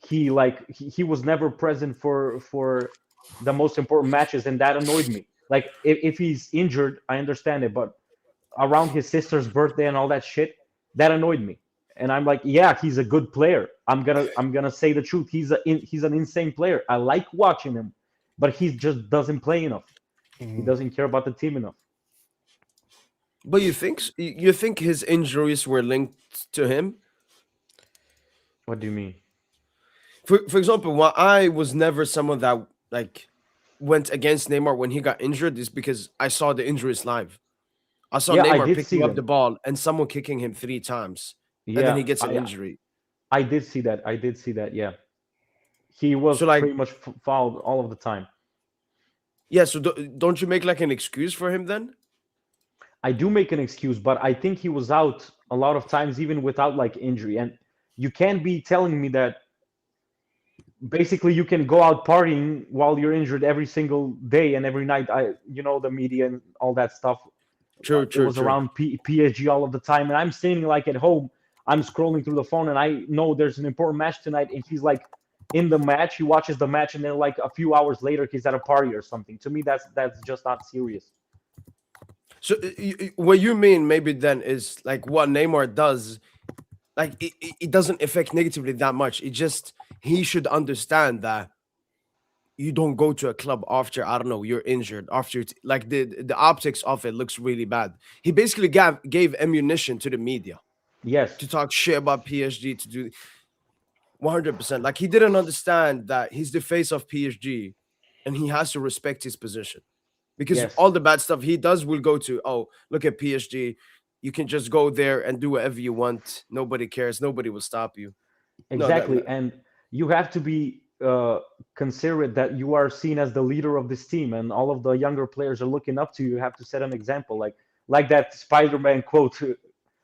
he was never present for the most important matches, and that annoyed me. Like if he's injured, I understand it, but around his sister's birthday and all that shit, that annoyed me. And I'm like, yeah, he's a good player. I'm gonna say the truth. He's an insane player. I like watching him, but he just doesn't play enough. He mhm. doesn't care about the team enough. but you think his injuries were linked to him? What do you mean? For example, why I was never someone that like went against Neymar when he got injured is because I saw the injuries live. I saw Yeah, I Neymar did picking see up them. the ball and someone kicking him 3 times, and then Yeah, he gets an I injury. I did see that. I did see that. Yeah, he was So like, pretty much fouled all of the time. yeah. So don't you make like an excuse for him then? I do make an excuse, but I think he was out a lot of times, even without like injury. And you can't be telling me that basically you can go out partying while you're injured every single day and every night. The media and all that stuff. True, It true, was true. around PSG all of the time, and I'm sitting like at home. I'm scrolling through the phone, and I know there's an important match tonight, and he's like in the match. He watches the match, and then like a few hours later, he's at a party or something. To me, that's just not serious. So what you mean maybe then is like what Neymar does, like it doesn't affect negatively that much. It just he should understand that you don't go to a club after I don't know you're injured after like the optics of it looks really bad. He basically gave ammunition to the media Yes, to talk shit about PSG to do 100%. Like he didn't understand that he's the face of PSG, and he has to respect his position because yes, all the bad stuff he does will go to, oh, look at PSG. You can just go there and do whatever you want. Nobody cares. Nobody will stop you. No, exactly. And you have to be considerate that you are seen as the leader of this team, and all of the younger players are looking up to you. You have to set an example, like that Spider-Man quote: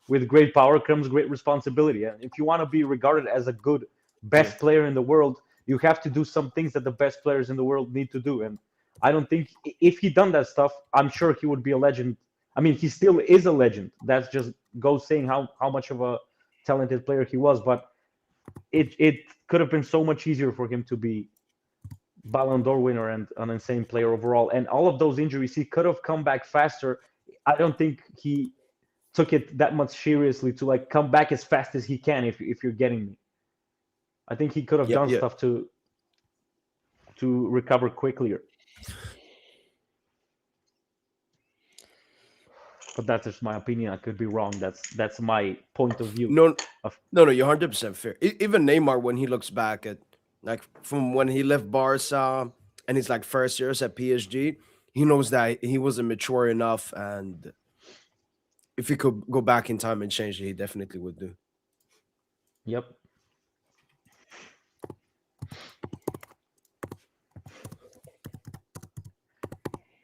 "With great power comes great responsibility." And if you want to be regarded as a good, yeah, best player in the world, you have to do some things that the best players in the world need to do. And I don't think if he done that stuff, I'm sure he would be a legend. I mean, he still is a legend. That's just goes saying how much of a talented player he was, but it could have been so much easier for him to be Ballon d'Or winner and an insane player overall. And all of those injuries, he could have come back faster. I don't think he took it that much seriously to like come back as fast as he can. If you're getting me, I think he could have yeah, done yeah. stuff to recover quickly. But that's just my opinion. I could be wrong. That's my point of view. No, Of no, you're 100% fair. Even Neymar, when he looks back at like from when he left Barca and his like first years at PSG, he knows that he wasn't mature enough, and if he could go back in time and change it, he definitely would do. Yep.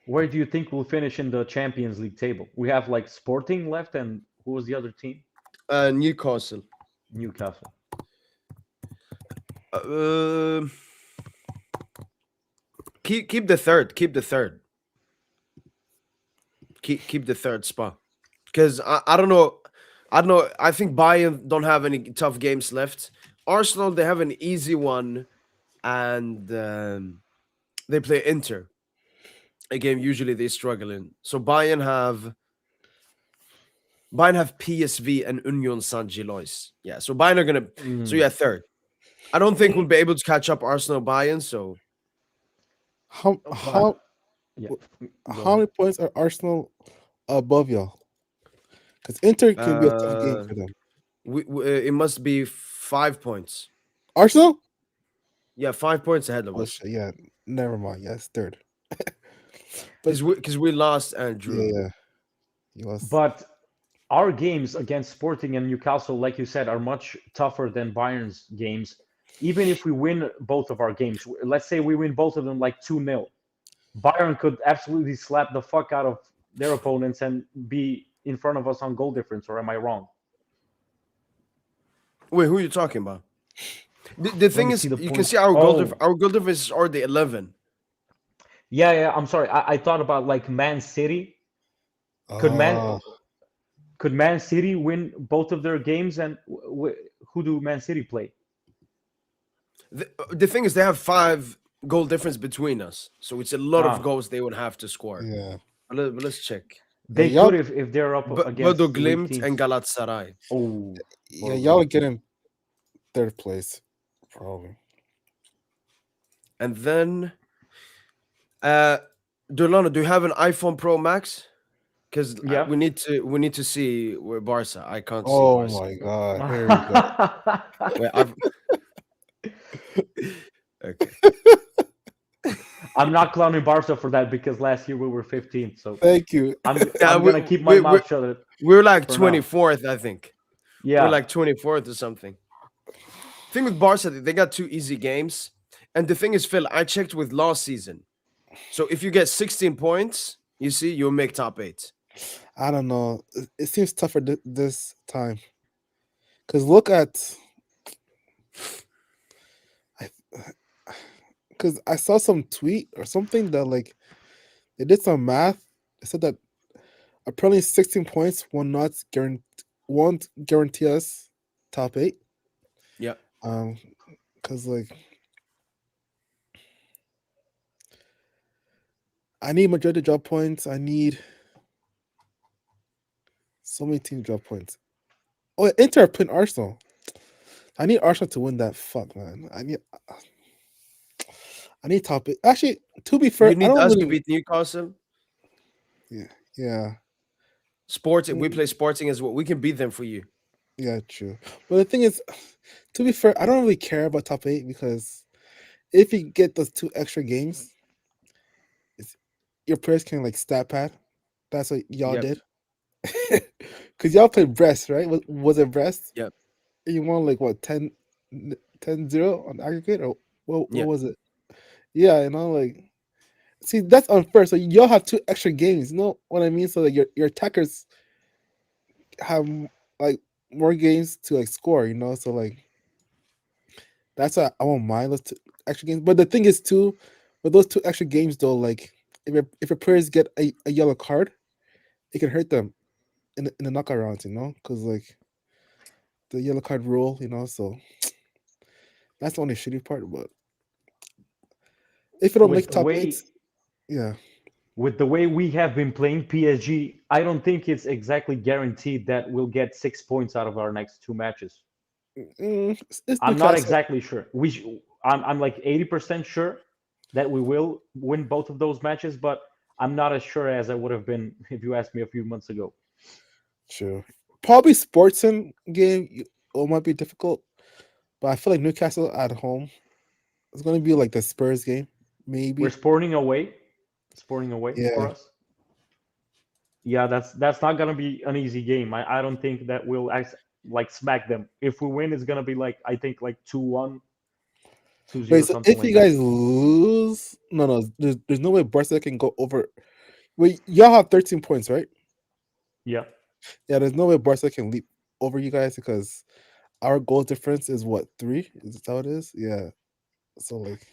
Where do you think we'll finish in the Champions League table? We have like Sporting left, and who was the other team? Newcastle. Newcastle. Uh, keep the third. Keep the third. Keep the third spot. Because I don't know. I don't know. I think Bayern don't have any tough games left. Arsenal, they have an easy one, and they play Inter, a game usually they struggle in. So Bayern have Bayern have PSV and Union Saint-Gilloise. Yeah, so Bayern are gonna. So yeah, third. I don't think we'll be able to catch up Arsenal Bayern. So How But how yeah, go how ahead. many points are Arsenal above y'all? Because Inter can be a tough game uh, for them. it must be 5 points. Arsenal? Yeah, 5 points ahead of Oh us shit, yeah. Never mind. Yes, third. But because we lost and yeah, drew. yeah. You lost. But our games against Sporting and Newcastle, like you said, are much tougher than Bayern's games. Even if we win both of our games, let's say we win both of them like 2-0, Bayern could absolutely slap the fuck out of their opponents and be in front of us on goal difference, or am I wrong? Wait, who are you talking about? The Let thing me is, see the you can points. see Oh, our goal difference is already 11. yeah, I'm sorry. I thought about like Man City. Could Man Ah, could Man City win both of their games, and who do Man City play? The thing is, they have 5 goal difference between us, so it's a lot of Ah, goals they would have to score. yeah. But let's check. Yeah, they could y'all if they're up Bodo against weak Glimt and teams. Galatasaray. Oh, yeah, Bodo y'all are Glimt. getting third place. Probably. And then, uh, Delano, do you have an iPhone Pro Max? Because Yeah. we need to see where Barca. I can't see Oh Barca. my god. Here we go. Wait, I've okay. I'm not clowning Barca for that because last year we were 15th. So Thank you. Yeah, I'm gonna keep my mouth shut we're like for now. 24th, I think. We're Yeah. like 24th or something. Thing with Barca, they got 2 easy games, and the thing is, Phil, I checked with last season. So if you get 16 points, you see, you'll make top 8. I don't know. It seems tougher this time. Cause look at, I, cause I saw some tweet or something that like they did some math. It said that apparently 16 points won't guarantee us top 8. Yeah. Cause like I need Madrid to drop points. I need so many teams to drop points. Oh, Inter pin Arsenal. I need Arsenal to win that. Fuck, man. I need top 8. Actually, to be fair, You I need don't us to really. beat Newcastle. Yeah. Sporting, we Mm, play Sporting as well. We can beat them for you. yeah, true. But the thing is, to be fair, I don't really care about top 8 because if you get those 2 extra games, your players can like stat pad. That's what y'all Yep. did. Because y'all played Brest, right? Was it Brest? Yep. You won like what 10-0 on aggregate, or what Yep. was it? Yeah, like see that's unfair. So y'all have 2 extra games. You know what I mean? So that your attackers have like more games to like score. So like that's why I won't mind those 2 extra games. But the thing is too, with those 2 extra games though, like if your players get a yellow card, it can hurt them in the knockout rounds. Because like the yellow card rule. So that's the only shitty part. But if you don't With make the top way 8s, yeah. with the way we have been playing PSG, I don't think it's exactly guaranteed that we'll get 6 points out of our next 2 matches. It's I'm not Newcastle. exactly sure. I'm like 80% sure that we will win both of those matches, but I'm not as sure as I would have been if you asked me a few months ago. True. Probably Sporting game. It might be difficult, but I feel like Newcastle at home. It's gonna be like the Spurs game, We're maybe. sporting away for Yeah, us. Yeah, that's not gonna be an easy game. I don't think that we'll like smack them. If we win, it's gonna be like I think like 2-1, 2-0, wait. So something if like you that. guys lose, no, there's no way Barca can go over. Wait, y'all have 13 points, right? Yeah. Yeah, there's no way Barca can leap over you guys because our goal difference is what 3? Is that what it is? Yeah. So like,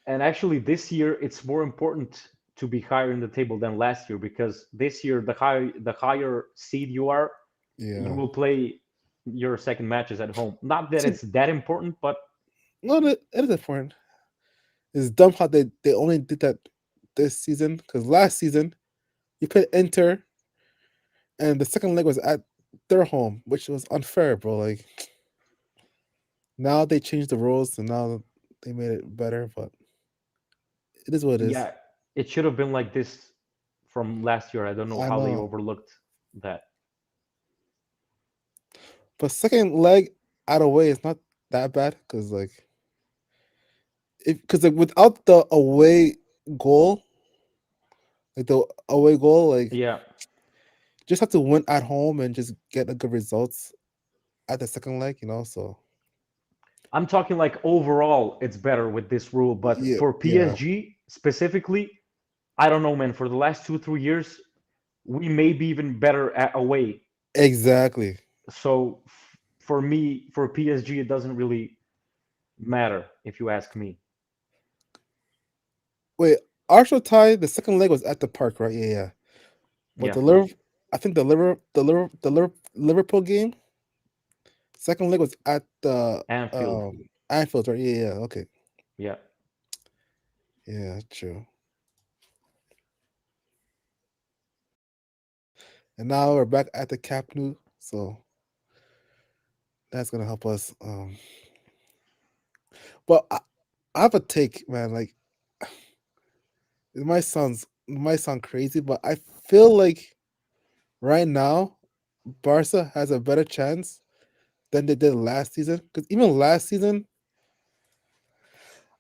And actually, this year it's more important to be higher in the table than last year because this year the higher seed you are, you yeah. will play your second matches at home. Not that See, it's that important, but no, it is important. It's dumb how they only did that this season because last season you played Inter and the second leg was at their home, which was unfair, bro. Like now they changed the rules, and now they made it better, but it is what it is. Yeah, it should have been like this from last year. I don't know I how they know, overlooked that. but second leg out of way is not that bad because like if because like without the away goal, like the away goal, like Yeah, just have to win at home and just get a good results at the second leg, So I'm talking like overall, it's better with this rule. But yeah, for yeah, PSG specifically, I don't know, man. For the last 2 3 years, we may be even better at away. exactly. So for me, for PSG, it doesn't really matter if you ask me. Wait, Arsenal tie the second leg was at the park, right? Yeah, yeah. But Yeah, the Liverpool, I think Liverpool game second leg was at the Anfield. Anfield, right? Yeah, yeah. Okay, Yeah. yeah, true. And now we're back at the Camp Nou, so that's gonna help us. But I have a take, man. Like it might sound crazy, but I feel like right now Barca has a better chance than they did last season. Because even last season,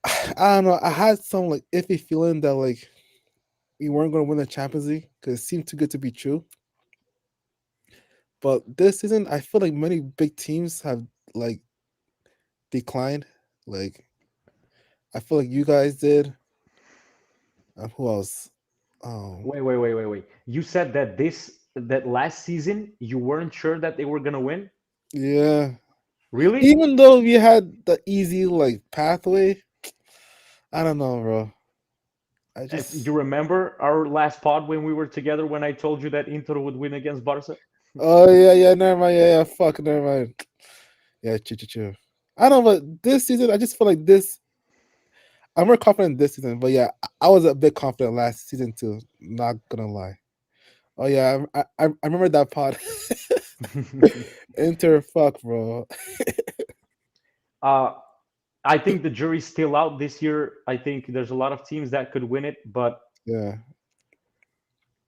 I don't know. I had some like iffy feeling that like we weren't going to win the Champions League because it seemed too good to be true. But this season, I feel like many big teams have like declined. Like I feel like you guys did. Who else? Um, Wait. You said that that last season you weren't sure that they were gonna win. yeah. Really? Even though we had the easy like pathway, I don't know, bro. I You just remember our last pod when we were together when I told you that Inter would win against Barca? oh yeah, never mind, yeah, fuck, never mind. Yeah, chill. I don't know, but this season I just feel like this. I'm more confident this season, but yeah, I was a bit confident last season too. Not gonna lie. Oh yeah, I remember that pod. Inter, fuck, bro. uh, I think the jury's still out this year. I think there's a lot of teams that could win it, but Yeah,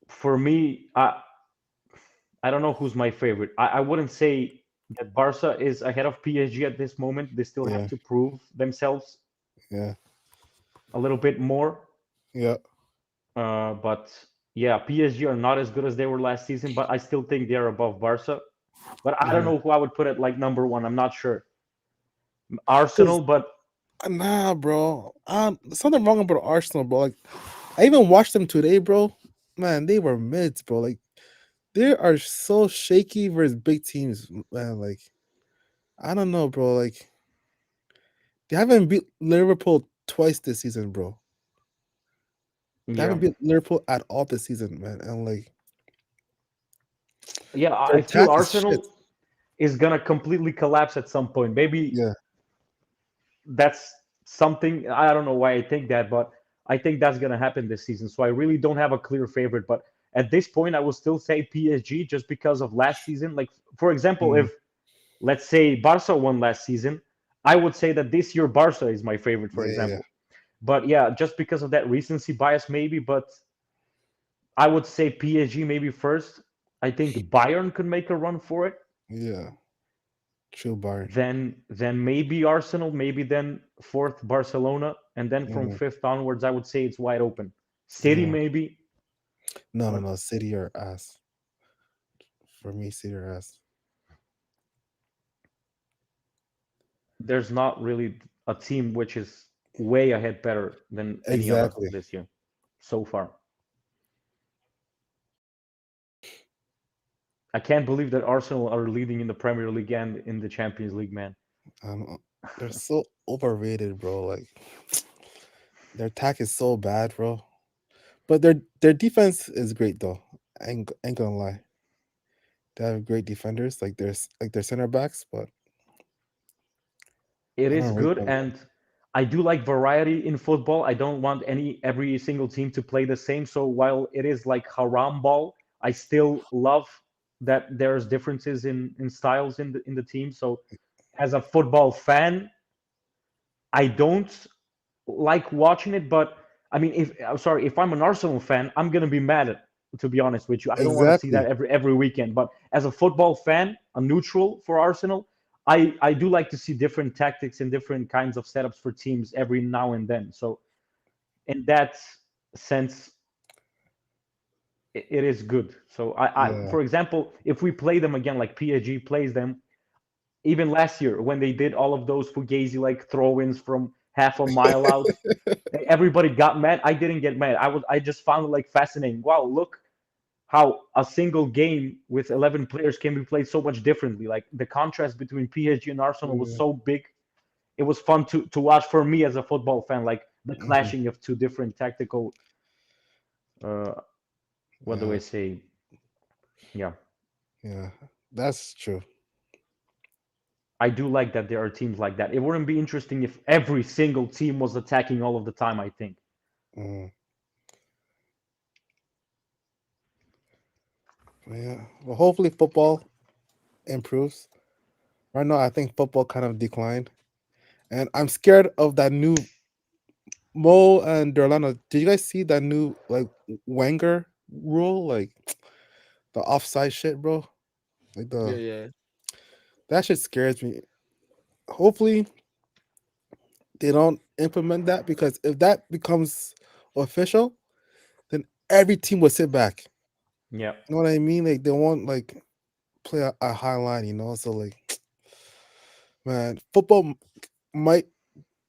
for me, I don't know who's my favorite. I wouldn't say that Barca is ahead of PSG at this moment. They still have yeah, to prove themselves yeah, a little bit more. yeah. But yeah, PSG are not as good as they were last season, but I still think they're above Barca. But I don't Mhm. know who I would put at like number one. I'm not sure. 'Cause, Arsenal, but nah, bro. There's something wrong about Arsenal, bro. Like, I even watched them today, bro. Man, they were mids, bro. Like, they are so shaky versus big teams, man. Like, I don't know, bro. Like, they haven't beat Liverpool twice this season, bro. They yeah, haven't beat Liverpool at all this season, man. And like, yeah, their I feel attack is shit. Arsenal is gonna completely collapse at some point. Maybe Yeah, that's something. I don't know why I think that, but I think that's gonna happen this season. So I really don't have a clear favorite. But at this point, I will still say PSG just because of last season. Like for example, mm, if let's say Barca won last season, I would say that this year Barca is my favorite, for yeah, example. But yeah, just because of that recency bias, maybe. But I would say PSG maybe first. I think Bayern could make a run for it. yeah. True Bayern. Then maybe Arsenal, maybe then fourth Barcelona, and then from Mm, fifth onwards, I would say it's wide open. City yeah. maybe, No, but no. City or ass. For me, City or ass. there's not really a team which is way ahead better than any other Exactly. this year so far. I can't believe that Arsenal are leading in the Premier League and in the Champions League, man. They're so overrated, bro. Like their attack is so bad, bro. But their defense is great though. I ain't gonna lie. They have great defenders, like their center backs, but It I is don't rate good, them. and I do like variety in football. I don't want every single team to play the same. So while it is like haram ball, I still love that there's differences in styles in the team. So as a football fan, I don't like watching it, but I mean, if I'm an Arsenal fan, I'm gonna be mad at. To be honest with you, I don't want to see that Exactly. every weekend. But as a football fan, a neutral for Arsenal, I do like to see different tactics and different kinds of setups for teams every now and then. So in that sense, it is good. So Yeah. for example, if we play them again, like PSG plays them, even last year when they did all of those fugazi like throw-ins from half a mile out, everybody got mad. I didn't get mad. I just found it like fascinating. Wow, look how a single game with 11 players can be played so much differently. Like the contrast between PSG and Arsenal was Yeah. so big. It was fun to watch for me as a football fan, like the Mhm. clashing of two different tactical uh what do I Yeah. say? Yeah. Yeah. That's true. I do like that there are teams like that. It wouldn't be interesting if every single team was attacking all of the time, I think. Mhm. Yeah. Well, hopefully football improves. Right now, I think football kind of declined, and I'm scared of that new Mo and Derlano. Did you guys see that new like Wenger rule, like the offside shit, bro? Like Yeah, the yeah. that shit scares me. Hopefully, they don't implement that because if that becomes official, then every team will sit back. Yeah. You know what I mean? Like they won't like play a high line, you know. So like, man, football might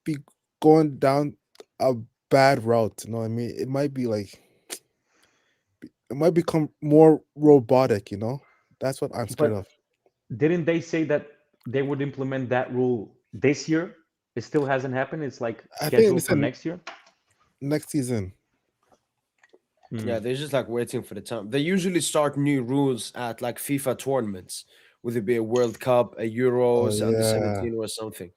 be going down a bad route. You know what I mean? It might be like it might become more robotic. You know, that's what I'm scared But of. didn't they say that they would implement that rule this year? It still hasn't happened. It's like I think scheduled this for is next year. next season. Hmm. Yeah, they're just like waiting for the time. They usually start new rules at like FIFA tournaments, whether it be a World Cup, a Oh Euros, under yeah, 17 or something.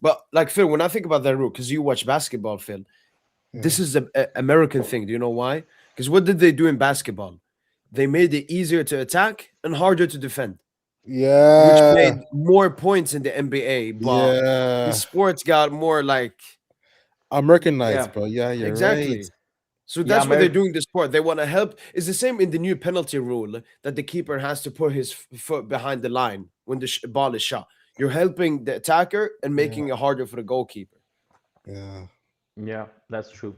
But like Phil, when I think about that rule, because you watch basketball, Phil, yeah, this is a American thing. Do you know why? Because what did they do in basketball? They made it easier to attack and harder to defend, which yeah, made more points in the NBA. But the yeah. sports got more like Americanized, Yeah. bro. Yeah, you're right. exactly. So Yeah. that's what they're American. doing the sport. They want to help. It's the same in the new penalty rule that the keeper has to put his foot behind the line when the ball is shot. You're helping the attacker and Yeah, making it harder for the goalkeeper. yeah. Yeah, that's true.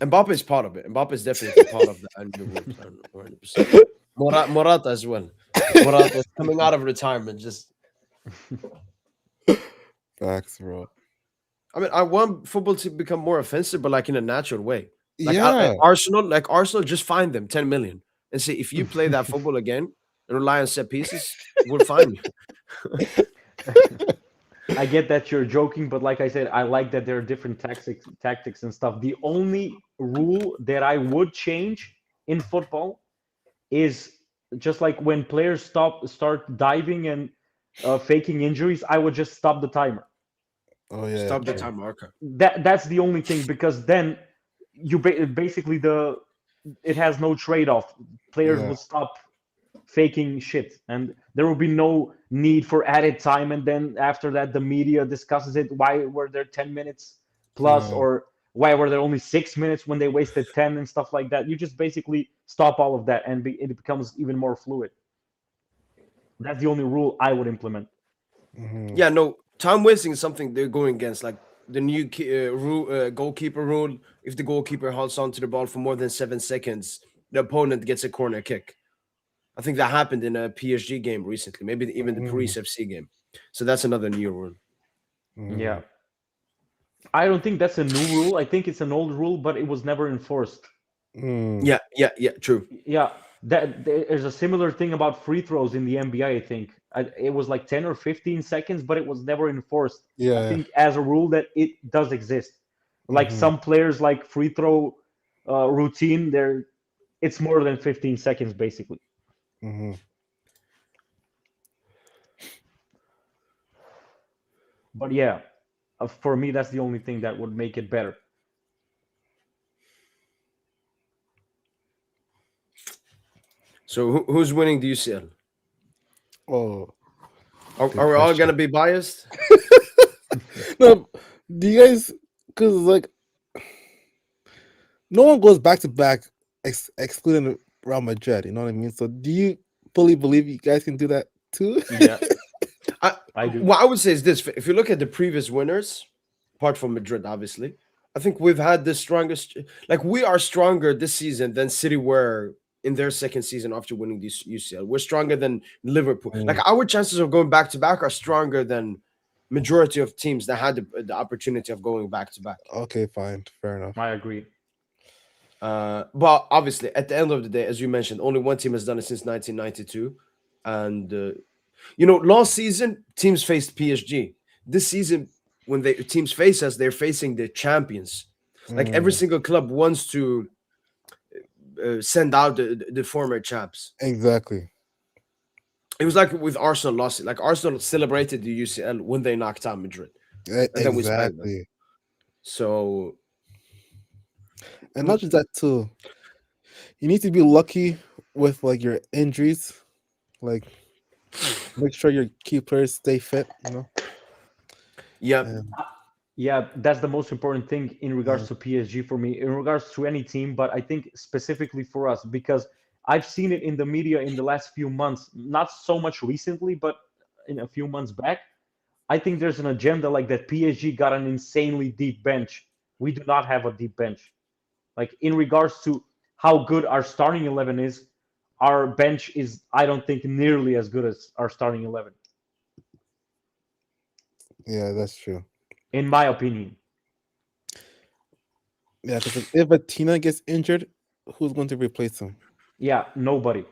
Mbappe is part of it. Mbappe is definitely part of the new rule plan, 100%. Morata as well. Morata is coming out of retirement. Just, Facts, bro. I mean, I want football to become more offensive, but like in a natural way. Yeah, Arsenal, just find them 10 million and say if you play that football again and rely on set pieces, we'll find you. I get that you're joking, but like I said, I like that there are different tactics and stuff. The only rule that I would change in football is just like when players start diving and faking injuries, I would just stop the timer. oh yeah, Stop the true. time marker. That's the only thing, because then basically it has no trade-off. Players Yeah, will stop faking shit, and there will be no need for added time, and then after that the media discusses it. Why were there 10 minutes plus, yeah. or why were there only 6 minutes when they wasted 10 and stuff like that? You just basically stop all of that, and it becomes even more fluid. That's the only rule I would implement. Hmm. Yeah, no, time wasting is something they're going against. Like the new goalkeeper rule: if the goalkeeper holds on to the ball for more than 7 seconds, the opponent gets a corner kick. I think that happened in a PSG game recently, maybe even the Hmm. Paris FC game. So that's another new rule. Yeah, Hmm. I don't think that's a new rule. I think it's an old rule, but it was never enforced. Hmm. Yeah, yeah, yeah, true. Yeah, that there's a similar thing about free throws in the NBA. I think it was like 10 or 15 seconds, but it was never enforced. I Yeah. think as a rule that it does exist. Like Hmm. some players, like free throw routine, there it's more than 15 seconds basically. Hmm. But yeah, for me, that's the only thing that would make it better. So who's winning the UCL? Oh, Are good we all question. gonna be biased? No, do you guys? Because like no one goes back to back, excluding Real Madrid. You know what I mean? So do you fully believe you guys can do that too? Yeah, I do. What I would say is this: if you look at the previous winners, apart from Madrid, obviously, I think we've had the strongest. Like we are stronger this season than City were in their second season after winning this UCL. We're stronger than Liverpool. Like our chances of going back to back are stronger than majority of teams that had the opportunity of going back to back. Okay, fine, fair enough. I agree. But obviously, at the end of the day, as you mentioned, only one team has done it since 1992, and last season teams faced PSG. This season, when teams face us, they're facing the champions. Like every single club wants to send out the former champs. Exactly. It was like with Arsenal last year. Like Arsenal celebrated the UCL when they knocked out Madrid, and then we spanked them. Exactly. So, And not just that too. You need to be lucky with like your injuries. Like make sure your key players stay fit, you know. yeah, And Yeah, that's the most important thing in regards to PSG for me, in regards to any team, but I think specifically for us, because I've seen it in the media in the last few months, not so much recently, but in a few months back. I think there's an agenda like that PSG got an insanely deep bench. We do not have a deep bench. Like in regards to how good our starting 11 is, our bench is, I don't think, nearly as good as our starting 11, yeah, that's true. in my opinion. Yeah, because if Atina gets injured, who's going to replace him? Yeah, nobody.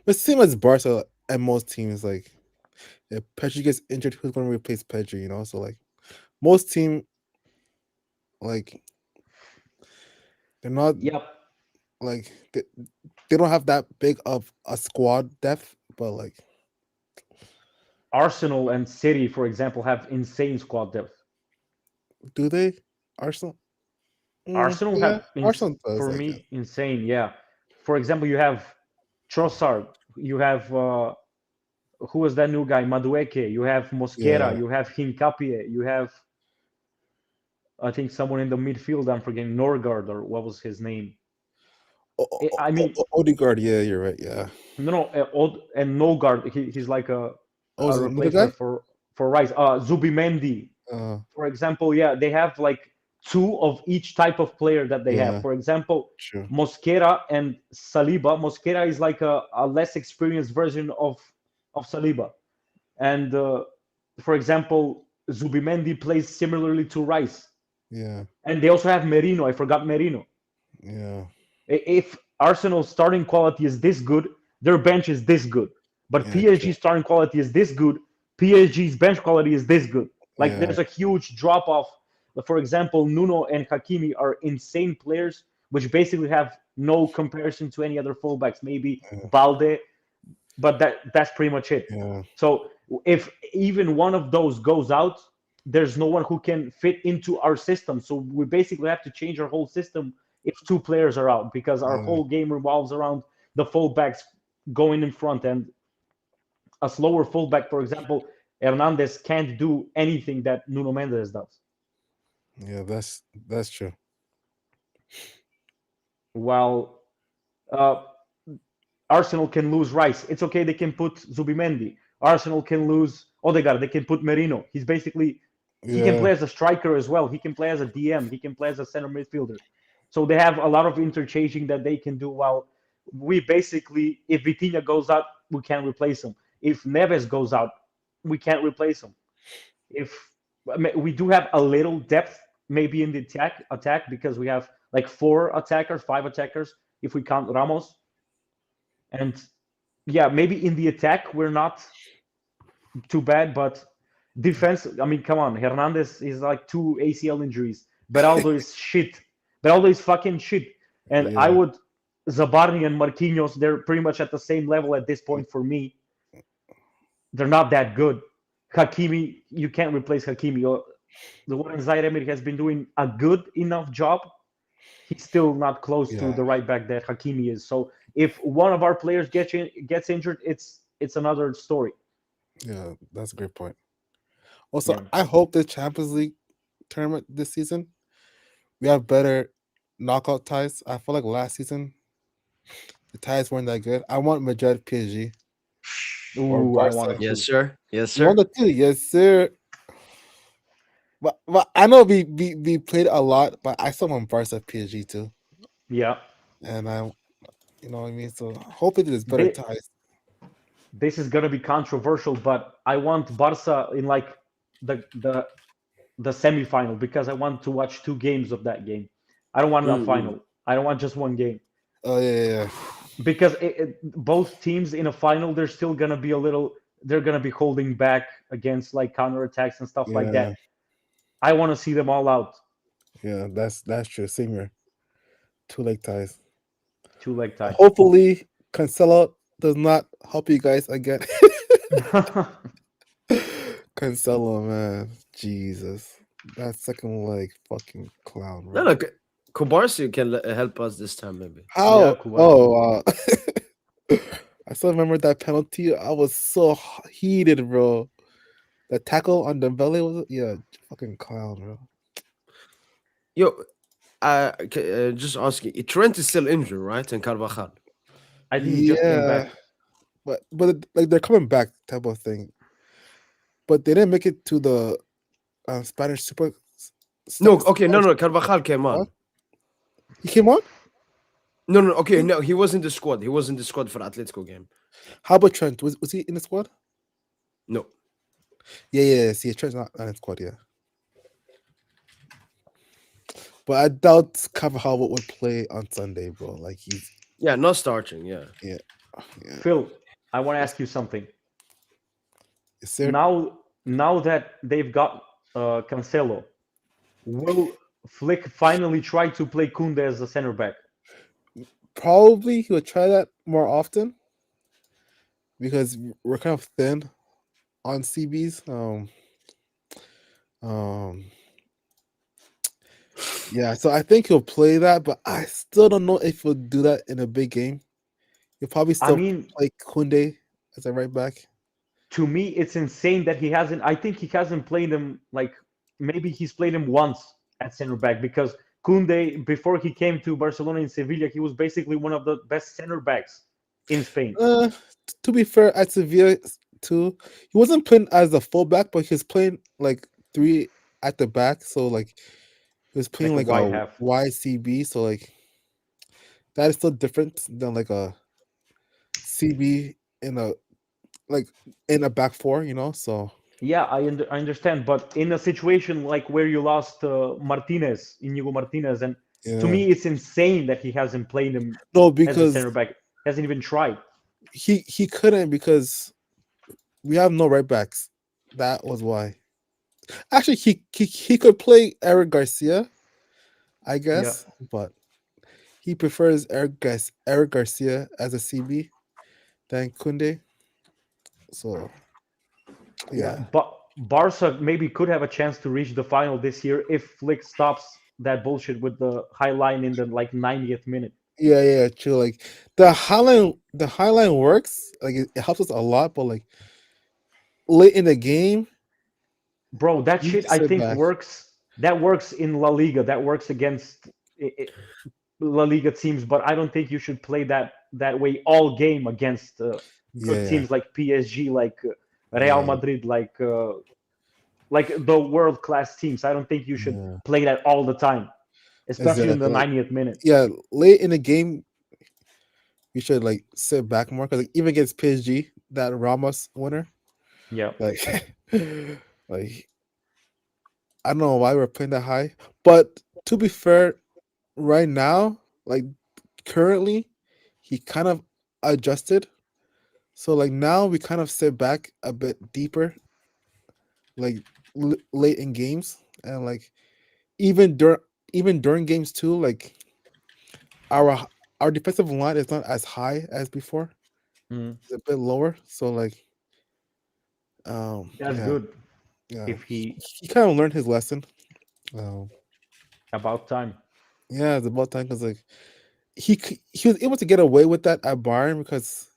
But same as Barca and most teams, like if Pedri gets injured, who's going to replace Pedri? You know, so like most team, like they're not Yep. like they don't have that big of a squad depth, but like Arsenal and City, for example, have insane squad depth. do they? Arsenal? Arsenal Yeah, have, Arsenal does, for I guess. me, insane. Yeah. For example, you have Trossard. You have who was that new guy? Madueke. You have Mosquera. Yeah. You have Hincapie. You have, I think, someone in the midfield. I'm forgetting Norgard, or what was his name? I mean, Odegaard. Yeah, you're right. Yeah. no, and Nogard. He's like Oh, a is it another replacement guy? for Rice. Zubimendi, for example. Yeah, they have like two of each type of player that they have. Yeah. For example, True. Mosquera and Saliba. Mosquera is like a less experienced version of Saliba, and for example, Zubimendi plays similarly to Rice. Yeah. And they also have Merino. I forgot Merino. Yeah. If Arsenal's starting quality is this good, their bench is this good. But Yeah, PSG's true. starting quality is this good, PSG's bench quality is this good. Like Yeah. there's a huge drop off. For example, Nuno and Hakimi are insane players, which basically have no comparison to any other fullbacks. Maybe Balde, but that's pretty much it. Yeah. So if even one of those goes out, there's no one who can fit into our system. So we basically have to change our whole system if two players are out, because our whole game revolves around the fullbacks going in front, and a slower fullback, for example, Hernandez can't do anything that Nuno Mendes does. Yeah, that's true. While Arsenal can lose Rice, it's okay. They can put Zubimendi. Arsenal can lose Odegaard. They can put Merino. He's basically he can play as a striker as well. He can play as a DM. He can play as a center midfielder. So they have a lot of interchanging that they can do. While we basically, if Vitinha goes out, we can't replace him. If Neves goes out, we can't replace him. We do have a little depth, maybe in the attack, because we have like 5 attackers, if we count Ramos. And yeah, maybe in the attack we're not too bad, but defense, I mean, come on, Hernandez is like 2 ACL injuries. Beraldo is shit. Beraldo is fucking shit. And Zabarni and Marquinhos, they're pretty much at the same level at this point for me. They're not that good. Hakimi, you can't replace Hakimi. The one Zaire Emery has been doing a good enough job. He's still not close to the right back that Hakimi is. So If one of our players gets injured, it's another story. Yeah, that's a great point. Also, Yeah. I hope the Champions League tournament this season we have better knockout ties. I feel like last season the ties weren't that good. I want Madrid PSG or Ooh, I Barca. wanted Yes, to. sir. Yes, You want sir. the two? Yes, sir. But I know we played a lot, but I still want Barca PSG too. Yeah. And you know what I mean? So hopefully there's better Thi- ties. This is gonna be controversial, but I want Barca in like the the the semifinal because I want to watch two games of that game. I don't want a Mm-mm. final. I don't want just one game Oh yeah. because both teams in a final they're still gonna be a little. They're gonna be holding back against like counterattacks and stuff like Yeah. that. I want to see them all out. Yeah, that's true. Same here. Two leg ties. Two leg tie. Hopefully Cancelo does not help you guys again. Cancelo, man. Jesus. That second leg fucking clown, No, bro. look, Kubarsi can help us this time, maybe. Yeah, How? Kuwait. Oh, I still remember that penalty. I was so heated, bro. The tackle on Dembele was fucking clown, bro. Yo, just asking. Trent is still injured, right? And Carvajal. I think he just came Yeah, back. but like they're coming back type of thing. But they didn't make it to the Spanish Super. No, okay, Spanish no. Carvajal came squad. on. He came on. No, okay, no, he was in the squad. He was in the squad for the Atletico game. How about Trent? Was he in the squad? No. Yeah. See, Trent's not in the squad. Yeah, but I doubt Carvajal would play on Sunday, bro. Like he's Yeah, not starting, yeah. yeah. Phil, I want to ask you something. Is there? Now that they've got Cancelo, will Flick finally try to play Kunde as a center back? Probably he would try that more often because we're kind of thin on CBs. Yeah, so I think he'll play that, but I still don't know if he'll do that in a big game. He'll probably I still mean, play Kunde as a right back. to me, it's insane that he hasn't. I think he hasn't played him like maybe he's played him once at center back because Kunde, before he came to Barcelona and Sevilla, he was basically one of the best center backs in Spain. To be fair, at Sevilla too, he wasn't playing as a fullback, but he was playing like three at the back. So like he was playing Like like a wide a half. YCB. So like that is still different than like a CB in a back four, you know. So Yeah, I understand, but in a situation like where you lost Martinez, Inigo Martinez, and to yeah, me it's insane that he hasn't played him no, as a because center back. Hasn't even tried. he couldn't because we have no right backs. That was why. Actually, he could play Eric Garcia, I Yeah, guess, but he prefers Eric Garcia as a CB than Kunde. So yeah. yeah, But Barca maybe could have a chance to reach the final this year if Flick stops that bullshit with the high line in the like 90th minute. yeah, true. Like the highline works. Like it helps us a lot, but like late in the game, Bro, that you need shit to I sit think back. works. That works in La Liga. That works against La Liga teams, but I don't think you should play that way all game against good Yeah, teams like PSG, like Real yeah, Madrid, like the world class teams. I don't think you should yeah. play that all the time, especially in the Exactly. Like 90th minute. yeah, late in the game, you should like sit back more because like, even against PSG, that Ramos winner, Yeah, like like I don't know why we're playing that high, but to be fair, right now, like currently, he kind of adjusted. So like now we kind of sit back a bit deeper, like late in games, and like even during games too, like our our defensive line is not as high as before. mm, It's a bit lower. So like that's yeah, good. yeah. If He, he he kind of learned his lesson. Um about time. yeah, it's about time because like he was able to get away with that at Bayern because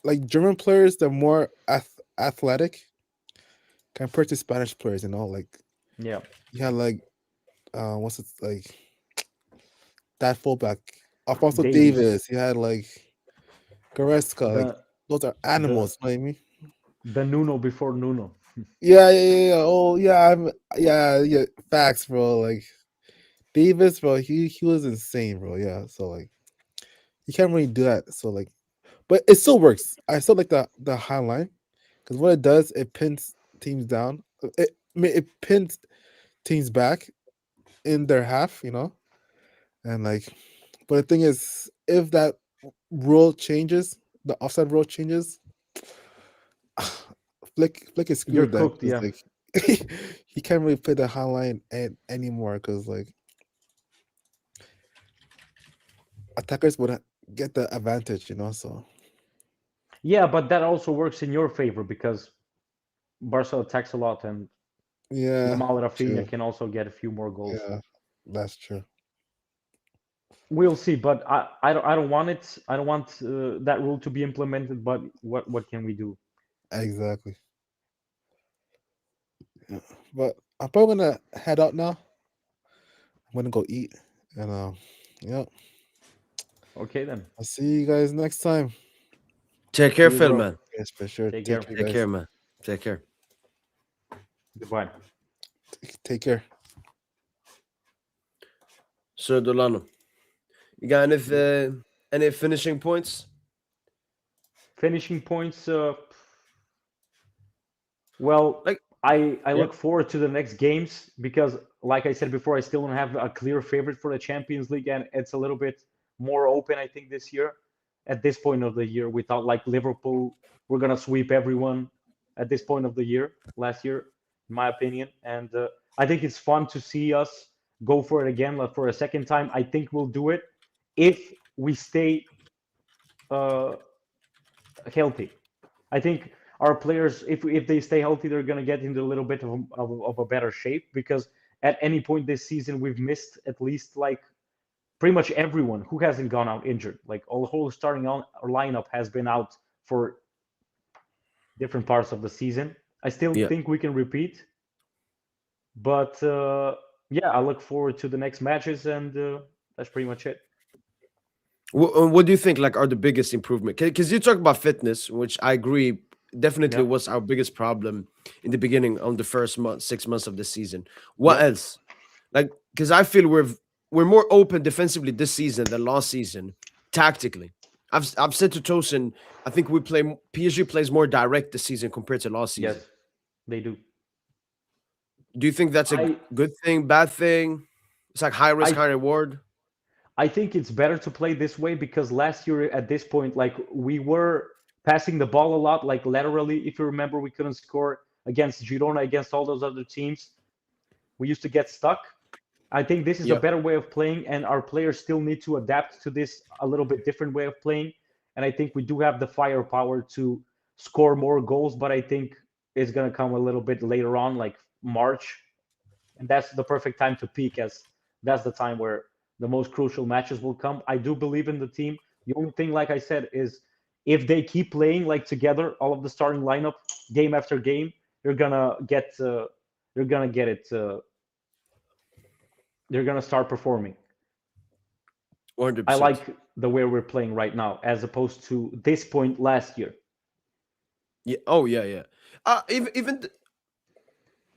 like German players, they're more athletic compared to Spanish players. Like Yeah. you had like what's it like that fullback Alfonso Davies. Davis. You had like Goretzka. Like The those are the animals. You know what I mean? the Nuno before Nuno. Yeah. Oh yeah, yeah. Facts, bro. Like Davis, bro. He was insane, bro. Yeah. So like you can't really do that. So like, but it still works. I still like the high line because what it does, it pins teams down. It pins teams back in their half. And like, but the thing is, if that rule changes, the offside rule changes, Flick is You're screwed then cooked, because yeah. like he can't really play the high line anymore because like attackers would get the advantage. So Yeah, but that also works in your favor because Barca attacks a lot, and yeah, Yamal and Rafinha true. can also get a few more goals. Yeah, that's true. We'll see, but I don't want it. I don't want that rule to be implemented. But what can we do? Exactly. Yeah. But I'm probably gonna head out now. I'm gonna go eat, and yeah, Okay then. I'll see you guys next time. Take See care, you, Phil, bro. man. Yes, for sure. Take Take care. care, Take guys. care, man. Take care. Goodbye. Take care. So Delano, you got any finishing points? Finishing points. Well, Like, I yeah, look forward to the next games because, like I said before, I still don't have a clear favorite for the Champions League, and it's a little bit more open, I think, this year. At this point of the year, we thought like Liverpool, we're gonna sweep everyone. At this point of the year, last year, in my opinion, and I think it's fun to see us go for it again, like, for a second time. I think we'll do it if we stay uh, healthy. I think our players, if they stay healthy, they're going to get into a little bit of a better shape because at any point this season, we've missed at least like pretty much everyone who hasn't gone out injured. Like all the whole starting on our lineup has been out for different parts of the season. I still yeah. think we can repeat, but yeah, I look forward to the next matches, and that's pretty much it. What do you think like are the biggest improvement? Because you talk about fitness, which I agree definitely Yeah. was our biggest problem in the beginning on the first month, 6 months of the season. What Yep. else? Like, because I feel we're more open defensively this season than last season, tactically. I've said to Tosin, I think PSG plays more direct this season compared to last Yes, season. they do. Do you think that's a I good thing, bad thing? It's like high risk, I high reward. I think it's better to play this way because last year at this point, like we were passing the ball a lot, like laterally. If you remember, we couldn't score against Girona, against all those other teams. We used to get stuck. I think this is a Yeah, better way of playing, and our players still need to adapt to this a little bit different way of playing. And I think we do have the firepower to score more goals, but I think it's going to come a little bit later on, like March, and that's the perfect time to peak, as that's the time where the most crucial matches will come. I do believe in the team. The only thing, like I said, is if they keep playing like together, all of the starting lineup, game after game, they're gonna get they're gonna get it. They're gonna start performing. I 100%. like the way we're playing right now, as opposed to this point last year. Yeah. Oh, yeah, yeah.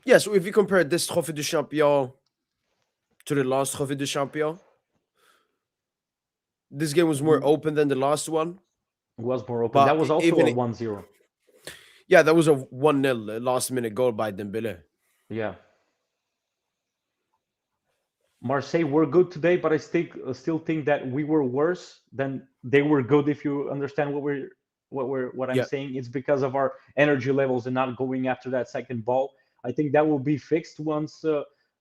Yeah. So if you compare this Trophée du Champion to the last Trophée du Champion, this game was more Mm, open than the last one. was more open. But That was also even a 1-0. yeah, that was a 1-0 last minute goal by Dembele. Yeah. Marseille were good today, but I still think that we were worse than they were good. If you understand what I'm Yeah, saying, it's because of our energy levels and not going after that second ball. I think that will be fixed once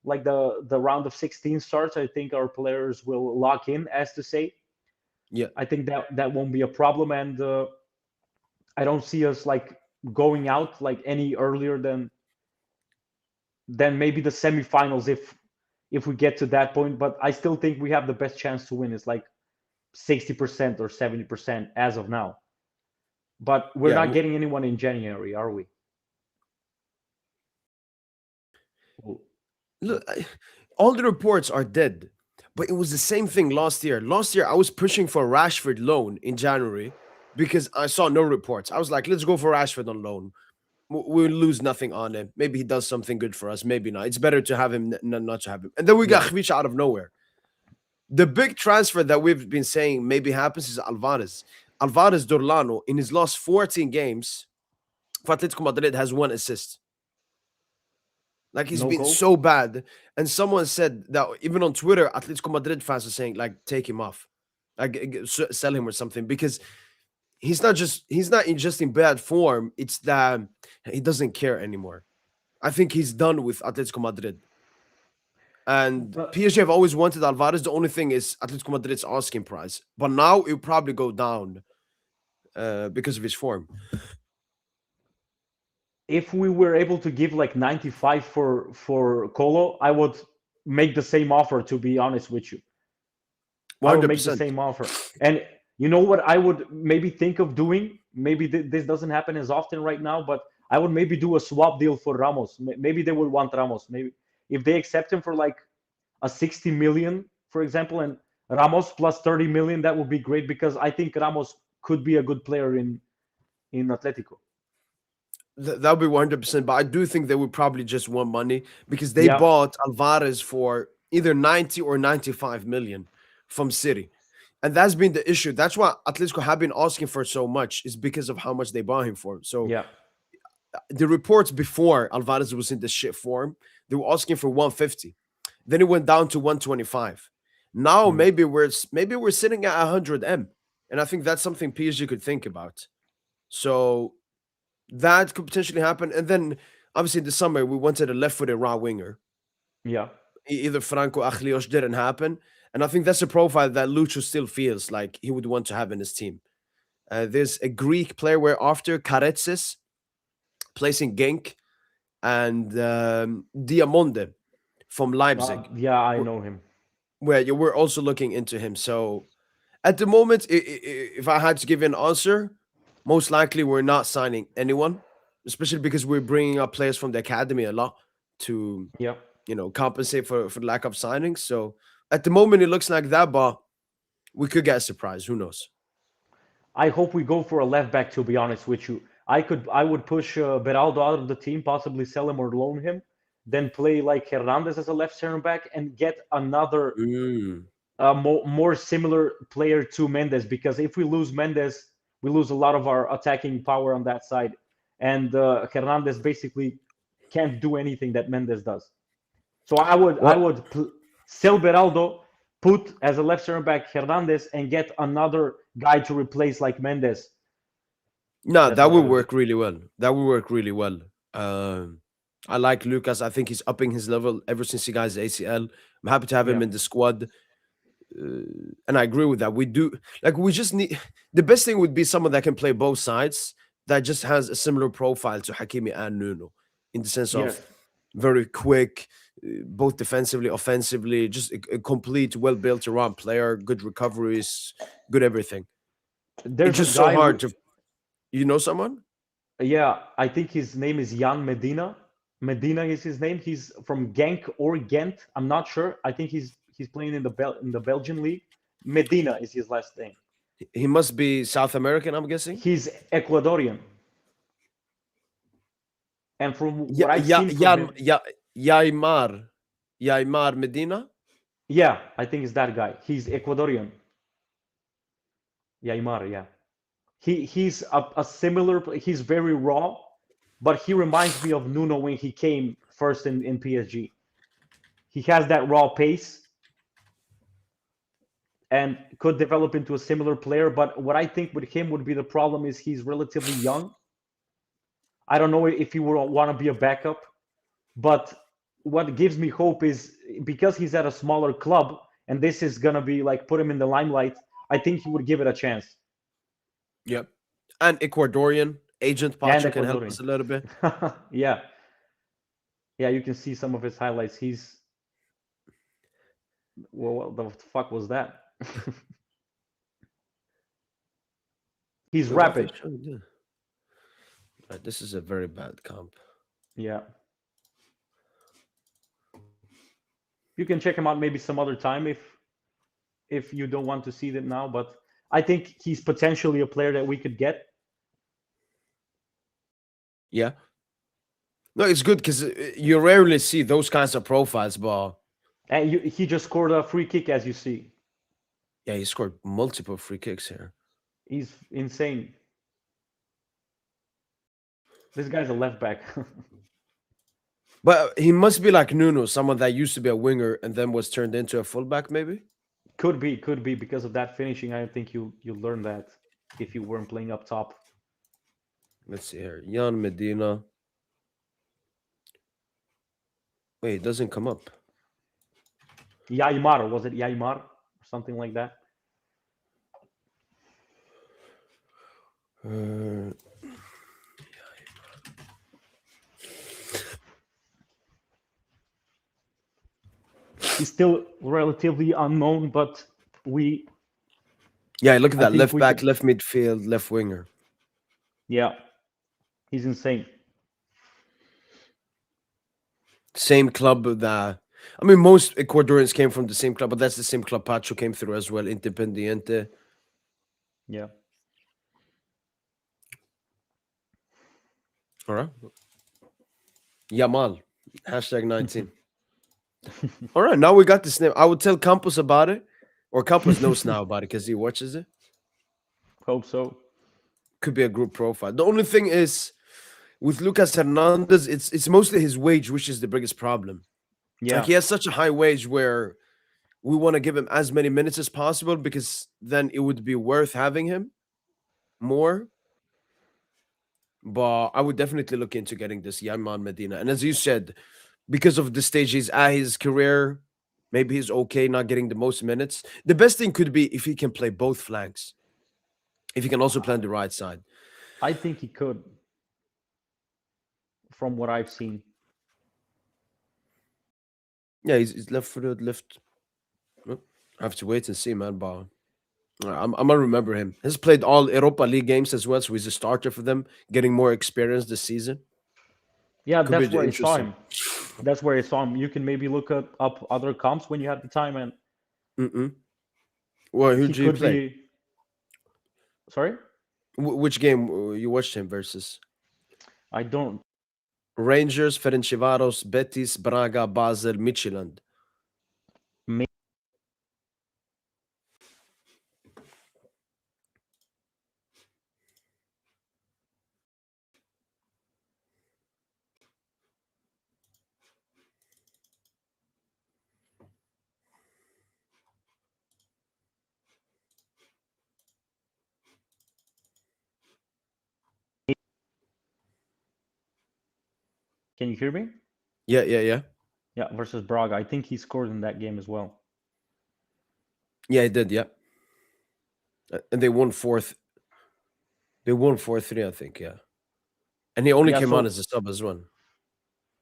like the round of 16 starts. I think our players will lock in, as to say. yeah, I think that won't be a problem, and I don't see us like going out like any earlier than maybe the semifinals if we get to that point. But I still think we have the best chance to win. It's like 60% or 70% as of now. But we're Yeah, not getting anyone in January, are we? look, all the reports are dead. But it was the same thing last year. Last year, I was pushing for Rashford loan in January because I saw no reports. I was like, let's go for Rashford on loan. We'll lose nothing on him. Maybe he does something good for us. Maybe not. It's better to have him than not to have him. And then we got Khvicha out of nowhere. The big transfer that we've been saying maybe happens is Alvarez. Alvarez Dorlano, in his last 14 games, for Atletico Madrid has 1 assist. Like, he's No been goals? so bad. And someone said that even on Twitter, Atletico Madrid fans are saying, like, take him off. Like, sell him or something. Because he's not just in bad form. It's that he doesn't care anymore. I think he's done with Atletico Madrid. And But PSG have always wanted Alvarez. The only thing is Atletico Madrid's asking price. But now it'll probably go down because of his form. if we were able to give like 95 for Colo, I would make the same offer, to be honest with you. I would make the 100%. same offer. And you know what I would maybe think of doing? Maybe this doesn't happen as often right now, but I would maybe do a swap deal for Ramos. Maybe they would want Ramos. Maybe if they accept him for like a 60 million, for example, and Ramos plus 30 million, that would be great, because I think Ramos could be a good player in Atletico. That would be 100%. But I do think they would probably just want money because they Yeah. bought Alvarez for either 90 or 95 million from City. And that's been the issue. That's why Atletico have been asking for so much, is because of how much they bought him for. So Yeah. the reports before Alvarez was in the shit form, they were asking for 150. Then it went down to 125. Now maybe we're sitting at 100M. And I think that's something PSG could think about. So that could potentially happen. And then obviously in the summer we wanted a left-footed right winger. Yeah. Either Franco Aglios didn't happen. And I think that's a profile that Lucho still feels like he would want to have in his team. There's a Greek player where after Karetsis plays in Genk, and Diamonde from Leipzig, Yeah, I know him. where you were also looking into him. So at the moment, if I had to give an answer, most likely we're not signing anyone, especially because we're bringing up players from the academy a lot to Yeah. compensate for the lack of signings. So at the moment, it looks like that, but we could get a surprise. Who knows? I hope we go for a left back, to be honest with you. I would push Beraldo out of the team, possibly sell him or loan him, then play like Hernandez as a left center back and get another more similar player to Mendes, because if we lose Mendes, we lose a lot of our attacking power on that side, and Hernandez basically can't do anything that Mendes does. So I would sell Beraldo, put as a left center back Hernandez, and get another guy to replace like Mendes. No, That's that what I would would work really well. That would work really well. I like Lucas. I think he's upping his level ever since he got his ACL. I'm happy to have him Yeah. in the squad. And I agree with that. We just need, the best thing would be someone that can play both sides, that just has a similar profile to Hakimi and Nuno, in the sense Yeah. of very quick, both defensively, offensively, just a complete, well-built around player, good recoveries, good everything. There's It's just a so guy hard to, you know someone? Yeah, I think his name is Jan Medina. Medina is his name. He's from Genk or Ghent. I'm not sure. I think he's playing in the Belgian league. Medina is his last name. He must be South American, I'm guessing. He's Ecuadorian. And from Yeah, what I've seen from him, Yaimar Medina. yeah, I think it's that guy. He's Ecuadorian. Yaimar, yeah. He's a similar. He's very raw, but he reminds me of Nuno when he came first in PSG. He has that raw pace and could develop into a similar player. But what I think with him would be the problem is he's relatively young. I don't know if he would want to be a backup, but what gives me hope is because he's at a smaller club and this is going to be like put him in the limelight, I think he would give it a chance. Yep. And Ecuadorian agent And Pacho can help us a little bit. Yeah. Yeah, you can see some of his highlights. He's, well, what the fuck was that? He's Well, what they rapid. showed, yeah. This is a very bad comp. Yeah. You can check him out maybe some other time if you don't want to see them now, but I think he's potentially a player that we could get. Yeah. No, it's good because you rarely see those kinds of profiles, but And he just scored a free kick, as you see. yeah, he scored multiple free kicks here. He's insane. This guy's a left back. But he must be like Nuno, someone that used to be a winger and then was turned into a fullback, maybe. Could be because of that finishing. I think you learn that if you weren't playing up top. Let's see here. Jan Medina. Wait, it doesn't come up. Yaimar, was it Yaimar or something like that? He's still relatively unknown, but we Yeah, look at I that. think Left we back, could- left midfield, left winger. yeah, he's insane. Same club that I mean, most Ecuadorians came from the same club, but that's the same club Pacho came through as well, Independiente. Yeah. All right. Yamal. Hashtag 19. All right, now we got this name. I would tell Campos about it, or Campos knows now about it because he watches it. Hope so. Could be a group profile. The only thing is, with Lucas Hernandez, it's mostly his wage, which is the biggest problem. Yeah. Like he has such a high wage where we want to give him as many minutes as possible because then it would be worth having him more. But I would definitely look into getting this Yaman Medina. And as you said, because of the stage he's at his career, maybe he's okay not getting the most minutes. The best thing could be if he can play both flanks. If he can also play on the right side. I think he could, from what I've seen. Yeah, he's left-footed, left. Well, I have to wait and see, man. But I'm gonna remember him. He's played all Europa League games as well, so he's a starter for them, getting more experience this season. Yeah, Could be that's where I saw him. interesting. That's where I saw him. You can maybe look up other comps when you have the time, and Well, who he did you could play? be. Sorry, Which game you watched him versus? I don't. Rangers, Ferencvaros, Betis, Braga, Basel, Midtjylland. May- Can you hear me? Yeah. Yeah, versus Braga. I think he scored in that game as well. Yeah, he did, yeah. And they won fourth. They won 4-3, I think, yeah. And he only Yeah, came so- on as a sub as well.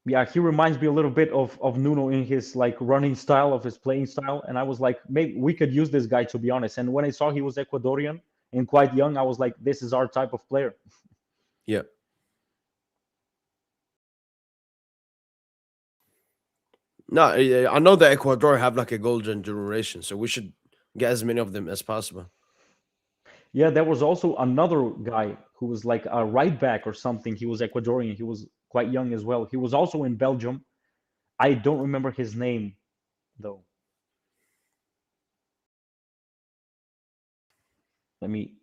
Yeah, he reminds me a little bit of Nuno in his like running style, of his playing style. And I was like, maybe we could use this guy, to be honest. And when I saw he was Ecuadorian and quite young, I was like, this is our type of player. Yeah. No, I know that Ecuador have like a golden generation, so we should get as many of them as possible. Yeah, there was also another guy who was like a right back or something. He was Ecuadorian. He was quite young as well. He was also in Belgium. I don't remember his name, though. Let me.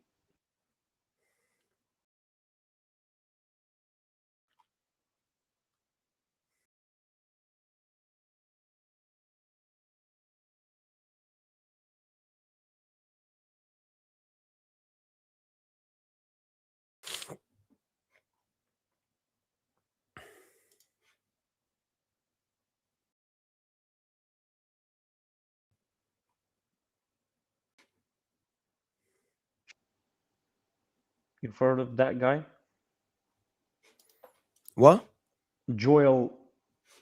You've heard of that guy? What? Joel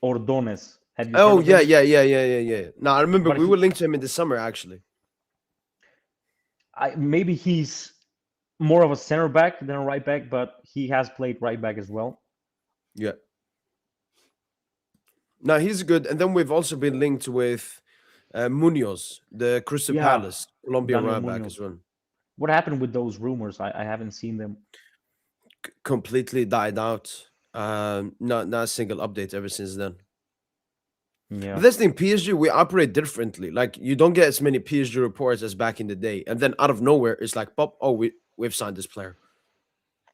Ordonez. Have you Oh, heard of him? yeah. No, I remember But we he- were linked to him in the summer, actually. Maybe he's more of a center back than a right back, but he has played right back as well. Yeah. Now he's good. And then we've also been linked with Munoz, the Crystal Yeah, Palace Colombian Daniel right back Munoz. as well. What happened with those rumors? I haven't seen them. Completely died out. Not a single update ever since then. Yeah. But that's the thing, PSG, we operate differently. Like you don't get as many PSG reports as back in the day. And then out of nowhere, it's like, pop, oh, we've signed this player.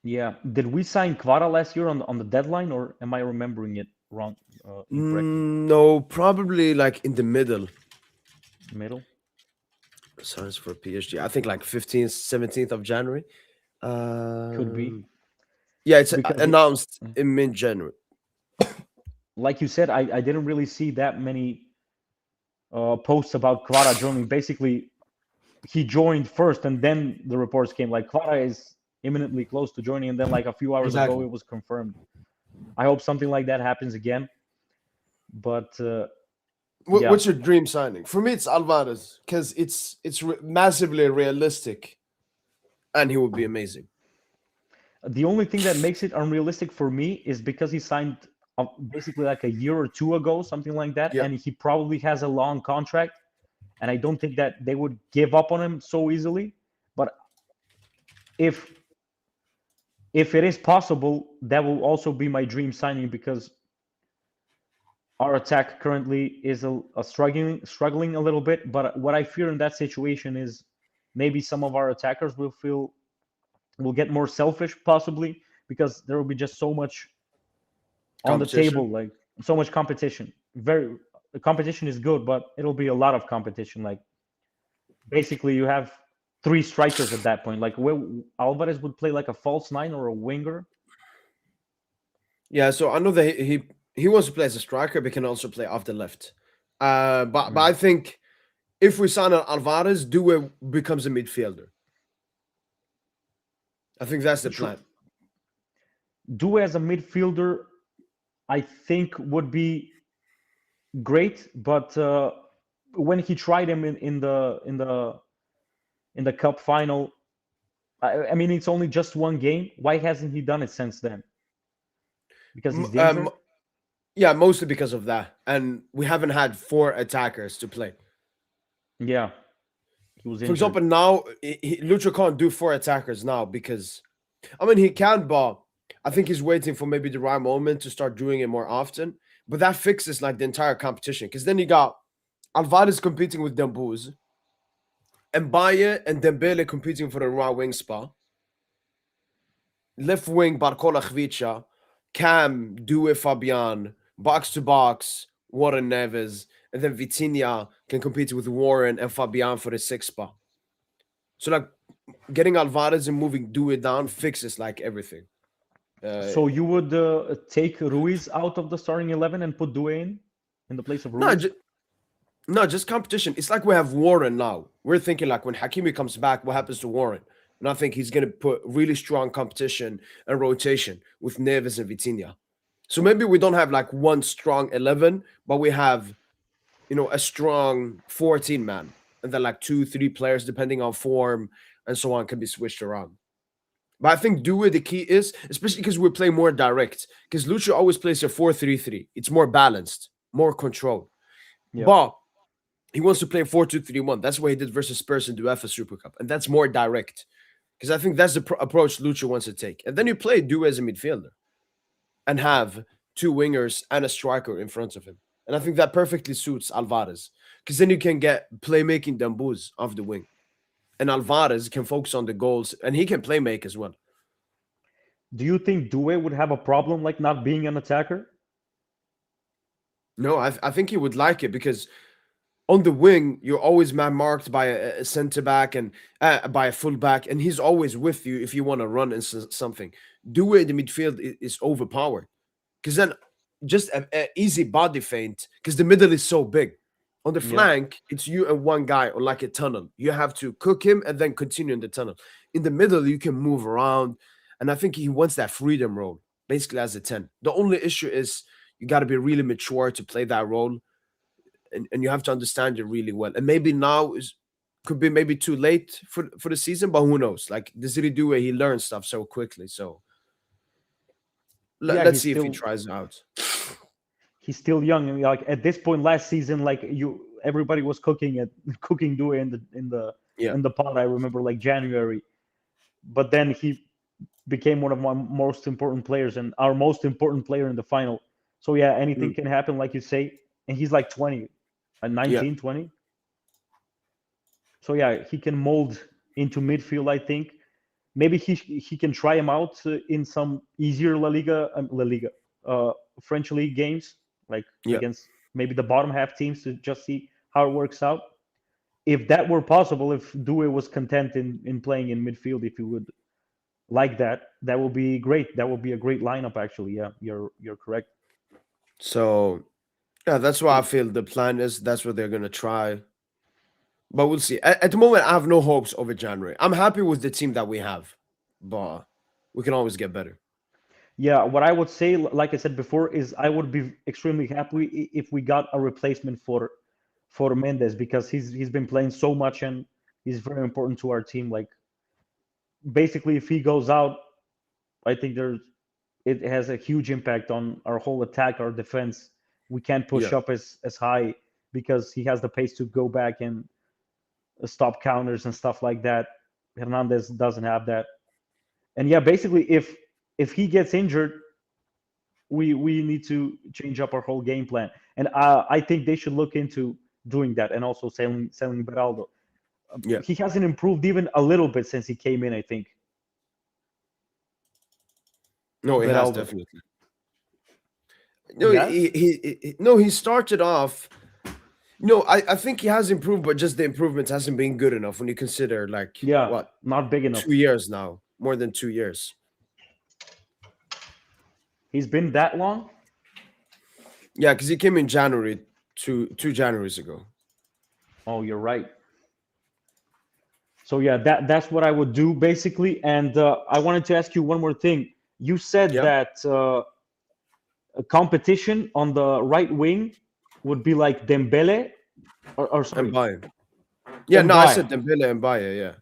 Yeah. Did we sign Kvara last year on the deadline, or am I remembering it wrong? Incorrectly. No, probably like in the middle. Middle. Signs for PSG. I think like 15th, 17th of January. Could be. Yeah, it's Because announced in mid-January. like you said, I didn't really see that many posts about Kvara joining. Basically, he joined first, and then the reports came like Kvara is imminently close to joining, and then like a few hours ago Exactly. it was confirmed. I hope something like that happens again. But yeah. What's your dream signing? For me, it's Alvarez because it's massively realistic, and he would be amazing. The only thing that makes it unrealistic for me is because he signed basically like a year or two ago, something like that, Yeah. and he probably has a long contract, and I don't think that they would give up on him so easily. But if it is possible, that will also be my dream signing, because our attack currently is a struggling a little bit. But what I fear in that situation is maybe some of our attackers will get more selfish, possibly, because there will be just so much on the table, like so much competition. The competition is good, but it'll be a lot of competition. Like basically you have 3 strikers at that point. Like Alvarez would play like a false 9 or a winger. Yeah, so I know that he wants to play as a striker, but can also play off the left. But I think if we sign Alvarez, Due becomes a midfielder. I think that's the plan. Due as a midfielder, I think would be great, but when he tried him in the cup final, I mean, it's only just one game. Why hasn't he done it since then? Because he's injured? Yeah, mostly because of that. And we haven't had 4 attackers to play. Yeah. He was For injured. example, now Lucho can't do 4 attackers now because, I mean, he can, but I think he's waiting for maybe the right moment to start doing it more often. But that fixes like the entire competition, because then you got Alvarez competing with Dembuz, Mbaye and Dembele competing for the right wing spot. Left wing, Barcola Khvicha, Cam, Due Fabian, box to box, Warren Neves, and then Vitinha can compete with Warren and Fabian for the 6th spot. So like getting Alvarez and moving Due down fixes like everything. So you would take Ruiz out of the starting 11 and put Due in the place of Ruiz? No, just competition. It's like we have Warren now. We're thinking like when Hakimi comes back, what happens to Warren? And I think he's going to put really strong competition and rotation with Neves and Vitinha. So maybe we don't have like one strong 11, but we have, a strong 14 man. And then like 2-3 players, depending on form and so on, can be switched around. But I think Due, the key is, especially because we play more direct, because Lucho always plays a 4-3-3. It's more balanced, more controlled. Yeah. But he wants to play 4-2-3-1. That's what he did versus Spurs in the UEFA Super Cup. And that's more direct. Because I think that's the approach Lucho wants to take. And then you play Due as a midfielder and have 2 wingers and a striker in front of him. And I think that perfectly suits Alvarez. Because then you can get playmaking Dembuz off the wing. And Alvarez can focus on the goals. And he can play make as well. Do you think Due would have a problem like not being an attacker? No, I think he would like it, because on the wing, you're always man-marked by a center-back and by a full-back, and he's always with you if you want to run and something. Due in the midfield is overpowered, because then just an easy body feint, because the middle is so big. On the flank, it's you and one guy, or like a tunnel. You have to cook him and then continue in the tunnel. In the middle, you can move around, and I think he wants that freedom role, basically as a 10. The only issue is you got to be really mature to play that role. And you have to understand it really well. And maybe now is could be maybe too late for the season, but who knows? Like Desiree Doué, he learns stuff so quickly. So Yeah, let's see if he tries out. he's still young, and like at this point last season, like everybody was cooking Doué Yeah. in the pot. I remember like January, but then he became one of my most important players and our most important player in the final. So yeah, anything can happen, like you say. And he's like 20, 19, 20. So yeah, he can mold into midfield, I think. Maybe he can try him out in some easier La Liga, French league games, like against maybe the bottom half teams to just see how it works out. If that were possible, if Doué was content in playing in midfield, if he would like that, that would be great. That would be a great lineup, actually. Yeah, you're correct. So yeah, that's why I feel the plan is that's what they're gonna try. But we'll see. At the moment, I have no hopes over January. I'm happy with the team that we have, but we can always get better. Yeah, what I would say, like I said before, is I would be extremely happy if we got a replacement for Mendes, because he's been playing so much and he's very important to our team. Like basically, if he goes out, I think it has a huge impact on our whole attack, our defense. We can't push up as high because he has the pace to go back and stop counters and stuff like that. Hernandez doesn't have that. And yeah, basically, if he gets injured, we need to change up our whole game plan. And I think they should look into doing that, and also selling Beraldo. He hasn't improved even a little bit since he came in, I think. No, he has definitely. No, he started off. No, I think he has improved, but just the improvement hasn't been good enough when you consider what, not big enough. 2 years now, more than 2 years. He's been that long? Yeah, because he came in January, two Januaries ago. Oh, you're right. So yeah, that's what I would do basically. And I wanted to ask you one more thing. You said that a competition on the right wing would be like Dembele or sorry. Mbaye. Yeah, no, I said Dembele and Mbaye, yeah.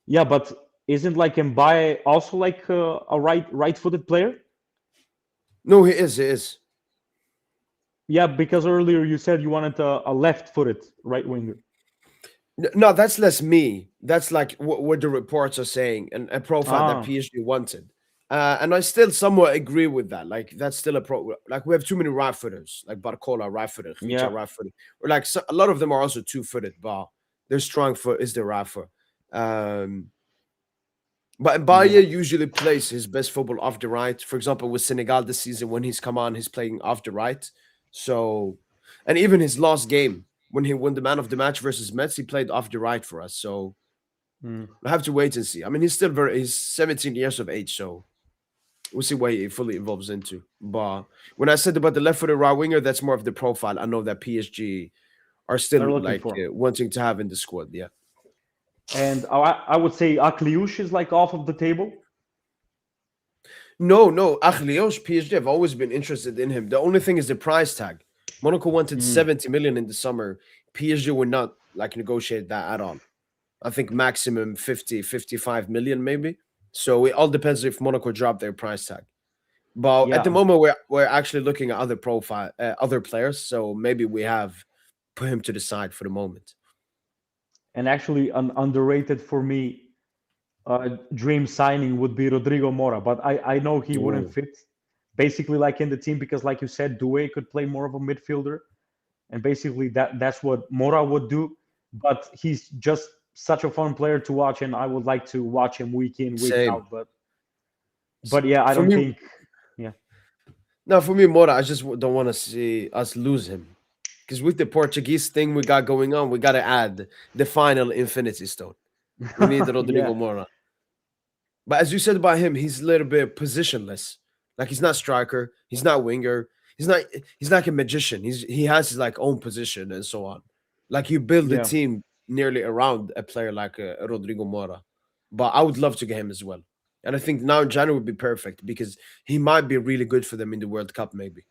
Yeah, but isn't like Mbaye also like a right-footed player? No, he is. Yeah, because earlier you said you wanted a left-footed right winger. No, that's less me. That's like what the reports are saying, and a profile that PSG wanted. And I still somewhat agree with that. Like that's still like we have too many right footers, like Barcola right footed, right footed, or like a lot of them are also 2-footed, but their strong foot is the right foot. But Mbaye usually plays his best football off the right. For example, with Senegal this season, when he's come on, he's playing off the right. So, and even his last game when he won the man of the match versus Metz, he played off the right for us. So I have to wait and see. I mean, he's 17 years of age, so we'll see what he fully evolves into. But when I said about the left-footed right winger, that's more of the profile I know that PSG are still like wanting to have in the squad. Yeah. And I would say Akliouche is like off of the table. No, Akliouche, PSG have always been interested in him. The only thing is the price tag. Monaco wanted 70 million in the summer. PSG would not like negotiate that at all. I think maximum 50, 55 million maybe. So it all depends if Monaco drop their price tag. But at the moment, we're actually looking at other players. So maybe we have put him to the side for the moment. And actually, an underrated for me dream signing would be Rodrigo Mora. But I know he wouldn't fit basically like in the team because, like you said, Doué could play more of a midfielder. And basically that's what Mora would do. But he's just such a fun player to watch, and I would like to watch him week in, week out. But yeah, I don't think. Yeah. No, for me, Mora, I just don't want to see us lose him. Because with the Portuguese thing we got going on, we got to add the final Infinity Stone. We need Rodrigo Mora. But as you said about him, he's a little bit positionless. Like he's not striker, he's not winger, he's like a magician. He has his like own position and so on. Like you build the team nearly around a player like Rodrigo Mora. But I would love to get him as well. And I think now January would be perfect because he might be really good for them in the World Cup maybe.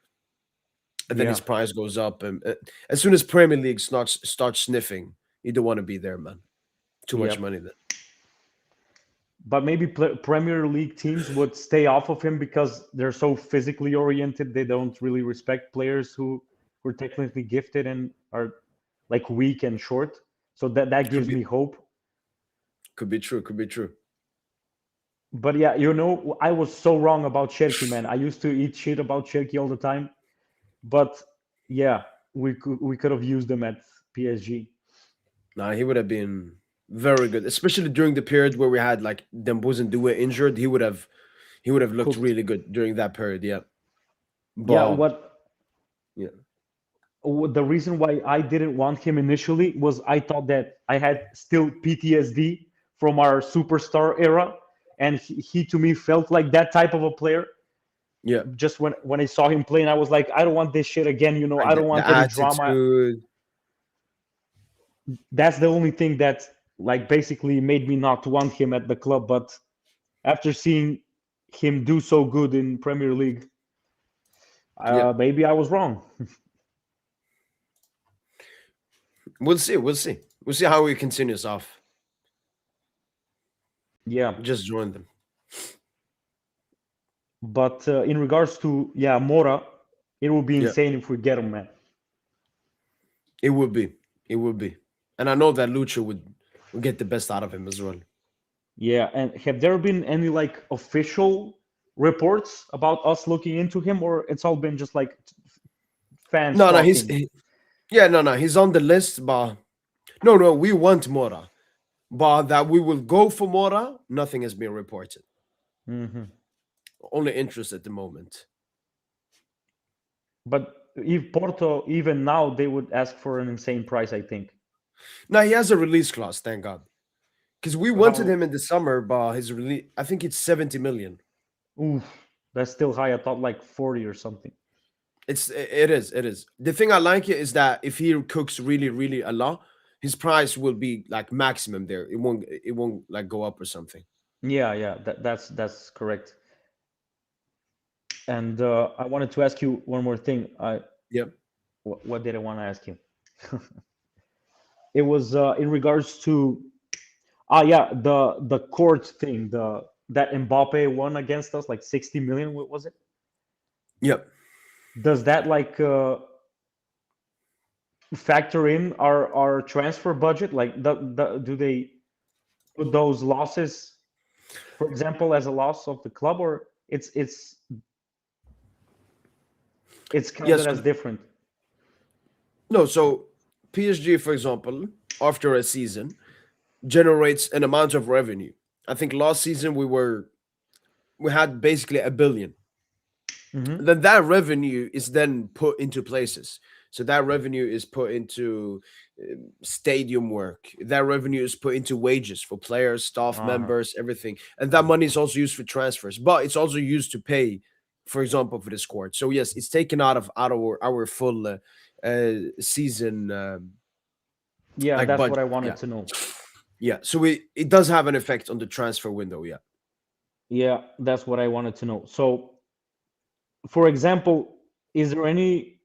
And then his price goes up. And as soon as Premier League starts sniffing, you don't want to be there, man. Too much Yep. money then. But maybe Premier League teams would stay off of him because they're so physically oriented. They don't really respect players who are technically gifted and are like weak and short. So that gives me hope. Could be true. Could be true. But yeah, you know, I was so wrong about Cherki, man. I used to eat shit about Cherki all the time. But yeah, we could have used him at PSG. Nah, he would have been very good, especially during the period where we had like Dembouz and Due injured. He would have looked Cooked. really good during that period. Yeah. Yeah, But the reason why I didn't want him initially was I thought that I had still PTSD from our superstar era, and he to me felt like that type of a player. yeah, Just when I saw him playing, I was like, I don't want this shit again. You know, like I don't want the any drama. attitude. That's the only thing that like basically made me not want him at the club. But after seeing him do so good in Premier League, Yeah. maybe I was wrong. We'll see. We'll see. We'll see how he continues off. Yeah. Just join them. But in regards to Mora, it would be Yeah. insane if we get him, man. It would be. It would be. And I know that Lucho would get the best out of him as well. Yeah, and have there been any like official reports about us looking into him, or it's all been just like fans? No, talking? he's on the list, but no, we want Mora. But that we will go for Mora, nothing has been reported. Mm-hmm. Only interest at the moment. But if Porto, even now, they would ask for an insane price, I think. Now he has a release clause, thank God. Because we wanted How- him in the summer, but his release, I think it's 70 million. Oof, that's still high. I thought like 40 or something. It is. The thing I like is that if he cooks really, really a lot, his price will be like maximum there. It won't like go up or something. Yeah, that's correct. And I wanted to ask you one more thing. Yep. What did I want to ask you? It was in regards to the court thing, that Mbappe won against us like 60 million. What was it? Yep. Does that like factor in our transfer budget? Like, do they put those losses, for example, as a loss of the club, or it's counted as different? No, so PSG, for example, after a season, generates an amount of revenue. I think last season we had basically 1 billion. Mm-hmm. Then that revenue is then put into places. So that revenue is put into stadium work. That revenue is put into wages for players, staff members, everything. And that money is also used for transfers, but it's also used to pay, for example, for the squad. So yes, it's taken out of our full season. Yeah, like that's budget. what I wanted to know. Yeah, so it does have an effect on the transfer window. Yeah. Yeah, that's what I wanted to know. So, for example, is there any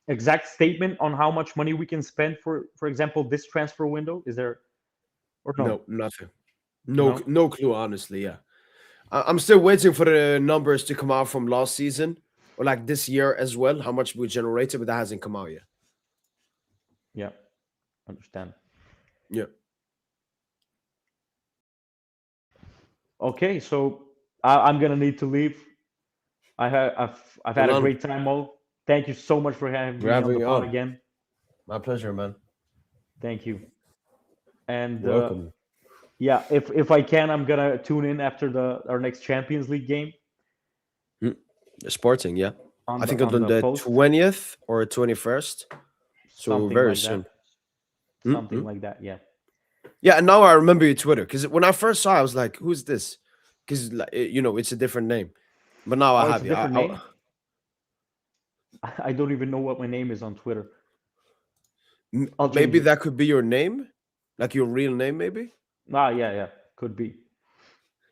exact statement on how much money we can spend for example, this transfer window? Is there, or no? No, nothing. No clue, honestly. Yeah. I'm still waiting for the numbers to come out from last season or like this year as well, how much we generated, but that hasn't come out yet. Yeah, understand. Yeah. Okay, so I'm gonna need to leave. I've had a great time, Mo. Thank you so much for having me on the pod again. My pleasure, man. Thank you. And Welcome. yeah, if I can, I'm gonna tune in after our next Champions League game. Sporting, yeah. I think on the post. 20th or 21st. So Something very like soon. that. Something like that, yeah. Yeah, and now I remember your Twitter because when I first saw it, I was like, "Who's this?" Because it's a different name. But now I have it's a different name. I don't even know what my name is on Twitter. Maybe that could be your name, like your real name, maybe. Yeah, could be.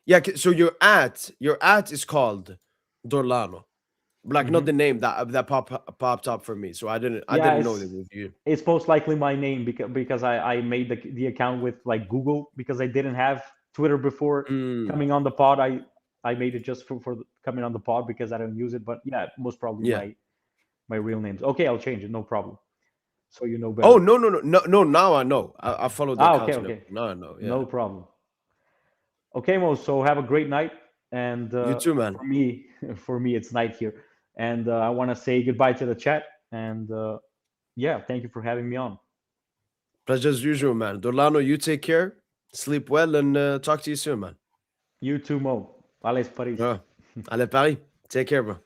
Yeah, so your ad is called Dorlano. like not the name that popped up for me. So I didn't Yeah, know the review. it's most likely my name because I made the account with like Google because I didn't have Twitter before coming on the pod. I made it just for coming on the pod because I don't use it. But yeah, most probably Yeah. my real names. Okay, I'll change it. No problem. So you know better. Oh no! Now I know. I followed the account. Okay. Now I know. Yeah. No problem. Okay, Mo. So have a great night, and You too, man. for me, it's night here, and I want to say goodbye to the chat, and yeah, thank you for having me on. Pleasure as usual, man. Dorlano, you take care. Sleep well, and talk to you soon, man. You too, Mo. Allez, Paris. Allez, Paris. Take care, bro.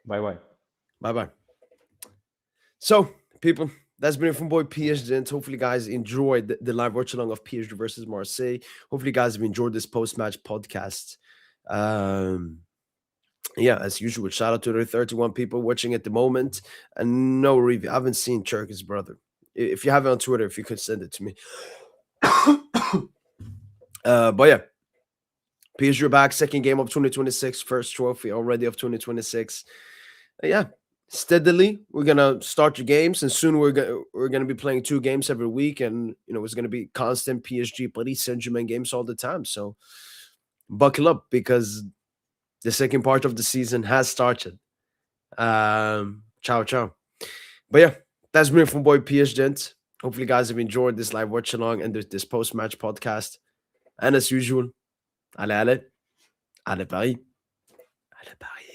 Bye. Bye. So, people, that's been it from boy PSGINT. Hopefully, guys enjoyed the live watch along of PSG versus Marseille. Hopefully, guys have enjoyed this post-match podcast. Yeah, as usual, shout out to the 31 people watching at the moment. And no review. I haven't seen Turkish brother. If you have it on Twitter, if you could send it to me. But yeah, PSG are back. Second game of 2026. First trophy already of 2026. Yeah, steadily we're gonna start the games, and soon we're gonna be playing 2 games every week, and it's gonna be constant PSG Paris Saint-Germain games all the time. So buckle up because the second part of the season has started. Ciao. But yeah, that's been from boy PSGINT. Hopefully, guys have enjoyed this live watch along and this post-match podcast. And as usual, allez, Paris. Allez, Paris.